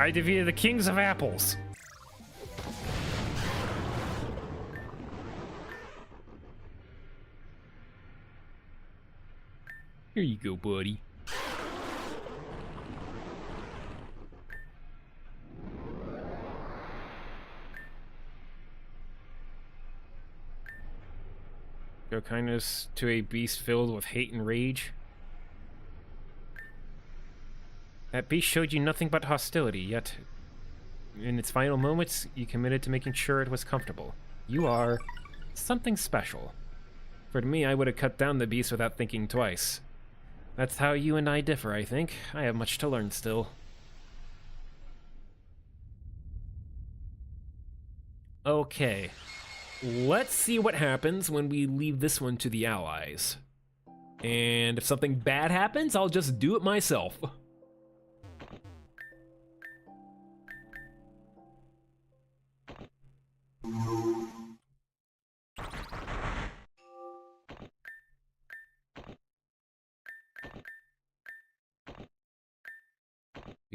I defeated the Kings of Apples. Here you go, buddy. Show kindness to a beast filled with hate and rage. That beast showed you nothing but hostility, yet in its final moments, you committed to making sure it was comfortable. You are something special. For me, I would have cut down the beast without thinking twice. That's how you and I differ, I think. I have much to learn still. Okay. Let's see what happens when we leave this one to the allies. And if something bad happens, I'll just do it myself.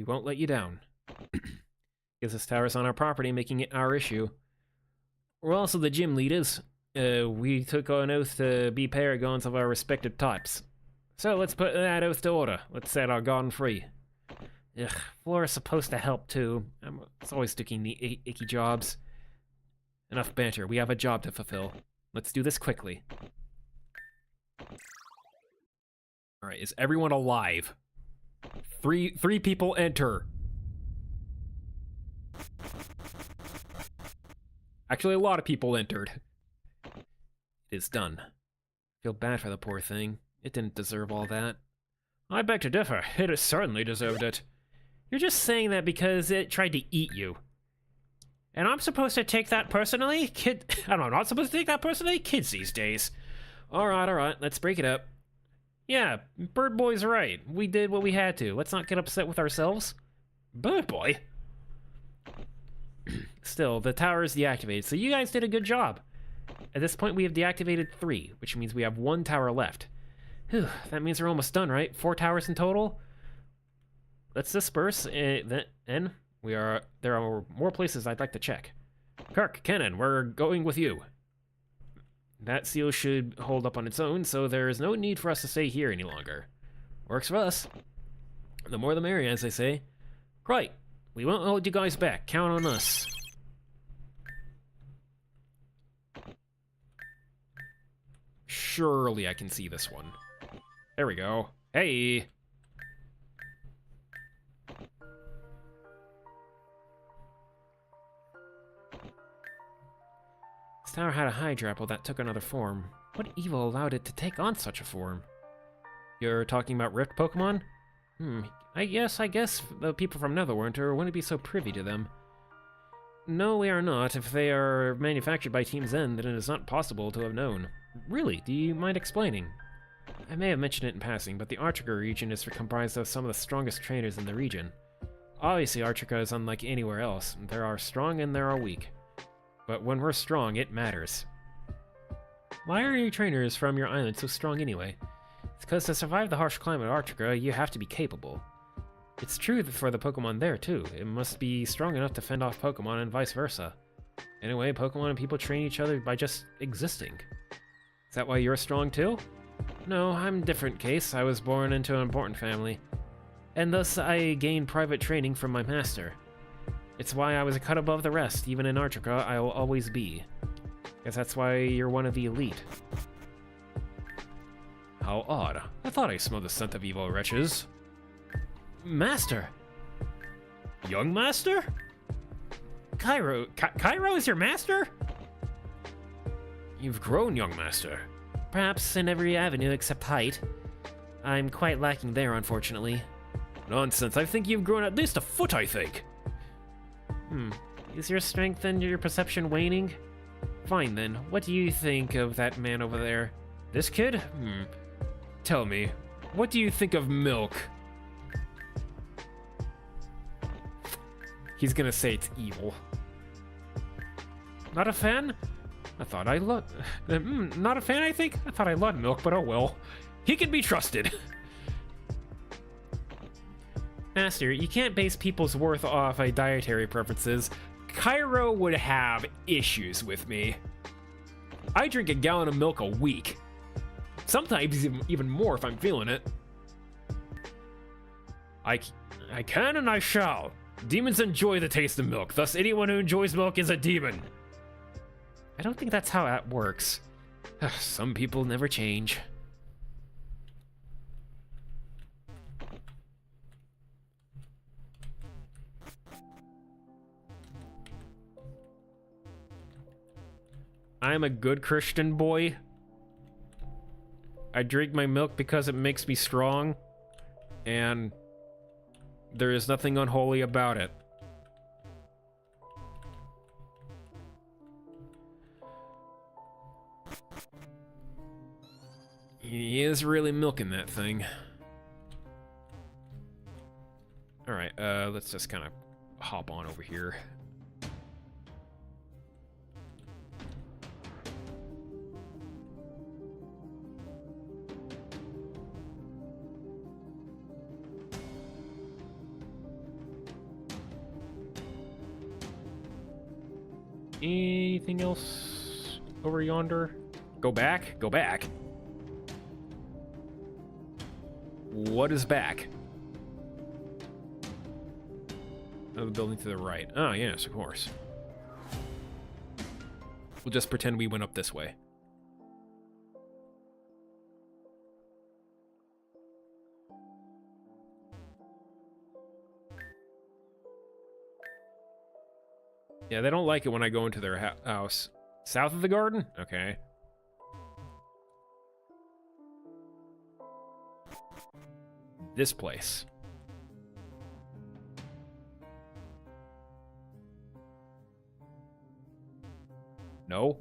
We won't let you down. Because this tower's on our property, making it our issue. We're also the gym leaders. We took an oath to be paragons of our respective types. So let's put that oath to order. Let's set our garden free. Ugh, Flora's supposed to help too. It's always taking the icky jobs. Enough banter, we have a job to fulfill. Let's do this quickly. Alright, is everyone alive? Three people enter. Actually, a lot of people entered. It is done. Feel bad for the poor thing. It didn't deserve all that. I beg to differ. It has certainly deserved it. You're just saying that because it tried to eat you. And I'm supposed to take that personally? I'm not supposed to take that personally? Kids these days. Alright, let's break it up. Yeah, Bird Boy's right. We did what we had to. Let's not get upset with ourselves. Bird Boy? Still, the tower is deactivated, so you guys did a good job. At this point, we have deactivated 3, which means we have 1 tower left. Whew, that means we're almost done, right? 4 towers in total? Let's disperse, and there are more places I'd like to check. Kirk, Kenan, we're going with you. That seal should hold up on its own, so there is no need for us to stay here any longer. Works for us. The more the merrier, as they say. Right, we won't hold you guys back. Count on us. Surely I can see this one. There we go. Hey! This tower had a Hydra apple that took another form. What evil allowed it to take on such a form? You're talking about Rift Pokemon? I guess the people from Netherwinter wouldn't be so privy to them. No, we are not. If they are manufactured by Team Zen, then it is not possible to have known. Really? Do you mind explaining? I may have mentioned it in passing, but the Arctica region is comprised of some of the strongest trainers in the region. Obviously, Arctica is unlike anywhere else. There are strong and there are weak. But when we're strong, it matters. Why are your trainers from your island so strong anyway? It's because to survive the harsh climate of Arctica, you have to be capable. It's true for the Pokemon there, too. It must be strong enough to fend off Pokemon and vice versa. Anyway, Pokemon and people train each other by just existing. Is that why you're strong, too? No, I'm a different case. I was born into an important family. And thus, I gained private training from my master. It's why I was a cut above the rest. Even in Arctica, I will always be. Guess that's why you're one of the elite. How odd. I thought I smelled the scent of evil wretches. Master! Young master? Cairo is your master? You've grown, young master. Perhaps in every avenue except height. I'm quite lacking there, unfortunately. Nonsense, I think you've grown at least a foot, I think. Is your strength and your perception waning? Fine then, what do you think of that man over there? This kid? Tell me, what do you think of Milk? He's gonna say it's evil. Not a fan? I thought I loved... not a fan, I think? I thought I loved Milk, but oh well. He can be trusted. Master, you can't base people's worth off of dietary preferences. Cairo would have issues with me. I drink a gallon of milk a week. Sometimes even more if I'm feeling it. I can and I shall. Demons enjoy the taste of milk, thus anyone who enjoys milk is a demon. I don't think that's how that works. Some people never change. I'm a good Christian boy. I drink my milk because it makes me strong, and there is nothing unholy about it. He is really milking that thing. Alright, let's just kind of hop on over here. Anything else over yonder? Go back? Go back. What is back? Oh, the building to the right. Oh, yes, of course. We'll just pretend we went up this way. Yeah, they don't like it when I go into their house. South of the garden? Okay. This place. No.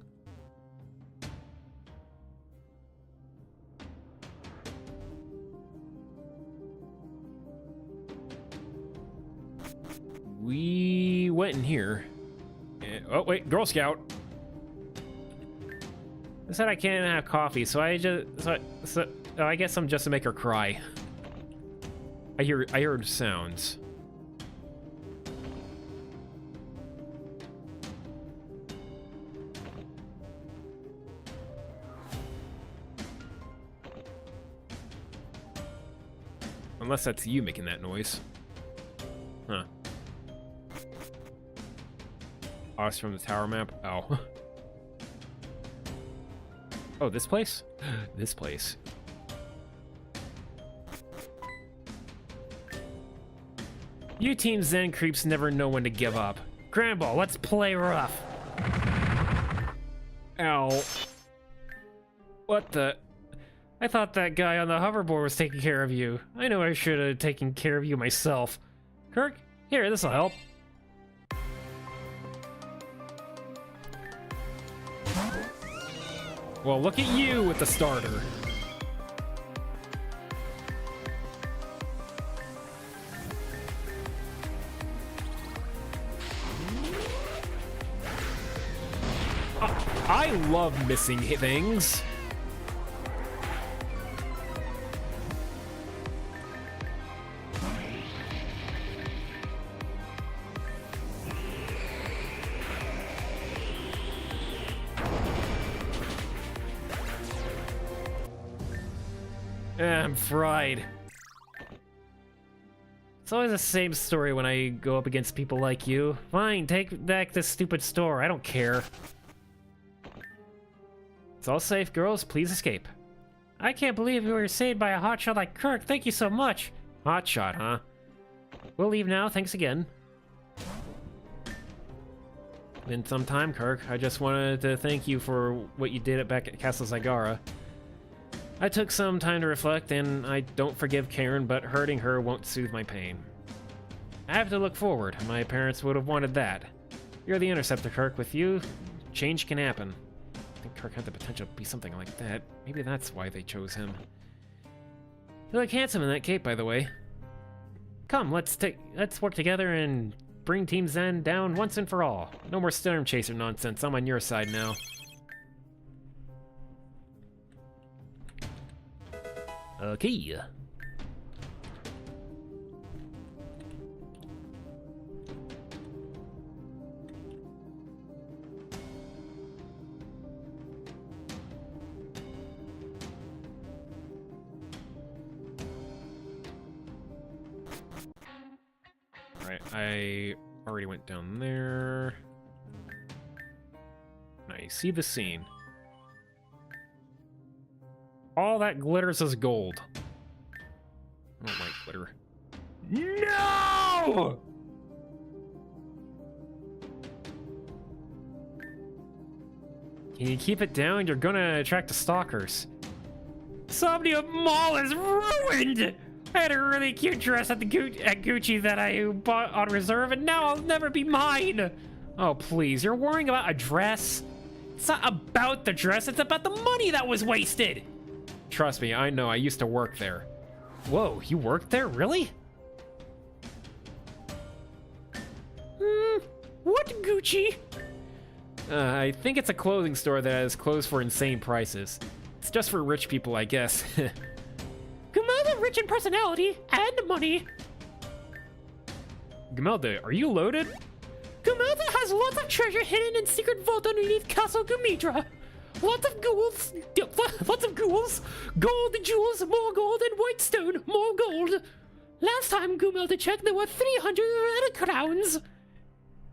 We went in here. Oh, wait, Girl Scout. I said I can't have coffee, so I just... So I guess I'm just to make her cry. I heard sounds. Unless that's you making that noise. Huh. Us from the tower map? Oh. Oh, this place? This place. You Team Zen creeps never know when to give up. Gramble, let's play rough. Ow. What the? I thought that guy on the hoverboard was taking care of you. I know I should have taken care of you myself. Kirk, here, this'll help. Well, look at you with the starter. I love missing things. I'm fried. It's always the same story when I go up against people like you. Fine, take back this stupid store. I don't care. It's all safe, girls. Please escape. I can't believe we were saved by a hotshot like Kirk. Thank you so much. Hotshot, huh? We'll leave now. Thanks again. Been some time, Kirk. I just wanted to thank you for what you did back at Castle Zygara. I took some time to reflect, and I don't forgive Karen, but hurting her won't soothe my pain. I have to look forward. My parents would have wanted that. You're the Interceptor, Kirk. With you, change can happen. I think Kirk had the potential to be something like that. Maybe that's why they chose him. You look handsome in that cape, by the way. Come, let's work together and bring Team Zen down once and for all. No more Storm Chaser nonsense. I'm on your side now. Okay. Alright, I already went down there. I see the scene. All that glitters is gold. I don't like glitter. No! Can you keep it down? You're gonna attract the stalkers. Somnia Mall is ruined! I had a really cute dress at Gucci that I bought on reserve, and now I'll never be mine! Oh, please, you're worrying about a dress? It's not about the dress, it's about the money that was wasted! Trust me, I know, I used to work there. Whoa, you worked there? Really? What Gucci? I think it's a clothing store that has clothes for insane prices. It's just for rich people, I guess. Gamelda rich in personality and money. Gamelda, are you loaded? Gamelda has lots of treasure hidden in secret vault underneath Castle Gumidra. Lots of ghouls, gold, jewels, more gold, and white stone, more gold. Last time Gumelda checked, there were 300 red crowns.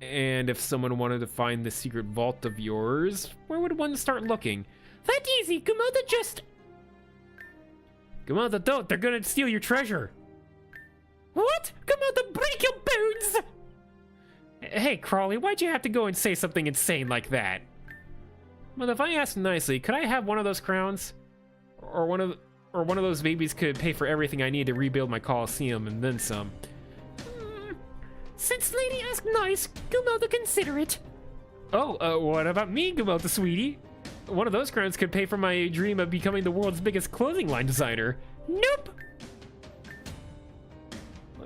And if someone wanted to find the secret vault of yours, where would one start looking? That easy, Gumelda just... Gumelda, don't! They're gonna steal your treasure! What? Gumelda, break your bones! Hey, Crawley, why'd you have to go and say something insane like that? Well, if I asked nicely, could I have one of those crowns? Or one of those babies could pay for everything I need to rebuild my Coliseum and then some. Since lady asked nice, Gumelda consider it. Oh, what about me, Gumelda, sweetie? One of those crowns could pay for my dream of becoming the world's biggest clothing line designer. Nope.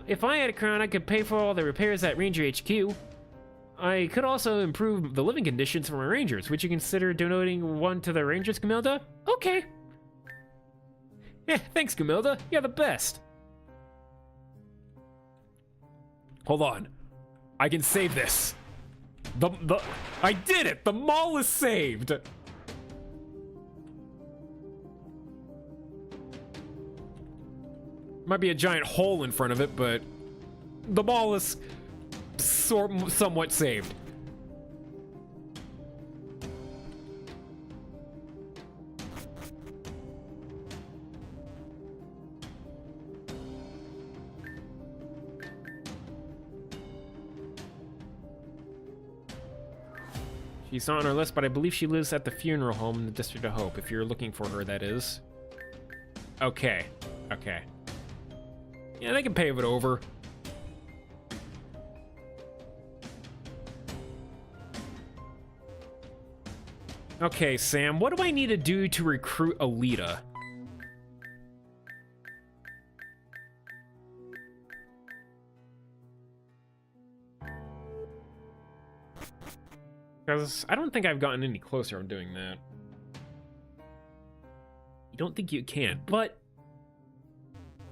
If I had a crown, I could pay for all the repairs at Ranger HQ. I could also improve the living conditions for my rangers. Would you consider donating one to the rangers, Gumelda? Okay. Yeah, thanks, Gumelda. You're the best. Hold on. I can save this. I did it! The mall is saved! Might be a giant hole in front of it, but the mall is somewhat saved. She's not on our list, but I believe she lives at the funeral home in the District of Hope, if you're looking for her, that is. Okay. Okay. Yeah, they can pave it over. Okay, Sam, what do I need to do to recruit Alita? Because I don't think I've gotten any closer on doing that. You don't think you can, but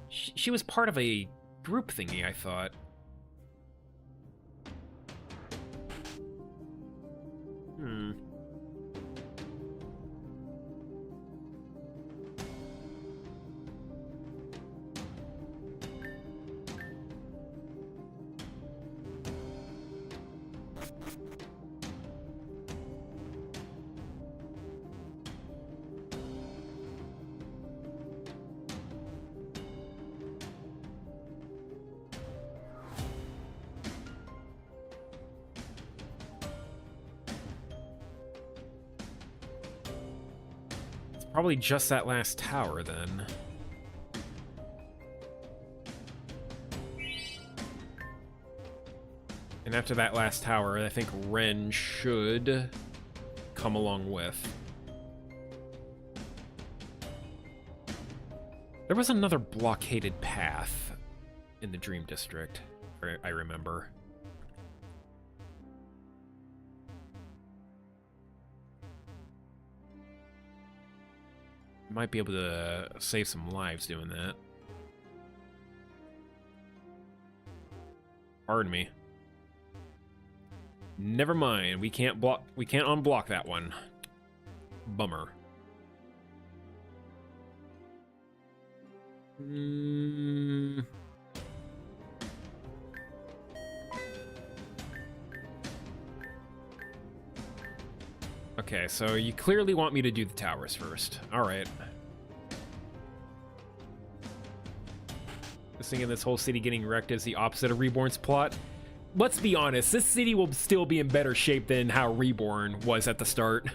she was part of a group thingy, I thought. Probably just that last tower, then. And after that last tower, I think Ren should come along with. There was another blockaded path in the Dream District, I remember. Might be able to save some lives doing that. Pardon me. Never mind. We can't unblock that one. Bummer. Okay, so you clearly want me to do the towers first. Alright. Just thinking this whole city getting wrecked is the opposite of Reborn's plot. Let's be honest, this city will still be in better shape than how Reborn was at the start.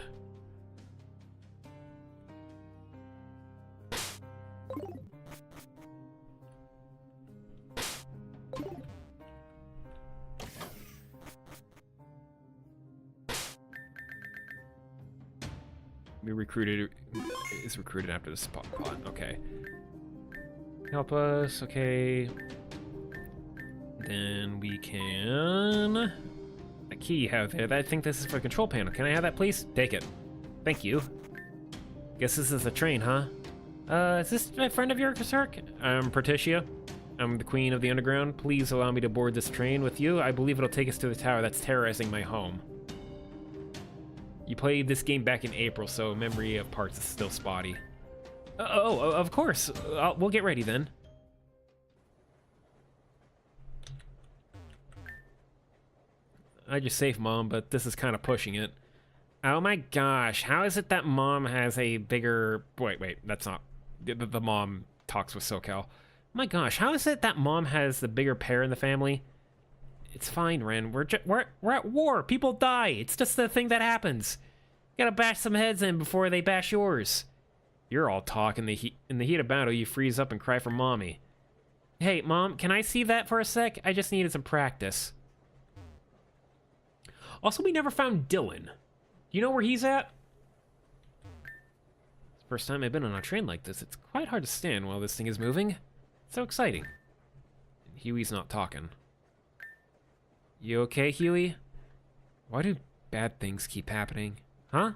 We recruited, is recruited after the spot plot, okay. Help us, okay. Then we can... A key you have there, I think this is for the control panel. Can I have that, please? Take it. Thank you. Guess this is the train, huh? Is this a friend of yours, Kirk? I'm Patricia. I'm the queen of the underground. Please allow me to board this train with you. I believe it'll take us to the tower that's terrorizing my home. You played this game back in April, so memory of parts is still spotty. Oh, of course. We'll get ready then. I just saved Mom, but this is kind of pushing it. Oh my gosh, how is it that Mom has a bigger... Wait, that's not... The mom talks with SoCal. My gosh, how is it that Mom has the bigger pair in the family? It's fine, Ren. We're at war. People die. It's just the thing that happens. You gotta bash some heads in before they bash yours. You're all talk. In the heat of battle, you freeze up and cry for Mommy. Hey, Mom, can I see that for a sec? I just needed some practice. Also, we never found Dylan. Do you know where he's at? It's the first time I've been on a train like this. It's quite hard to stand while this thing is moving. It's so exciting. And Huey's not talking. You okay, Huey? Why do bad things keep happening? Huh?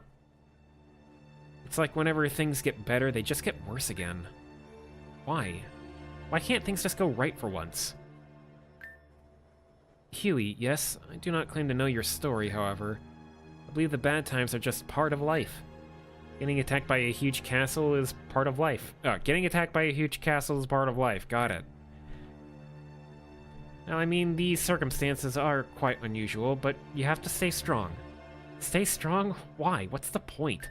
It's like whenever things get better, they just get worse again. Why? Why can't things just go right for once? Huey, yes, I do not claim to know your story, however. I believe the bad times are just part of life. Getting attacked by a huge castle is part of life. Getting attacked by a huge castle is part of life. Got it. Now, I mean, these circumstances are quite unusual, but you have to stay strong. Stay strong? Why? What's the point?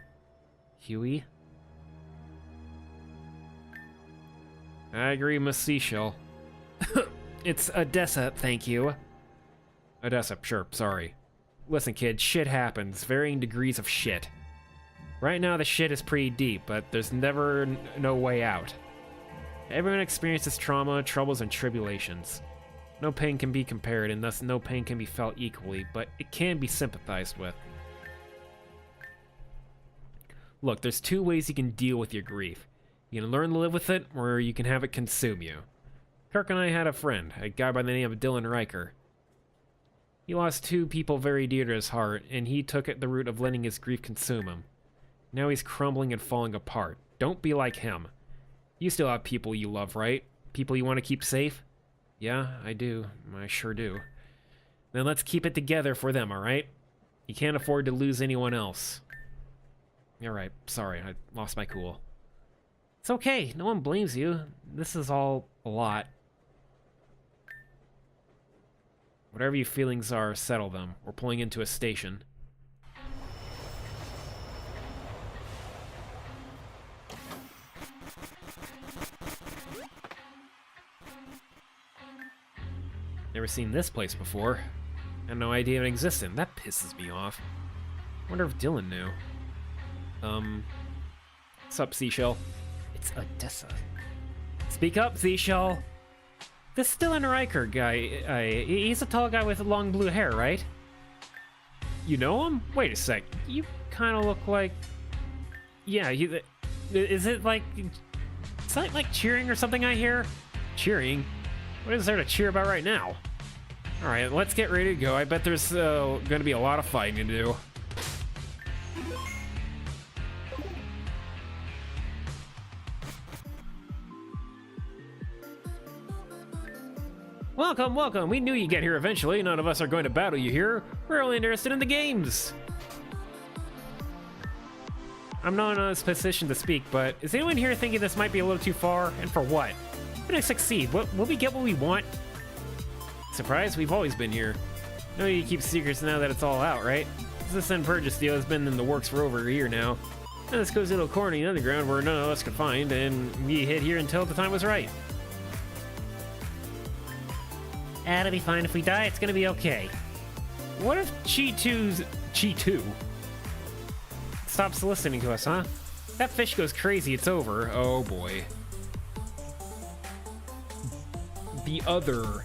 Huey? I agree, Miss Seashell. It's Odessa, thank you. Odessa, sure, sorry. Listen, kid, shit happens. Varying degrees of shit. Right now, the shit is pretty deep, but there's never no way out. Everyone experiences trauma, troubles, and tribulations. No pain can be compared, and thus no pain can be felt equally, but it can be sympathized with. Look, there's two ways you can deal with your grief. You can learn to live with it, or you can have it consume you. Kirk and I had a friend, a guy by the name of Dylan Riker. He lost two people very dear to his heart, and he took it the route of letting his grief consume him. Now he's crumbling and falling apart. Don't be like him. You still have people you love, right? People you want to keep safe? Yeah, I do. I sure do. Then let's keep it together for them, alright? You can't afford to lose anyone else. Alright, sorry, I lost my cool. It's okay, no one blames you. This is all a lot. Whatever your feelings are, settle them. We're pulling into a station. Never seen this place before. I had no idea it existed. That pisses me off. Wonder if Dylan knew. What's up, Seashell? It's Odessa. Speak up, Seashell. This Dylan Riker guy, he's a tall guy with long blue hair, right? You know him? Wait a sec. You kind of look like... Yeah, is it like... It's like cheering or something I hear? Cheering? What is there to cheer about right now? Alright, let's get ready to go. I bet there's gonna be a lot of fighting to do. Welcome, welcome. We knew you'd get here eventually. None of us are going to battle you here. We're only interested in the games. I'm not in a position to speak, but is anyone here thinking this might be a little too far? And for what? When I succeed, will we get what we want? Surprise, we've always been here. No, you keep secrets now that it's all out, right? This Sun Purchase deal has been in the works for over a year now. And this cozy little corner in the underground where none of us could find, and we hid here until the time was right. It'll be fine if we die, it's gonna be okay. What if Chi2 stops listening to us, huh? That fish goes crazy, it's over. Oh boy. The other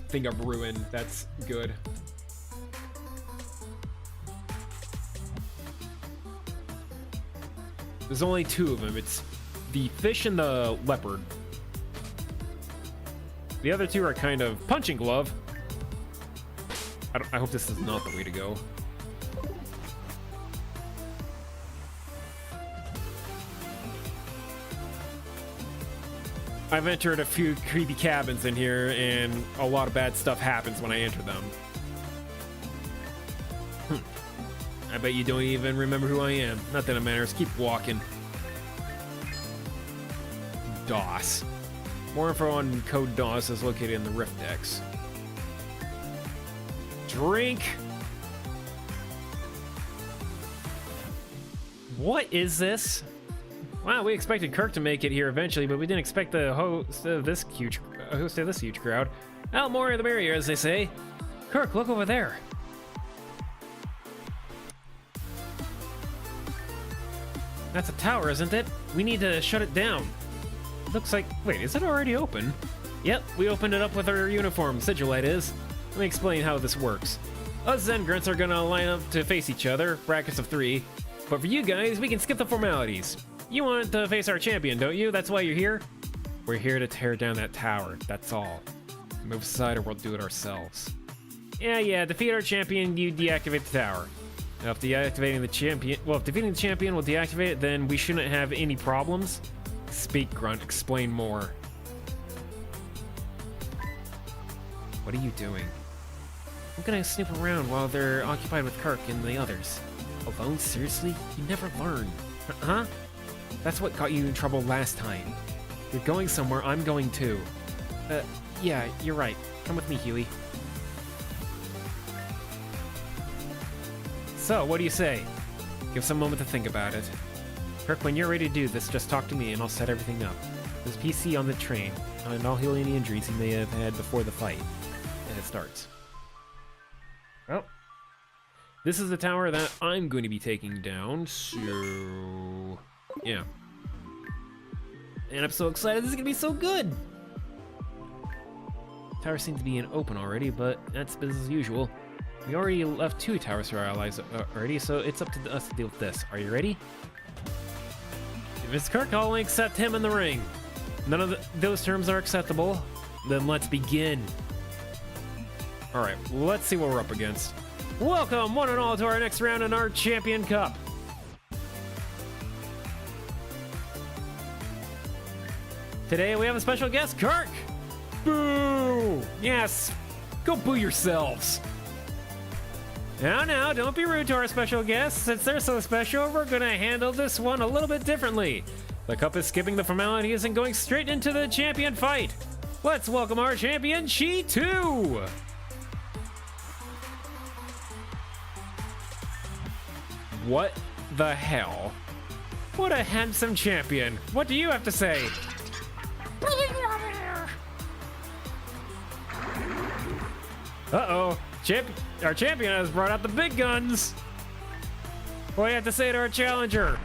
thing of ruin, that's good. There's only two of them. It's the fish and the leopard. The other two are kind of punching glove. I hope this is not the way to go. I've entered a few creepy cabins in here, and a lot of bad stuff happens when I enter them. I bet you don't even remember who I am. Not that it matters. Keep walking. DOS. More info on code DOS is located in the Rift decks. Drink. What is this? Wow, we expected Kirk to make it here eventually, but we didn't expect the host of this huge crowd. Well, more the merrier, as they say. Kirk, look over there. That's a tower, isn't it? We need to shut it down. Looks like... Wait, is it already open? Yep, we opened it up with our uniform, Sigilite is. Let me explain how this works. Us Zen Grunts are gonna line up to face each other, brackets of 3. But for you guys, we can skip the formalities. You want to face our champion, don't you? That's why you're here? We're here to tear down that tower, that's all. Move aside or we'll do it ourselves. Yeah, defeat our champion, you deactivate the tower. Now, if defeating the champion will deactivate it, then we shouldn't have any problems. Speak, Grunt, explain more. What are you doing? I'm gonna snoop around while they're occupied with Kirk and the others. Alone? Seriously? You never learn. Huh? That's what got you in trouble last time. You're going somewhere, I'm going too. Yeah, you're right. Come with me, Huey. So, what do you say? Give some moment to think about it. Kirk, when you're ready to do this, just talk to me and I'll set everything up. There's PC on the train, and I'll heal any injuries you may have had before the fight. And it starts. Well, this is the tower that I'm going to be taking down, so... yeah. And I'm so excited, this is going to be so good! Tower seems to be in open already, but that's business as usual. We already left 2 towers for our allies already, so it's up to us to deal with this. Are you ready? If it's Kirk, I'll only accept him in the ring. None of those terms are acceptable. Then let's begin. Alright, let's see what we're up against. Welcome, one and all, to our next round in our Champion Cup. Today we have a special guest, Kirk! Boo! Yes, go boo yourselves. Now, don't be rude to our special guests. Since they're so special, we're gonna handle this one a little bit differently. The cup is skipping the formalities and going straight into the champion fight. Let's welcome our champion, Chi 2! What the hell? What a handsome champion. What do you have to say? Uh-oh. Our champion has brought out the big guns. What do you have to say to our challenger?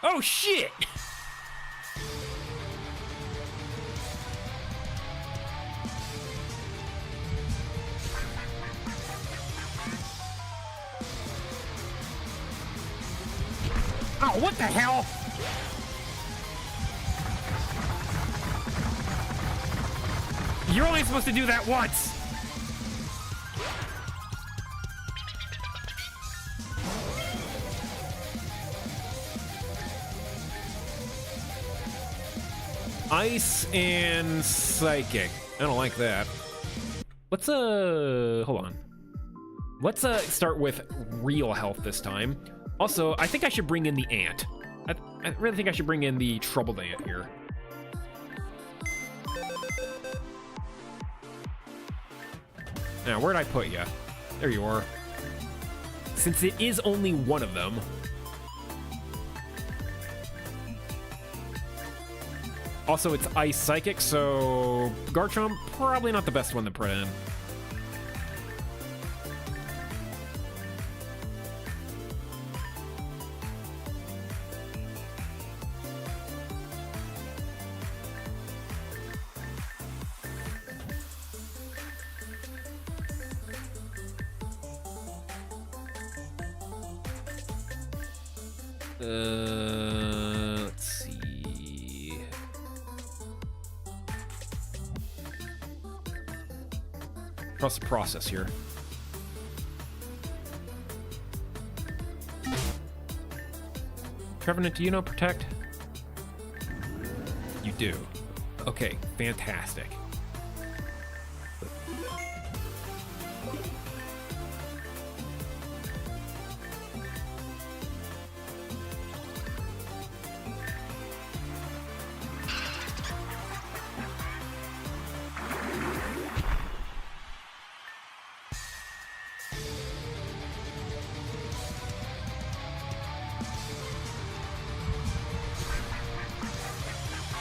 Oh, shit! Oh, what the hell? You're only supposed to do that once. Ice and psychic. I don't like that. Let's hold on. Let's start with real health this time. Also, I think I should bring in the ant. I really think I should bring in the troubled ant here. Now, where'd I put you? There you are. Since it is only one of them. Also, it's Ice Psychic, so Garchomp, probably not the best one to put in. Let's see. Trust the process here. Trevenant, do you know Protect? do. Okay, fantastic.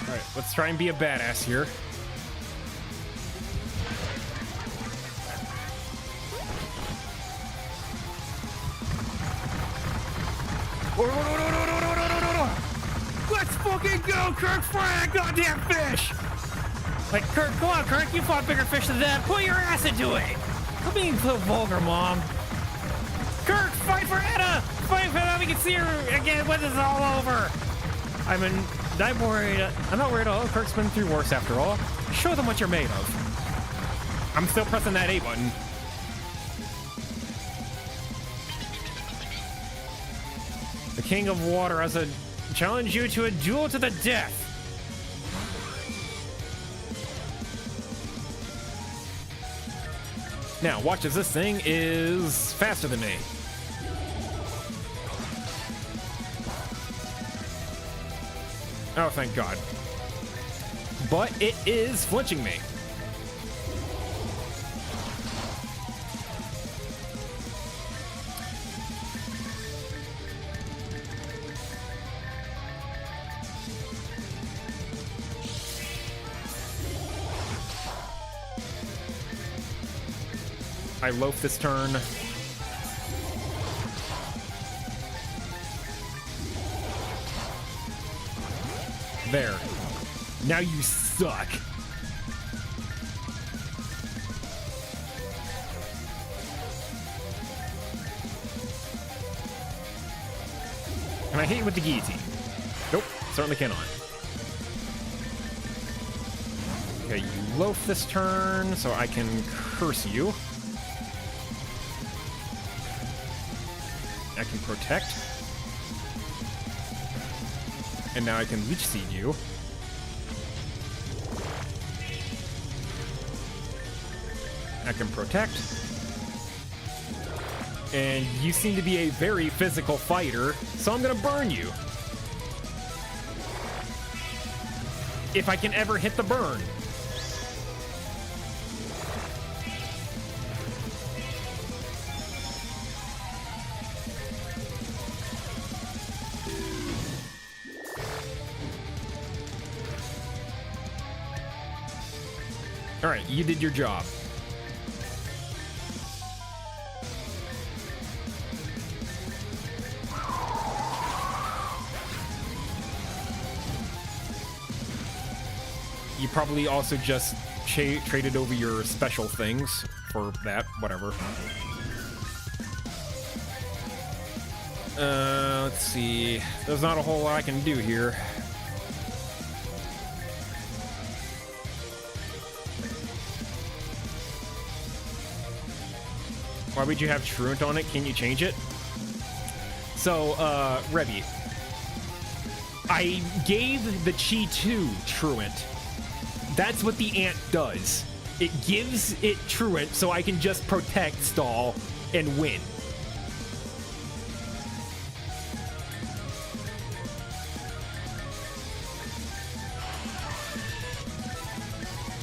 Alright, let's try and be a badass here. Let's fucking go, Kirk! Fry that goddamn fish! Like, Kirk, go on, Kirk. You fought bigger fish than that. Put your ass into it! Quit being so vulgar, Mom. Kirk, fight for Anna! Fight for that we can see her again when this is all over! I'm worried. I'm not worried at all. Kirk's been through worse after all. Show them what you're made of. I'm still pressing that A button. The King of Water has a challenge you to a duel to the death. Now, watch as this thing is faster than me. Oh, thank God. But it is flinching me. I loaf this turn. There. Now you suck. Can I hit you with the guillotine? Nope, certainly cannot. Okay, you loaf this turn, so I can curse you. I can protect. And now I can leech seed you. I can protect. And you seem to be a very physical fighter, so I'm gonna burn you. If I can ever hit the burn. All right, you did your job. You probably also just traded over your special things for that, whatever. Let's see. There's not a whole lot I can do here. Why would you have Truant on it? Can you change it? So, Rebby, I gave the Chi to Truant. That's what the ant does. It gives it Truant so I can just protect, stall, and win.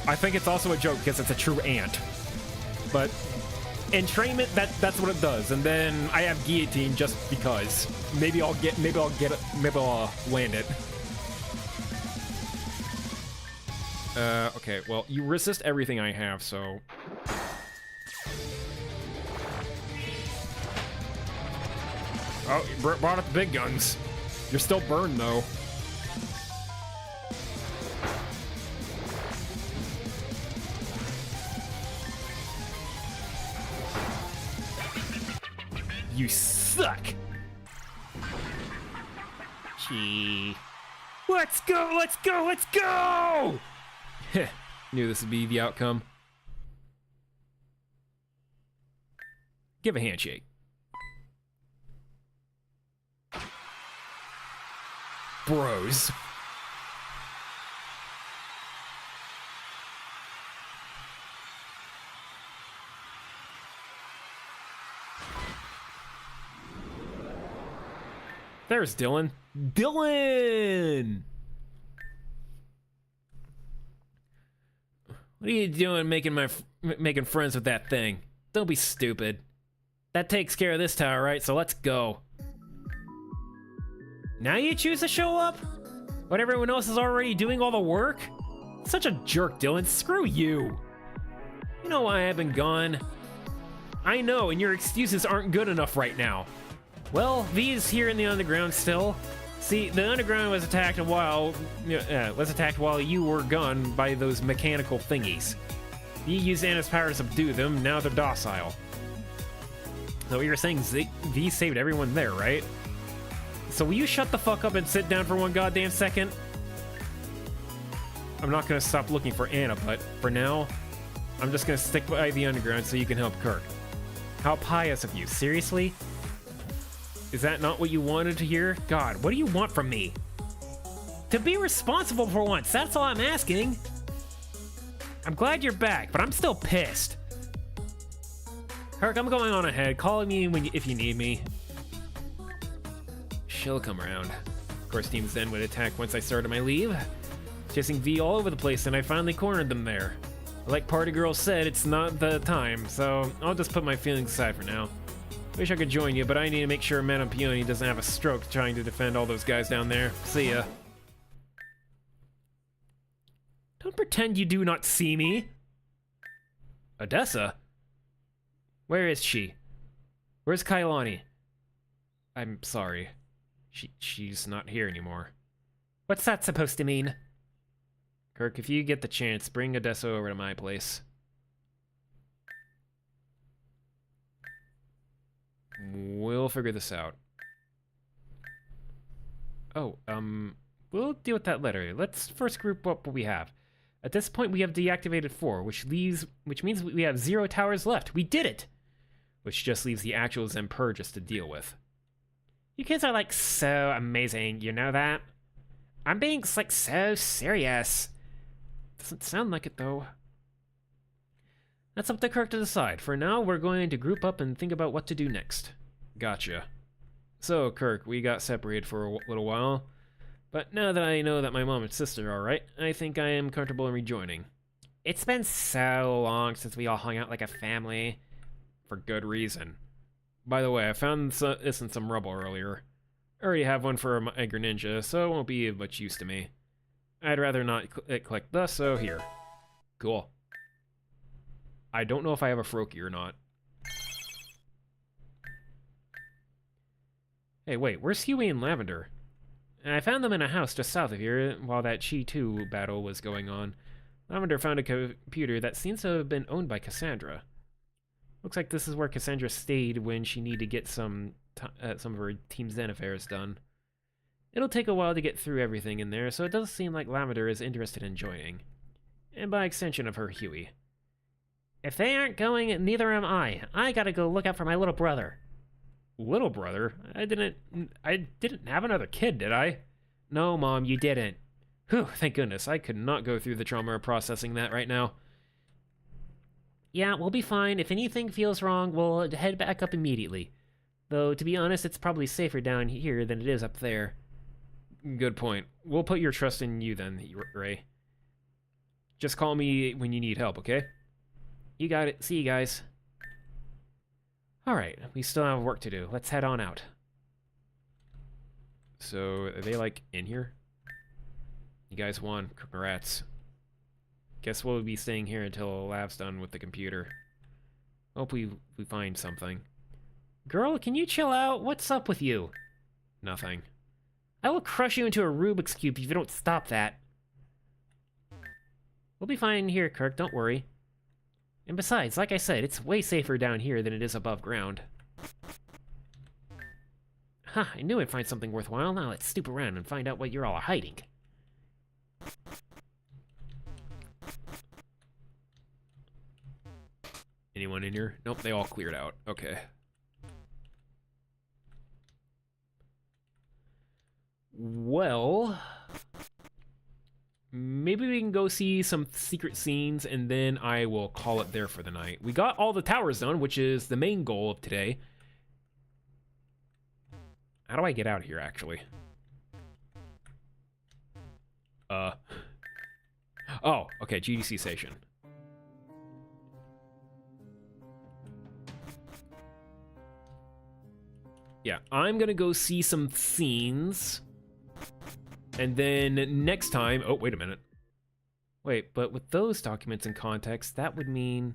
I think it's also a joke because it's a true ant. But entrainment, that's what it does. And then I have guillotine just because. Maybe I'll land it. Okay, well, you resist everything I have, so... Oh, you brought up the big guns. You're still burned, though. You suck! Gee. Let's go, let's go, let's go! Heh, knew this would be the outcome. Give a handshake. Bros. There's Dylan. Dylan! What are you doing making friends with that thing? Don't be stupid. That takes care of this tower, right? So let's go. Now you choose to show up? When everyone else is already doing all the work? Such a jerk, Dylan. Screw you. You know why I've been gone? I know, and your excuses aren't good enough right now. Well, V is here in the underground still. See, the underground was attacked while you were gone by those mechanical thingies. V used Anna's power to subdue them. Now they're docile. So what you're saying is V saved everyone there, right? So will you shut the fuck up and sit down for one goddamn second? I'm not gonna stop looking for Anna, but for now, I'm just gonna stick by the underground so you can help Kirk. How pious of you, seriously? Is that not what you wanted to hear? God, what do you want from me? To be responsible for once, that's all I'm asking. I'm glad you're back, but I'm still pissed. Kirk, I'm going on ahead. Call me if you need me. She'll come around. Of course, Team Zen would attack once I started my leave. Chasing V all over the place, and I finally cornered them there. Like Party Girl said, it's not the time, so I'll just put my feelings aside for now. Wish I could join you, but I need to make sure Madame Peony doesn't have a stroke trying to defend all those guys down there. See ya. Don't pretend you do not see me. Odessa? Where is she? Where's Kailani? I'm sorry. She's not here anymore. What's that supposed to mean? Kirk, if you get the chance, bring Odessa over to my place. We'll figure this out. Oh, we'll deal with that later. Let's first group up what we have. At this point, we have deactivated 4, which means we have 0 towers left. We did it! Which just leaves the actual Zen Purges to deal with. You kids are, like, so amazing, you know that? I'm being, like, so serious. Doesn't sound like it, though. That's up to Kirk to decide. For now, we're going to group up and think about what to do next. Gotcha. So, Kirk, we got separated for a little while. But now that I know that my mom and sister are alright, I think I am comfortable in rejoining. It's been so long since we all hung out like a family. For good reason. By the way, I found this in some rubble earlier. I already have one for my Egger Ninja, so it won't be of much use to me. I'd rather not collect this, so here. Cool. I don't know if I have a Froakie or not. Hey, wait, where's Huey and Lavender? I found them in a house just south of here while that Chi 2 battle was going on. Lavender found a computer that seems to have been owned by Cassandra. Looks like this is where Cassandra stayed when she needed to get some of her Team Zen affairs done. It'll take a while to get through everything in there, so it does seem like Lavender is interested in joining. And by extension of her Huey. If they aren't going, neither am I. I gotta go look out for my little brother. Little brother? I didn't have another kid, did I? No, Mom, you didn't. Whew, thank goodness. I could not go through the trauma of processing that right now. Yeah, we'll be fine. If anything feels wrong, we'll head back up immediately. Though, to be honest, it's probably safer down here than it is up there. Good point. We'll put your trust in you then, Ray. Just call me when you need help, okay? You got it. See you guys. Alright, we still have work to do. Let's head on out. So, are they, like, in here? You guys won. Congrats. Guess we'll be staying here until lab's done with the computer. Hope we find something. Girl, can you chill out? What's up with you? Nothing. I will crush you into a Rubik's Cube if you don't stop that. We'll be fine here, Kirk. Don't worry. And besides, like I said, it's way safer down here than it is above ground. Ha, I knew I'd find something worthwhile. Now let's snoop around and find out what you're all hiding. Anyone in here? Nope, they all cleared out. Okay. Well, maybe we can go see some secret scenes and then I will call it there for the night. We got all the towers done, which is the main goal of today. How do I get out of here, actually? Oh, okay, GDC station. Yeah, I'm gonna go see some scenes. And then next time... Oh, wait a minute. Wait, but with those documents in context, that would mean...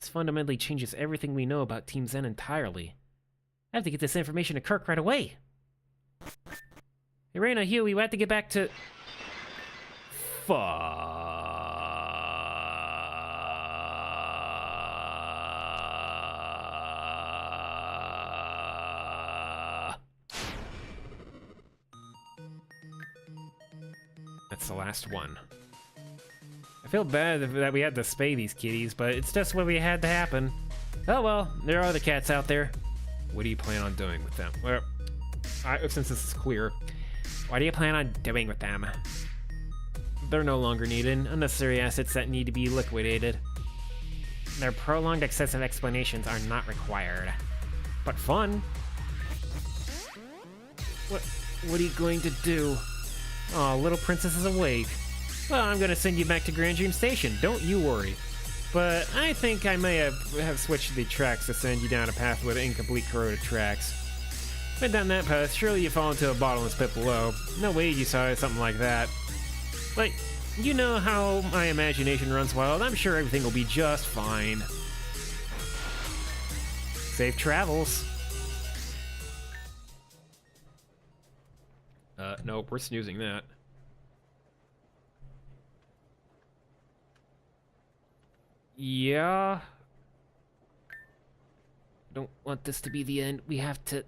This fundamentally changes everything we know about Team Zen entirely. I have to get this information to Kirk right away. Hey, Reina, Huey, we have to get back to... That's the last one. I feel bad that we had to spay these kitties, but it's just what we had to happen. Oh well, there are the cats out there. What do you plan on doing with them? Well, since this is clear, what do you plan on doing with them? They're no longer needed. Unnecessary assets that need to be liquidated. Their prolonged excessive explanations are not required. But fun. What are you going to do? Oh, little princess is awake. Well, I'm gonna send you back to Grand Dream Station, don't you worry. But I think I may have switched the tracks to send you down a path with incomplete corroded tracks. Been down that path, surely you fall into a bottomless pit below. No way you saw something like that. But you know how my imagination runs wild, I'm sure everything will be just fine. Safe travels. Nope, we're snoozing that. Yeah. Don't want this to be the end. We have to...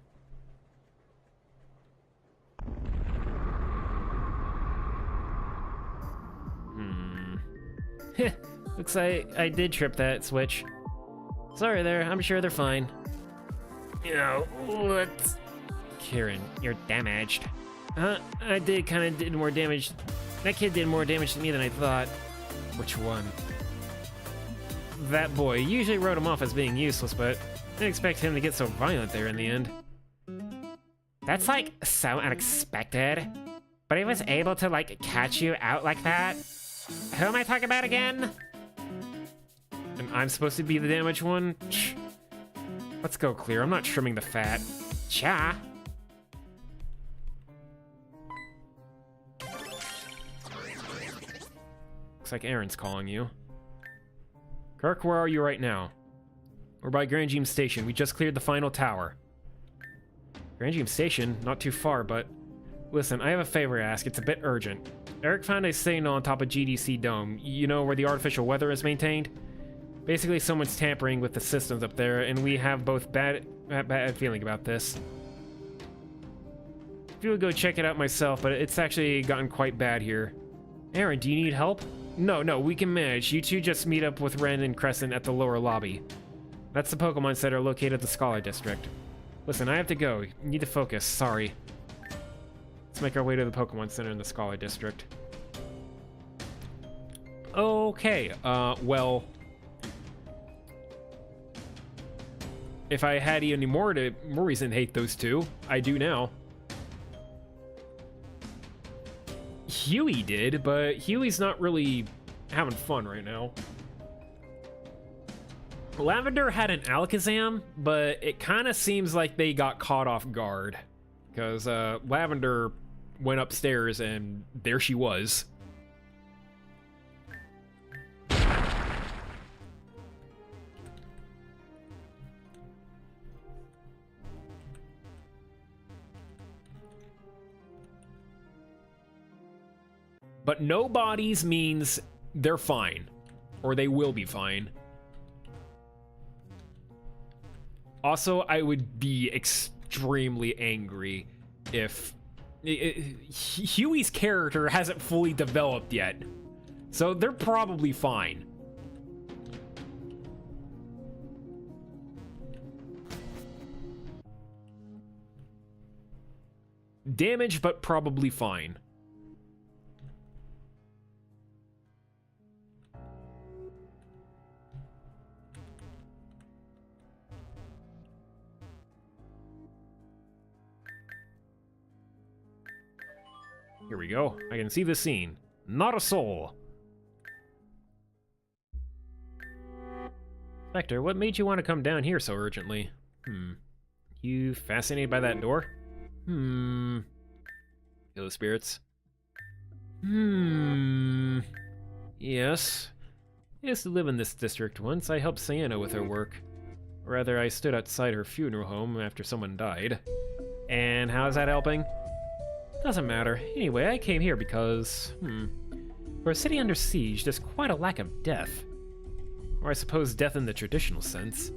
Looks like I did trip that switch. Sorry there, I'm sure they're fine. You know, let's... Kieran, you're damaged. I did more damage. That kid did more damage to me than I thought. Which one? That boy. Usually wrote him off as being useless, but I didn't expect him to get so violent there in the end. That's like so unexpected. But he was able to like catch you out like that? Who am I talking about again? And I'm supposed to be the damaged one? Let's go clear. I'm not trimming the fat. Cha. Looks like Aaron's calling you. Kirk, where are you right now? We're by Grand Dream Station. We just cleared the final tower. Grand Dream Station? Not too far, but... Listen, I have a favor to ask. It's a bit urgent. Eric found a signal on top of GDC Dome. You know, where the artificial weather is maintained? Basically, someone's tampering with the systems up there, and we have both bad feeling about this. I would go check it out myself, but it's actually gotten quite bad here. Aaron, do you need help? No, we can manage. You two just meet up with Ren and Crescent at the lower lobby. That's the Pokemon Center located at the Scholar District. Listen, I have to go. You need to focus. Sorry. Let's make our way to the Pokemon Center in the Scholar District. Okay, well... If I had any more reason to hate those two, I do now. Huey did, but Huey's not really having fun right now. Lavender had an Alakazam, but it kind of seems like they got caught off guard. Because Lavender went upstairs and there she was. But no bodies means they're fine. Or they will be fine. Also, I would be extremely angry if... Huey's character hasn't fully developed yet. So they're probably fine. Damaged, but probably fine. Here we go. I can see the scene. Not a soul. Spectre, what made you want to come down here so urgently? You fascinated by that door? Feel the spirits? Yes. I used to live in this district once. I helped Sienna with her work. Or rather, I stood outside her funeral home after someone died. And how's that helping? Doesn't matter. Anyway, I came here because, for a city under siege, there's quite a lack of death. Or I suppose death in the traditional sense.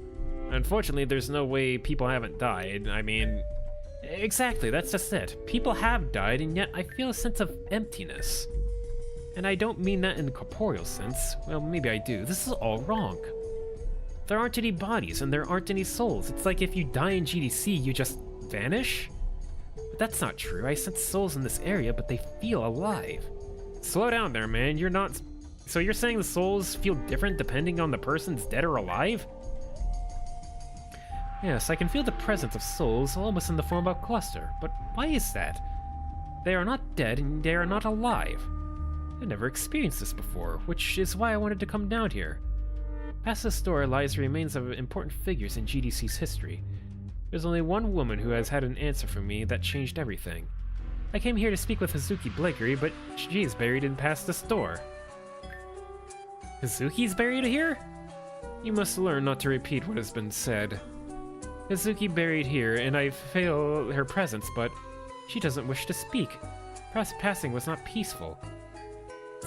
Unfortunately, there's no way people haven't died. I mean, exactly, that's just it. People have died, and yet I feel a sense of emptiness. And I don't mean that in a corporeal sense. Well, maybe I do. This is all wrong. There aren't any bodies, and there aren't any souls. It's like if you die in GDC, you just vanish? But that's not true. I sense souls in this area, but they feel alive. Slow down there, man. You're not... So you're saying the souls feel different depending on the person's dead or alive? Yes, I can feel the presence of souls almost in the form of a cluster, but why is that? They are not dead and they are not alive. I've never experienced this before, which is why I wanted to come down here. Past this door lies the remains of important figures in GDC's history. There's only one woman who has had an answer for me that changed everything. I came here to speak with Hazuki Blakery, but she is buried in past this door. Hazuki's buried here? You must learn not to repeat what has been said. Hazuki buried here, and I feel her presence, but she doesn't wish to speak. Perhaps passing was not peaceful.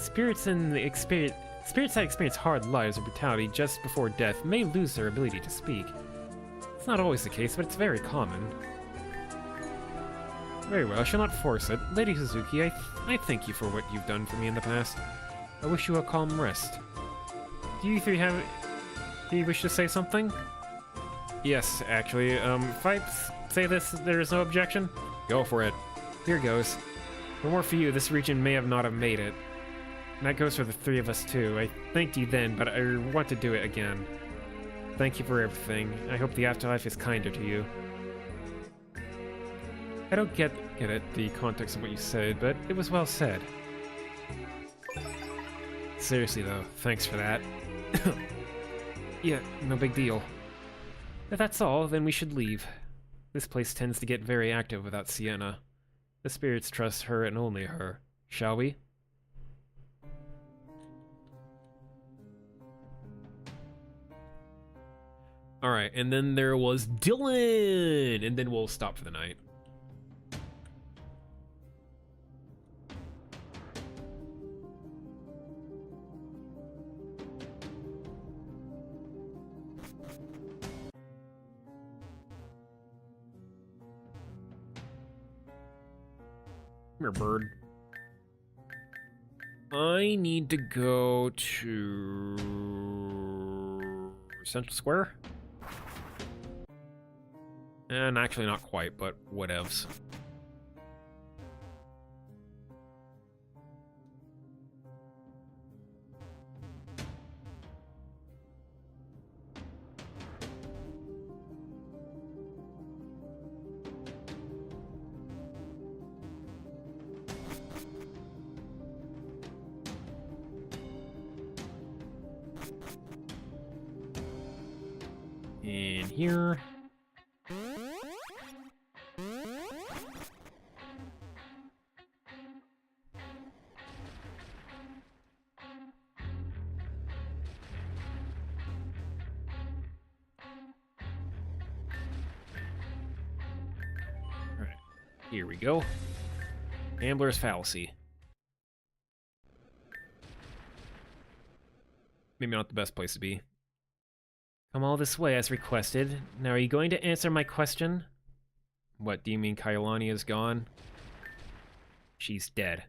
Spirits that experience hard lives or brutality just before death may lose their ability to speak. It's not always the case, but it's very common. Very well, I shall not force it. Lady Hazuki, I thank you for what you've done for me in the past. I wish you a calm rest. Do you wish to say something? Yes, actually, if I say this, there is no objection? Go for it. Here goes. For more for you, this region may not have made it. And that goes for the three of us too. I thanked you then, but I want to do it again. Thank you for everything. I hope the afterlife is kinder to you. I don't get it, the context of what you said, but it was well said. Seriously though, thanks for that. Yeah, no big deal. If that's all, then we should leave. This place tends to get very active without Sienna. The spirits trust her and only her. Shall we? Alright, and then there was Dylan! And then we'll stop for the night. Come here, bird. I need to go to Central Square? And actually not quite, but whatevs. And here. Alright, here we go. Gambler's Fallacy. Maybe not the best place to be. Come all this way as requested. Now are you going to answer my question? What, do you mean Kailani is gone? She's dead.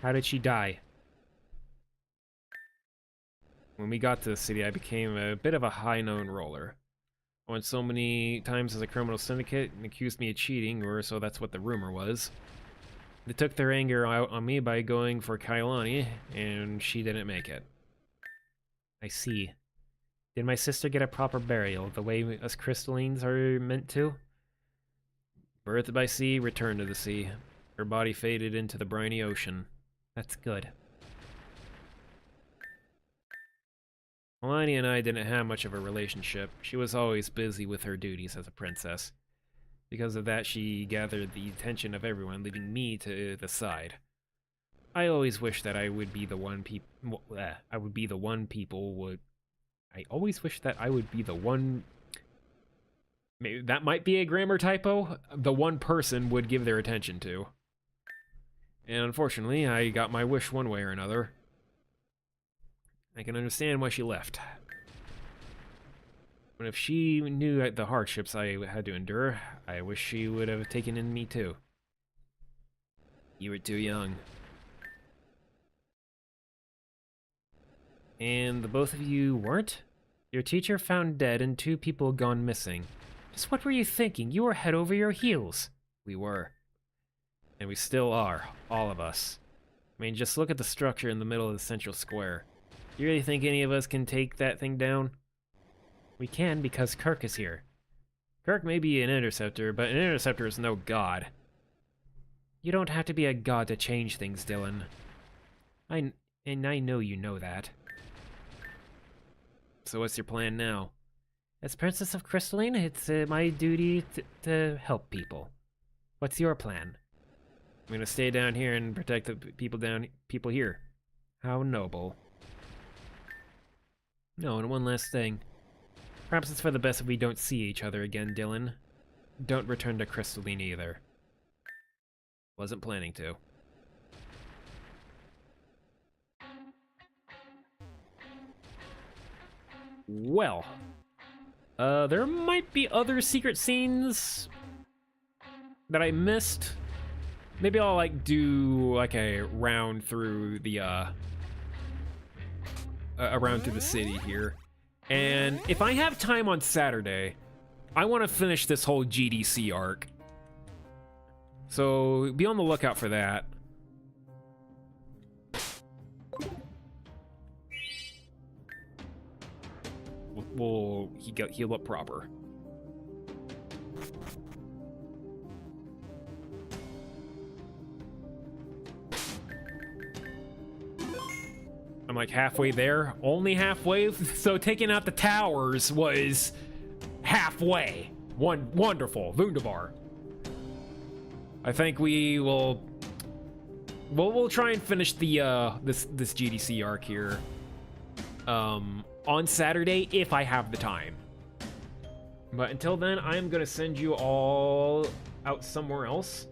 How did she die? When we got to the city, I became a bit of a high-known roller. I went so many times as a criminal syndicate and accused me of cheating, or so that's what the rumor was. They took their anger out on me by going for Kailani, and she didn't make it. I see. Did my sister get a proper burial, the way us crystallines are meant to? Birthed by sea, return to the sea. Her body faded into the briny ocean. That's good. Melania and I didn't have much of a relationship. She was always busy with her duties as a princess. Because of that, she gathered the attention of everyone, leaving me to the side. I always wish that I would be the one people... I would be the one people would... I always wish that I would be the one... Maybe that might be a grammar typo. The one person would give their attention to. And unfortunately, I got my wish one way or another. I can understand why she left. But if she knew the hardships I had to endure, I wish she would have taken in me too. You were too young. And the both of you weren't? Your teacher found dead and 2 people gone missing. Just what were you thinking? You were head over your heels. We were. And we still are, all of us. I mean, just look at the structure in the middle of the central square. You really think any of us can take that thing down? We can because Kirk is here. Kirk may be an interceptor, but an interceptor is no god. You don't have to be a god to change things, Dylan. I know you know that. So what's your plan now? As Princess of Crystalline, it's my duty to help people. What's your plan? I'm gonna stay down here and protect the people here. How noble. No, and one last thing. Perhaps it's for the best if we don't see each other again, Dylan. Don't return to Crystalline either. Wasn't planning to. Well, there might be other secret scenes that I missed. Maybe I'll like do like a round through the around through the city here. And if I have time on Saturday, I want to finish this whole GDC arc. So be on the lookout for that. We'll heal up proper. I'm like halfway there, only halfway. So taking out the towers was halfway. Wonderful, wunderbar. I think we'll try and finish the this GDC arc here on Saturday if I have the time. But until then, I'm gonna send you all out somewhere else.